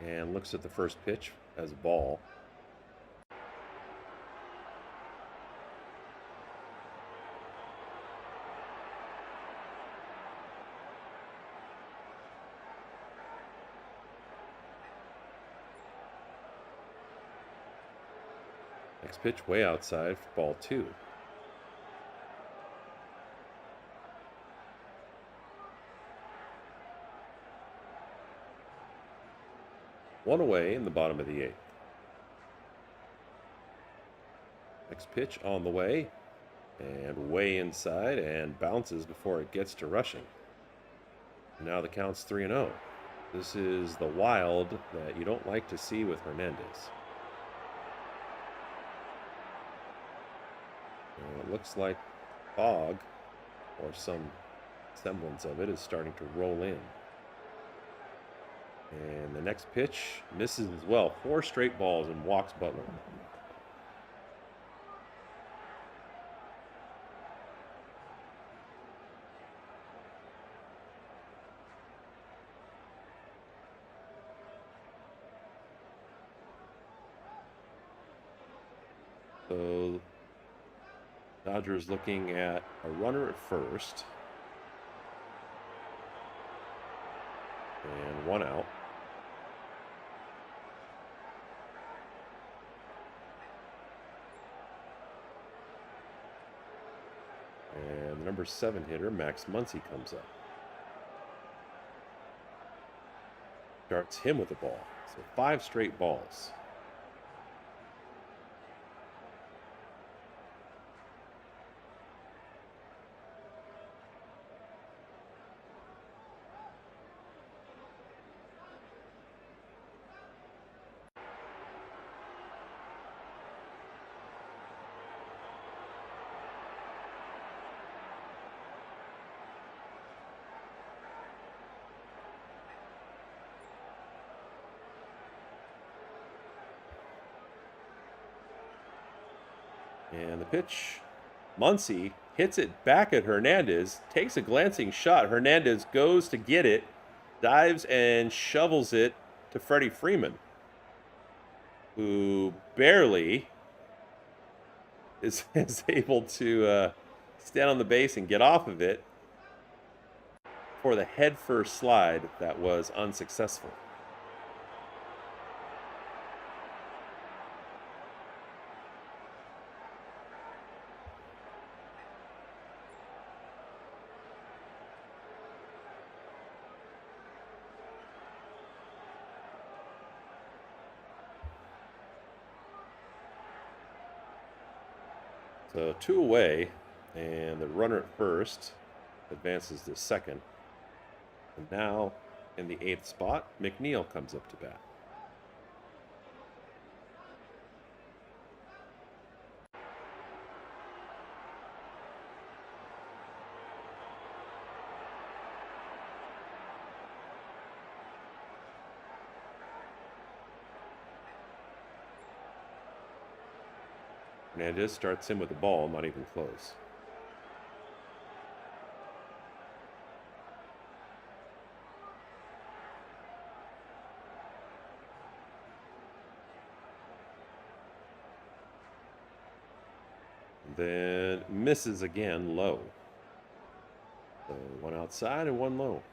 And looks at the first pitch as a ball. Next pitch way outside for ball 2. One away in the bottom of the 8th. Next pitch on the way, and way inside, and bounces before it gets to rushing. Now the count's 3-0. This is the wild that you don't like to see with Hernandez. It looks like fog, or some semblance of it, is starting to roll in. And the next pitch misses as well. 4 straight balls and walks Butler. So Dodgers looking at a runner at first. And 1 out. And the number 7 hitter, Max Muncy, comes up. Starts him with the ball. So 5 straight balls. And the pitch, Muncy hits it back at Hernandez, takes a glancing shot. Hernandez goes to get it, dives and shovels it to Freddie Freeman, who barely is able to stand on the base and get off of it for the head-first slide that was unsuccessful. So 2 away, and the runner at first advances to second. And now, in the 8th spot, McNeil comes up to bat. Hernandez starts him with the ball, not even close. Then misses again low. So 1 outside and 1 low.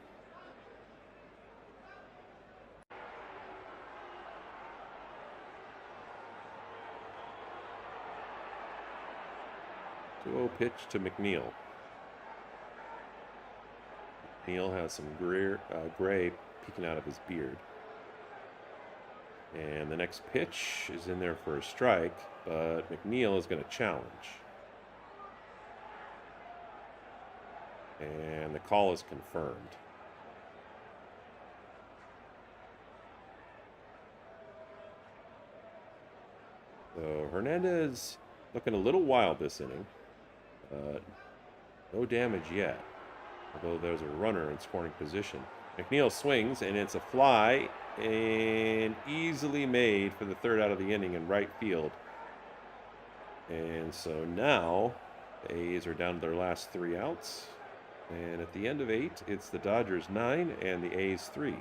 Pitch to McNeil. McNeil has some gray peeking out of his beard. And the next pitch is in there for a strike, but McNeil is going to challenge. And the call is confirmed. So Hernandez looking a little wild this inning. No damage yet, although there's a runner in scoring position. McNeil swings, and it's a fly, and easily made for the third out of the inning in right field. And so now the A's are down to their last 3 outs. And at the end of 8, it's the Dodgers 9 and the A's 3.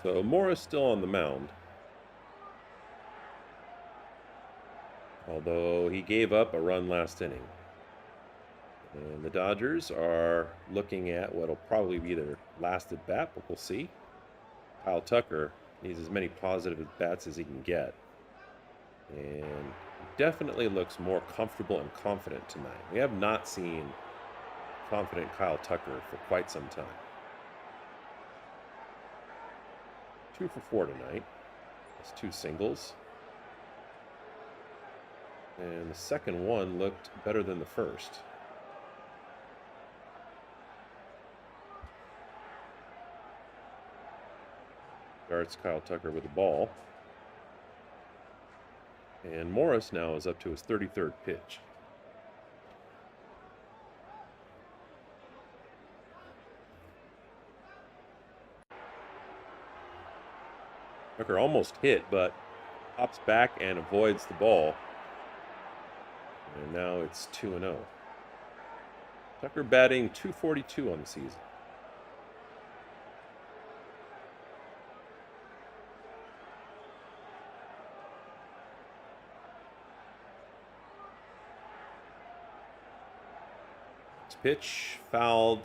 So Morris still on the mound, although he gave up a run last inning. And the Dodgers are looking at what'll probably be their last at bat, but we'll see. Kyle Tucker needs as many positive at bats as he can get, and definitely looks more comfortable and confident tonight. We have not seen confident Kyle Tucker for quite some time. 2 for 4 tonight. That's 2 singles. And the second one looked better than the first. Starts Kyle Tucker with the ball. And Morris now is up to his 33rd pitch. Tucker almost hit, but hops back and avoids the ball. And now it's 2-0. Tucker batting .242 on the season. Pitch fouled,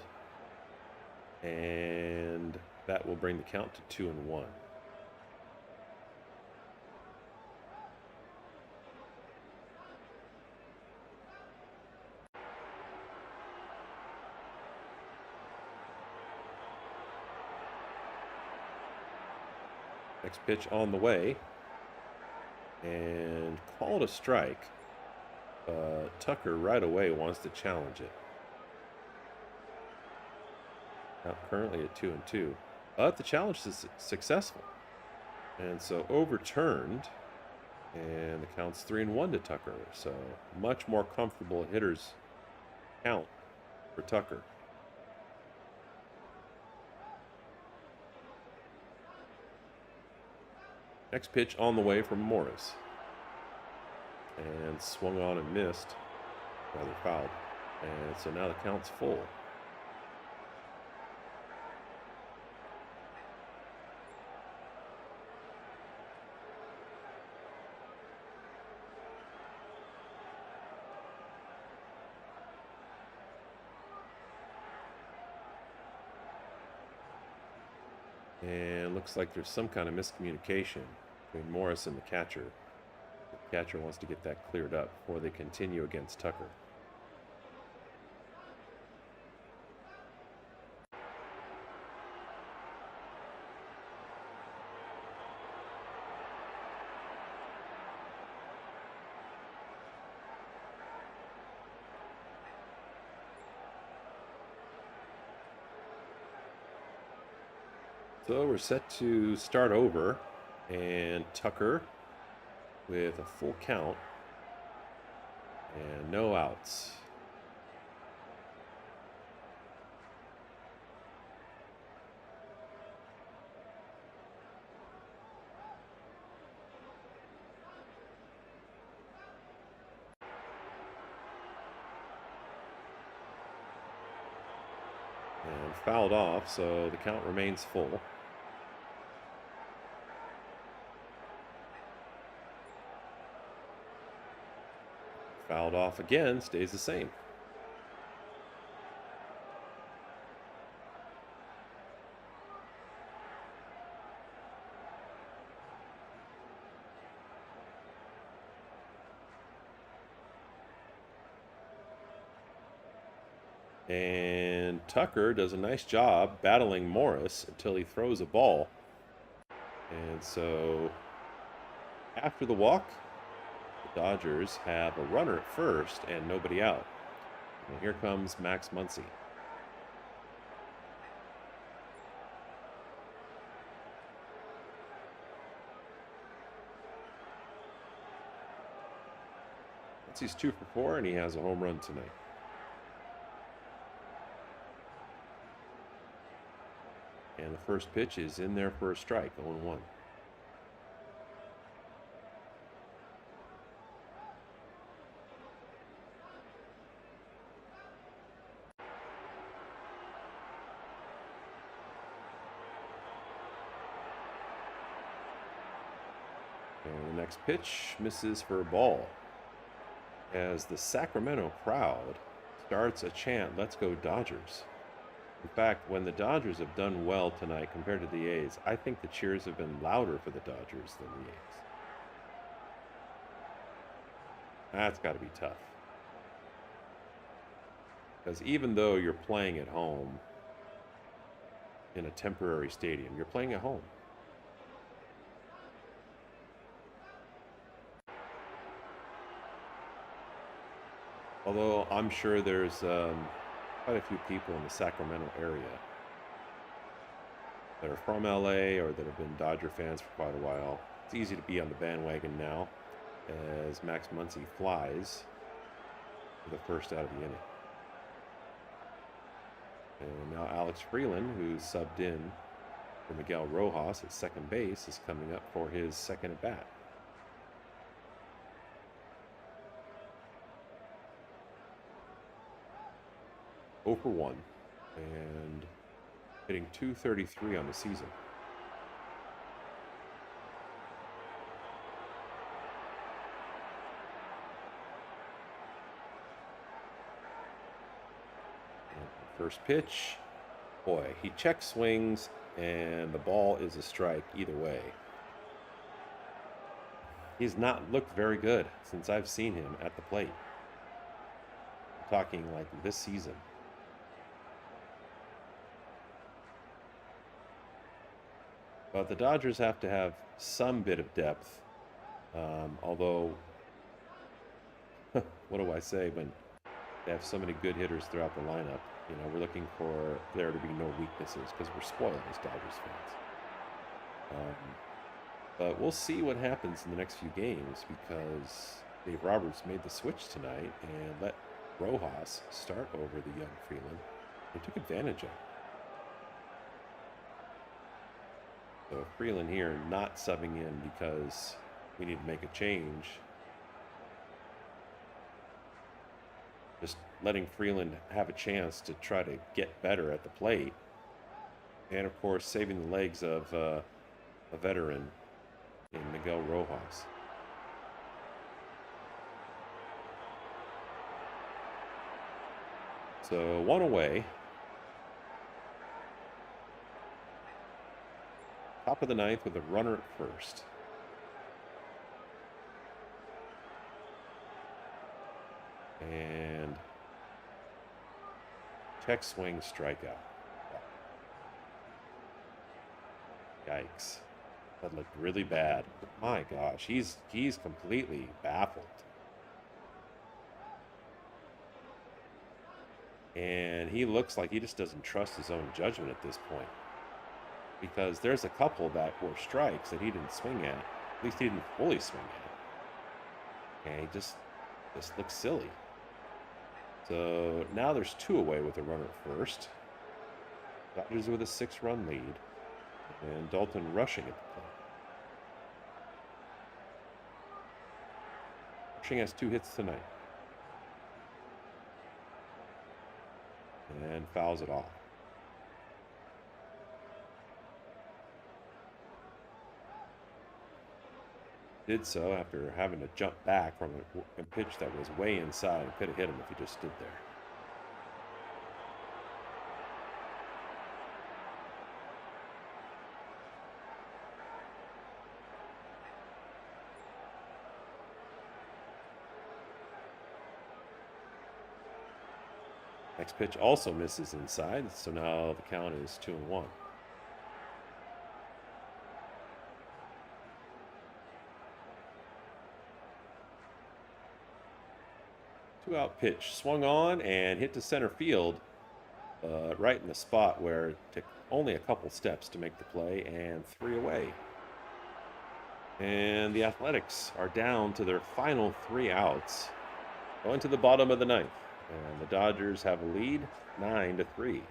and that will bring the count to 2-1. Next pitch on the way, and called a strike. Tucker right away wants to challenge it. Now currently at 2-2, but the challenge is successful, and so overturned, and the count's 3-1 to Tucker. So much more comfortable hitter's count for Tucker. Next pitch on the way from Morris, and swung on and missed, rather fouled, and so now the count's full. And looks like there's some kind of miscommunication between Morris and the catcher. The catcher wants to get that cleared up before they continue against Tucker. So we're set to start over, And Tucker with a full count and no outs. And fouled off, so the count remains full. Fouled off again, stays the same. And Tucker does a nice job battling Morris until he throws a ball. And so after the walk, the Dodgers have a runner at first and nobody out. And here comes Max Muncy. Muncy's 2 for 4 and he has a home run tonight. And the first pitch is in there for a strike, 0-1. And the next pitch misses for a ball. As the Sacramento crowd starts a chant, "Let's go Dodgers." In fact, when the Dodgers have done well tonight compared to the A's, I think the cheers have been louder for the Dodgers than the A's. That's got to be tough. Because even though you're playing at home in a temporary stadium, you're playing at home. Although I'm sure there's quite a few people in the Sacramento area that are from LA or that have been Dodger fans for quite a while. It's easy to be on the bandwagon now as Max Muncy flies for the first out of the inning. And now Alex Freeland, who's subbed in for Miguel Rojas at second base, is coming up for his second at bat. Oh for 1 and hitting .233 on the season. And first pitch, boy, he check swings and the ball is a strike either way. He's not looked very good since I've seen him at the plate. I'm talking like this season. But the Dodgers have to have some bit of depth. Although, what do I say when they have so many good hitters throughout the lineup? You know, we're looking for there to be no weaknesses because we're spoiled as Dodgers fans. But we'll see what happens in the next few games because Dave Roberts made the switch tonight and let Rojas start over the young Freeland. They took advantage of it. So Freeland here not subbing in because we need to make a change. Just letting Freeland have a chance to try to get better at the plate. And of course, saving the legs of a veteran in Miguel Rojas. So 1 away. Top of the ninth with a runner at first. And check swing strikeout. Yikes. That looked really bad. My gosh, he's completely baffled. And he looks like he just doesn't trust his own judgment at this point. because there's a couple that were strikes that he didn't swing at. At least he didn't fully swing at. And he just looks silly. So now there's 2 away with a runner at first. Dodgers with a 6-run lead. And Dalton rushing at the plate. Rushing has 2 hits tonight. And fouls it off. Did so after having to jump back from a pitch that was way inside and could have hit him if he just stood there. Next pitch also misses inside, so now the count is 2-1. 2-out pitch, swung on and hit to center field, right in the spot where it took only a couple steps to make the play, and 3 away. And the Athletics are down to their final 3 outs, going to the bottom of the 9th. And the Dodgers have a lead, 9-3.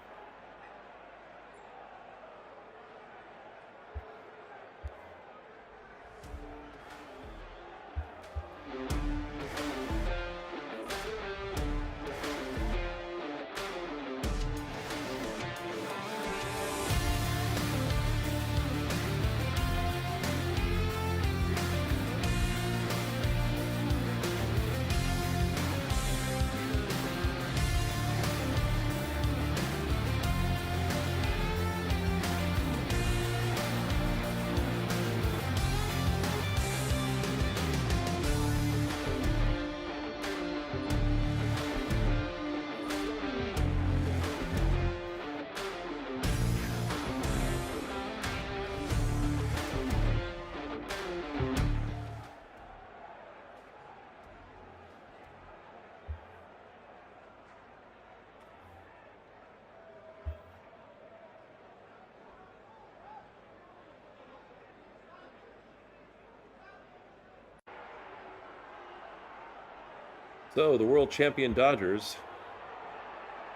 So the world champion Dodgers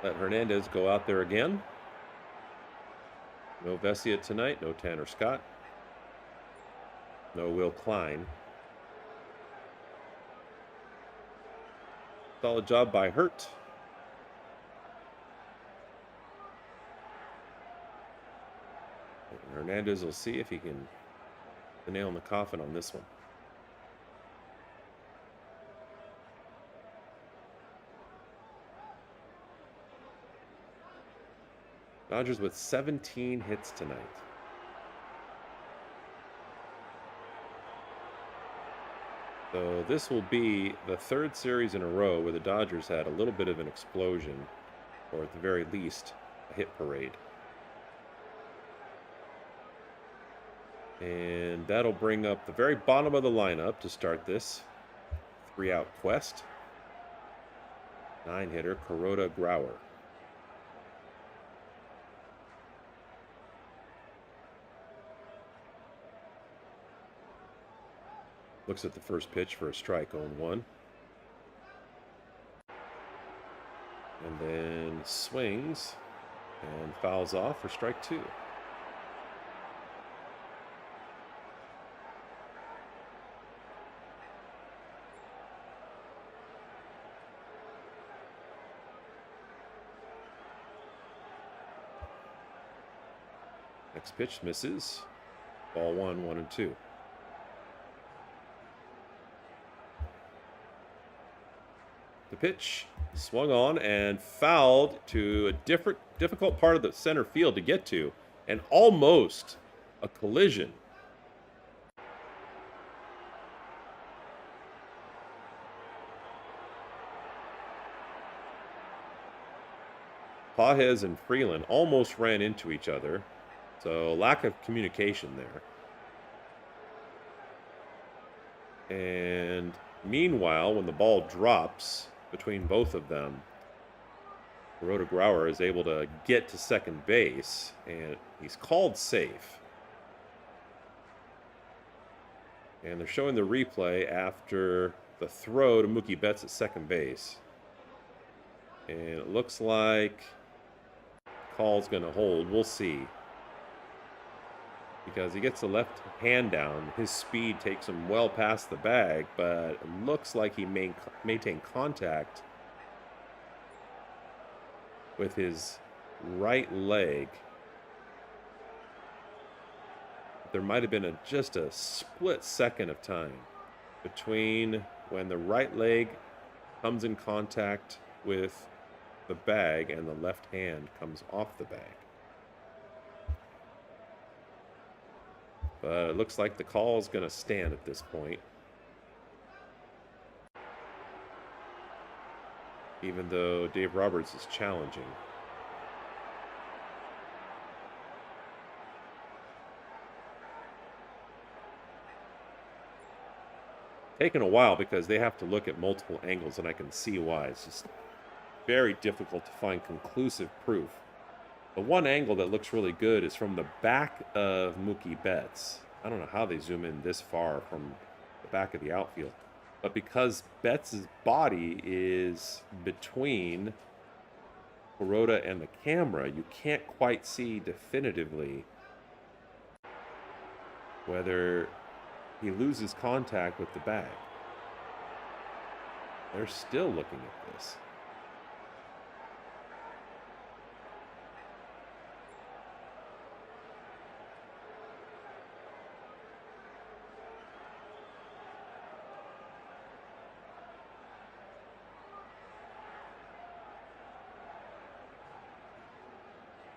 let Hernandez go out there again. No Vesia tonight, no Tanner Scott, no Will Klein. Solid job by Hurt. And Hernandez will see if he can put the nail in the coffin on this one. Dodgers with 17 hits tonight. So this will be the 3rd series in a row where the Dodgers had a little bit of an explosion, or at the very least, a hit parade. And that'll bring up the very bottom of the lineup to start this 3-out quest. 9-hitter, Kuroda Grauer. Looks at the first pitch for a strike, 0-1. And then swings and fouls off for strike 2. Next pitch misses. Ball 1, 1-2. The pitch swung on and fouled to a difficult part of the center field to get to, and almost a collision. Pages and Freeland almost ran into each other, so lack of communication there. And meanwhile, when the ball drops between both of them, Grauer is able to get to second base, and he's called safe. And they're showing the replay after the throw to Mookie Betts at second base. And it looks like call's going to hold. We'll see. Because he gets the left hand down. His speed takes him well past the bag, but it looks like he maintained contact with his right leg. There might have been just a split second of time between when the right leg comes in contact with the bag and the left hand comes off the bag. But it looks like the call is going to stand at this point. Even though Dave Roberts is challenging. Taking a while because they have to look at multiple angles, and I can see why. It's just very difficult to find conclusive proof. The one angle that looks really good is from the back of Mookie Betts. I don't know how they zoom in this far from the back of the outfield. But because Betts' body is between Kuroda and the camera, you can't quite see definitively whether he loses contact with the bag. They're still looking at this.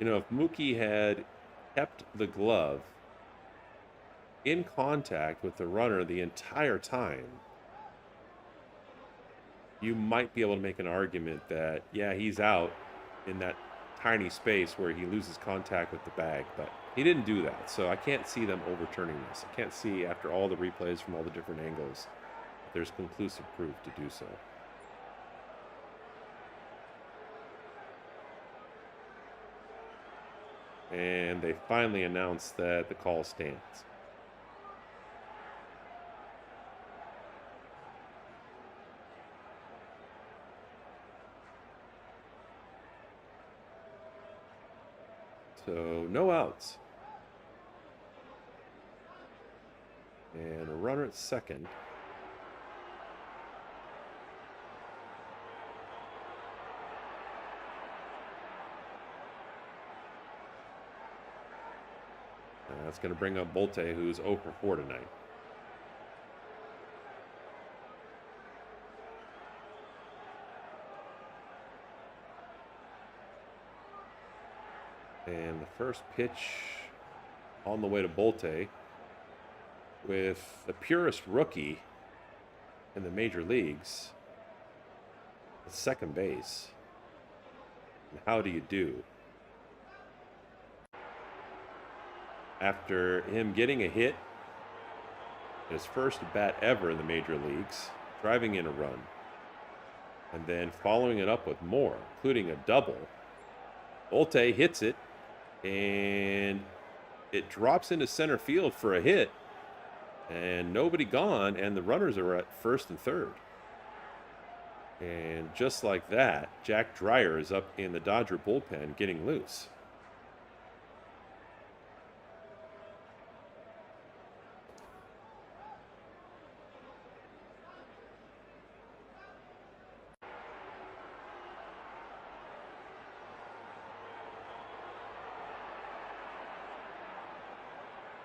You know, if Mookie had kept the glove in contact with the runner the entire time, you might be able to make an argument that, yeah, he's out in that tiny space where he loses contact with the bag, but he didn't do that. So I can't see them overturning this. I can't see, after all the replays from all the different angles, that there's conclusive proof to do so. And they finally announced that the call stands. So no outs. And a runner at second. That's going to bring up Bolte, who's 0 for 4 tonight. And the first pitch on the way to Bolte with the purest rookie in the major leagues at second base. And how do you do? After him getting a hit, his first bat ever in the major leagues, driving in a run, and then following it up with more, including a double, Bolte hits it, and it drops into center field for a hit, and nobody gone, and the runners are at first and third. And just like that, Jack Dreyer is up in the Dodger bullpen getting loose.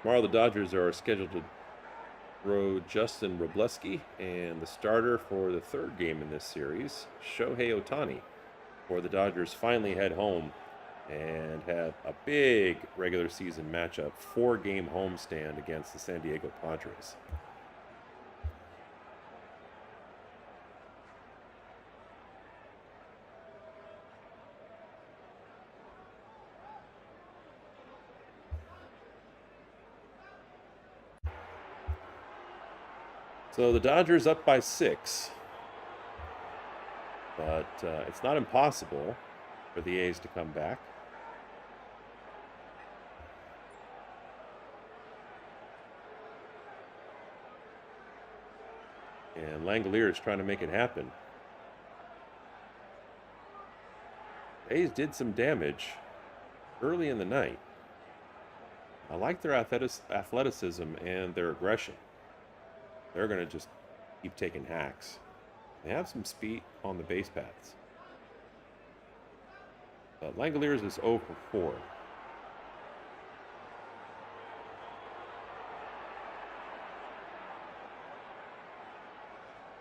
Tomorrow the Dodgers are scheduled to throw Justin Robleski, and the starter for the third game in this series, Shohei Ohtani, before the Dodgers finally head home and have a big regular season matchup, 4-game homestand against the San Diego Padres. So the Dodgers up by 6, but it's not impossible. for the A's to come back. And Langolier is trying to make it happen. A's did some damage early in the night. I like their athleticism and their aggression. They're going to just keep taking hacks. They have some speed on the base paths. But Langoliers is 0 for 4.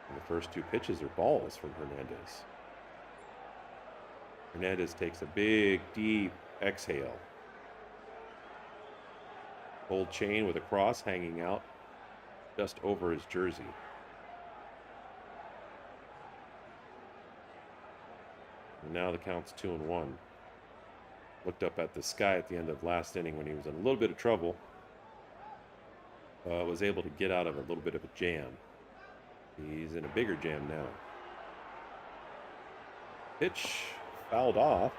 And the first 2 pitches are balls from Hernandez. Hernandez takes a big, deep exhale. Gold chain with a cross hanging out just over his jersey. And now the count's 2-1. Looked up at the sky at the end of last inning when he was in a little bit of trouble. Was able to get out of a little bit of a jam. He's in a bigger jam now. Pitch fouled off.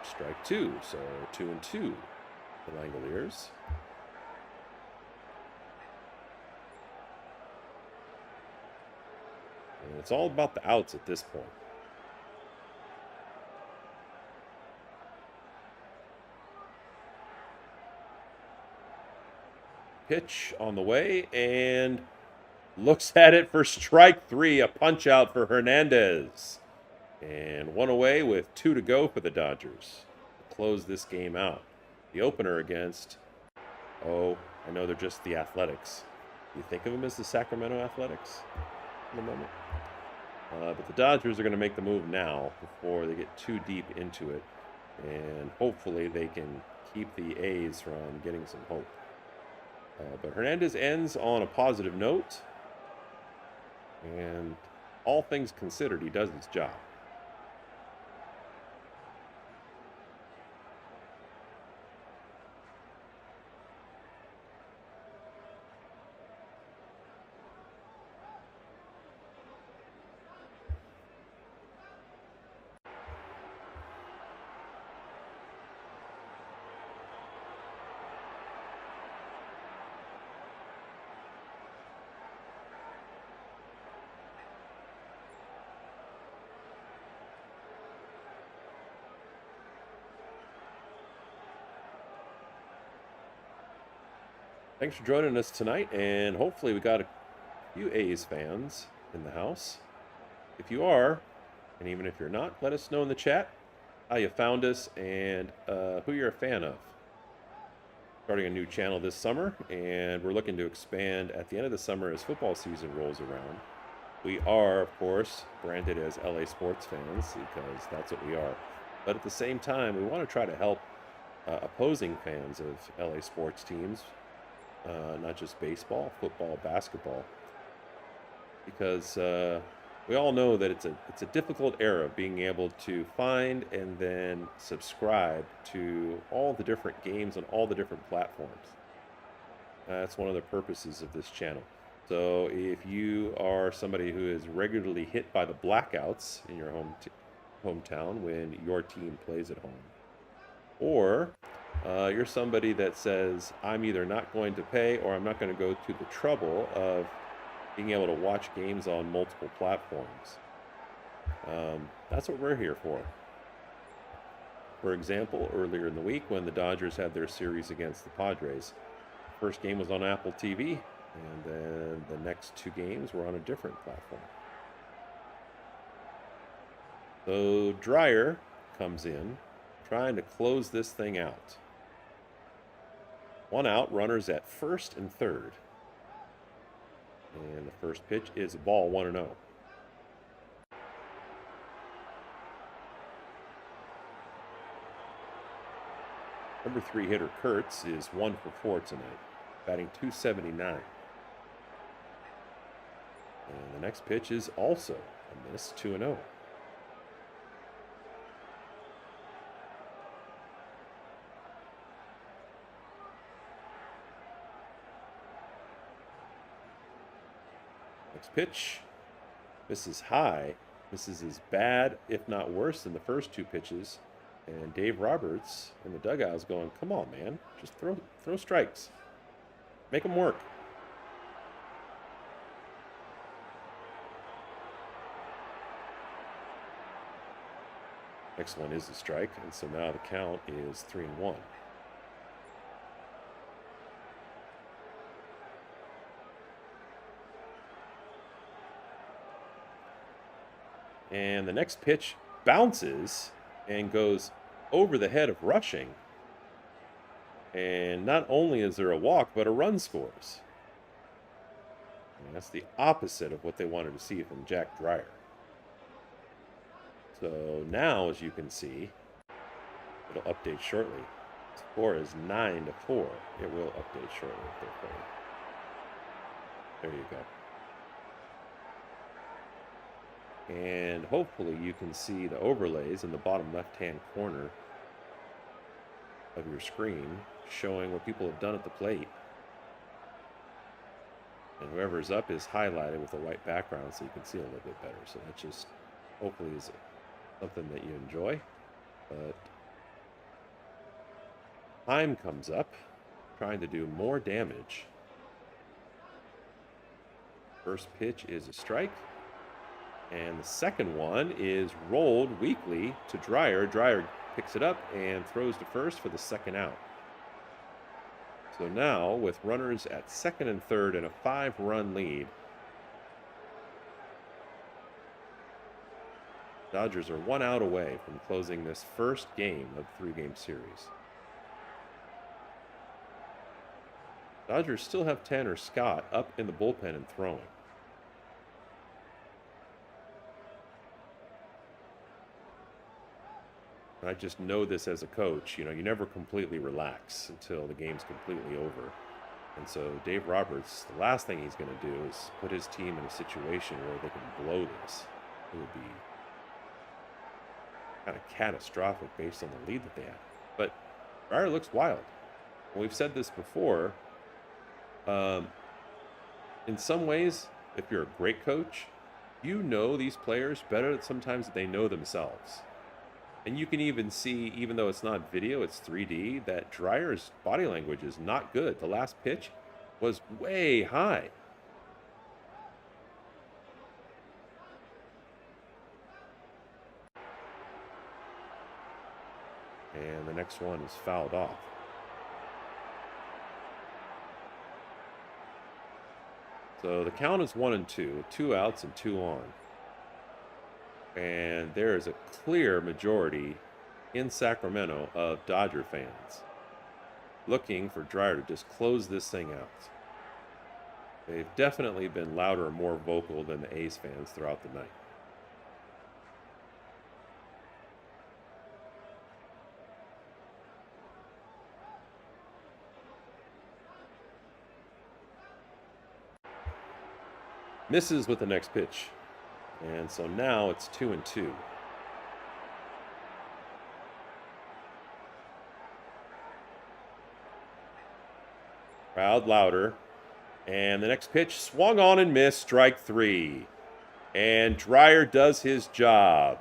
Strike 2, so 2-2 for Langoliers. And it's all about the outs at this point. Pitch on the way and looks at it for strike 3, a punch out for Hernandez. And 1 away with 2 to go for the Dodgers to close this game out. The opener against, I know they're just the Athletics. You think of them as the Sacramento Athletics in a moment? But the Dodgers are going to make the move now before they get too deep into it. And hopefully they can keep the A's from getting some hope. But Hernandez ends on a positive note. And all things considered, he does his job. Thanks for joining us tonight, and hopefully we got a few A's fans in the house. If you are, and even if you're not, let us know in the chat how you found us and who you're a fan of. Starting a new channel this summer, and we're looking to expand at the end of the summer as football season rolls around. We are, of course, branded as LA sports fans because that's what we are. But at the same time, we want to try to help opposing fans of LA sports teams. Not just baseball, football, basketball, because we all know that it's a difficult era being able to find and then subscribe to all the different games on all the different platforms. That's one of the purposes of this channel. So if you are somebody who is regularly hit by the blackouts in your hometown when your team plays at home, or you're somebody that says, I'm either not going to pay or I'm not going to go to the trouble of being able to watch games on multiple platforms. That's what we're here for. For example, earlier in the week when the Dodgers had their series against the Padres, first game was on Apple TV, and then the next 2 games were on a different platform. So Dreyer comes in, trying to close this thing out. 1 out, runners at first and third. And the first pitch is a ball, 1-0. Number 3 hitter Kurtz is 1 for 4 tonight, batting .279. And the next pitch is also a miss, 2-0. Next pitch, misses high. Misses as bad, if not worse, than the first 2 pitches And Dave Roberts in the dugout is going, come on, man. Just throw strikes. Make them work. Next one is a strike, and so now the count is 3-1. And the next pitch bounces and goes over the head of Rushing. And not only is there a walk, but a run scores. And that's the opposite of what they wanted to see from Jack Dreyer. So now, as you can see, it'll update shortly. The score is 9-4. It will update shortly if they're playing. There you go. And hopefully you can see the overlays in the bottom left-hand corner of your screen showing what people have done at the plate. And whoever's up is highlighted with a white background so you can see a little bit better. So that just hopefully is something that you enjoy. But time comes up, trying to do more damage. First pitch is a strike. And the second one is rolled weakly to Dreyer. Dreyer picks it up and throws to first for the second out. So now, with runners at second and third and a 5-run lead, Dodgers are 1 out away from closing this first game of the 3-game series. Dodgers still have Tanner Scott up in the bullpen and throwing. I just know this as a coach. You know, you never completely relax until the game's completely over. And so Dave Roberts, the last thing he's going to do is put his team in a situation where they can blow this. It would be kind of catastrophic based on the lead that they had. But Dreyer looks wild. And we've said this before. In some ways, if you're a great coach, you know these players better sometimes than they know themselves. And you can even see, even though it's not video, it's 3D, that Dreyer's body language is not good. The last pitch was way high. And the next one is fouled off. So the count is 1-2, 2 outs and 2 on. And there is a clear majority in Sacramento of Dodger fans looking for Dreyer to just close this thing out. They've definitely been louder and more vocal than the A's fans throughout the night. Misses with the next pitch. And so now it's 2-2. Crowd louder. And the next pitch swung on and missed, strike 3. And Dreyer does his job.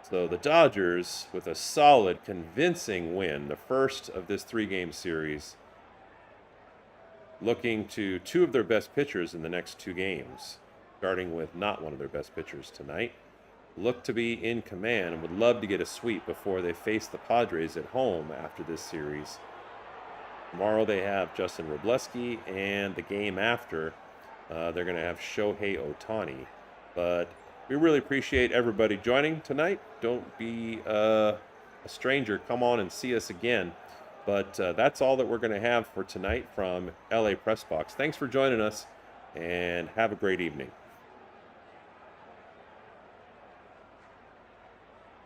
So the Dodgers, with a solid, convincing win, the first of this 3-game series, looking to 2 of their best pitchers in the next 2 games, starting with not one of their best pitchers tonight. Look to be in command and would love to get a sweep before they face the Padres at home after this series. Tomorrow they have Justin Robleski, and the game after, they're going to have Shohei Ohtani. But we really appreciate everybody joining tonight. Don't be a stranger. Come on and see us again. But that's all that we're going to have for tonight from LA Press Box. Thanks for joining us, and have a great evening.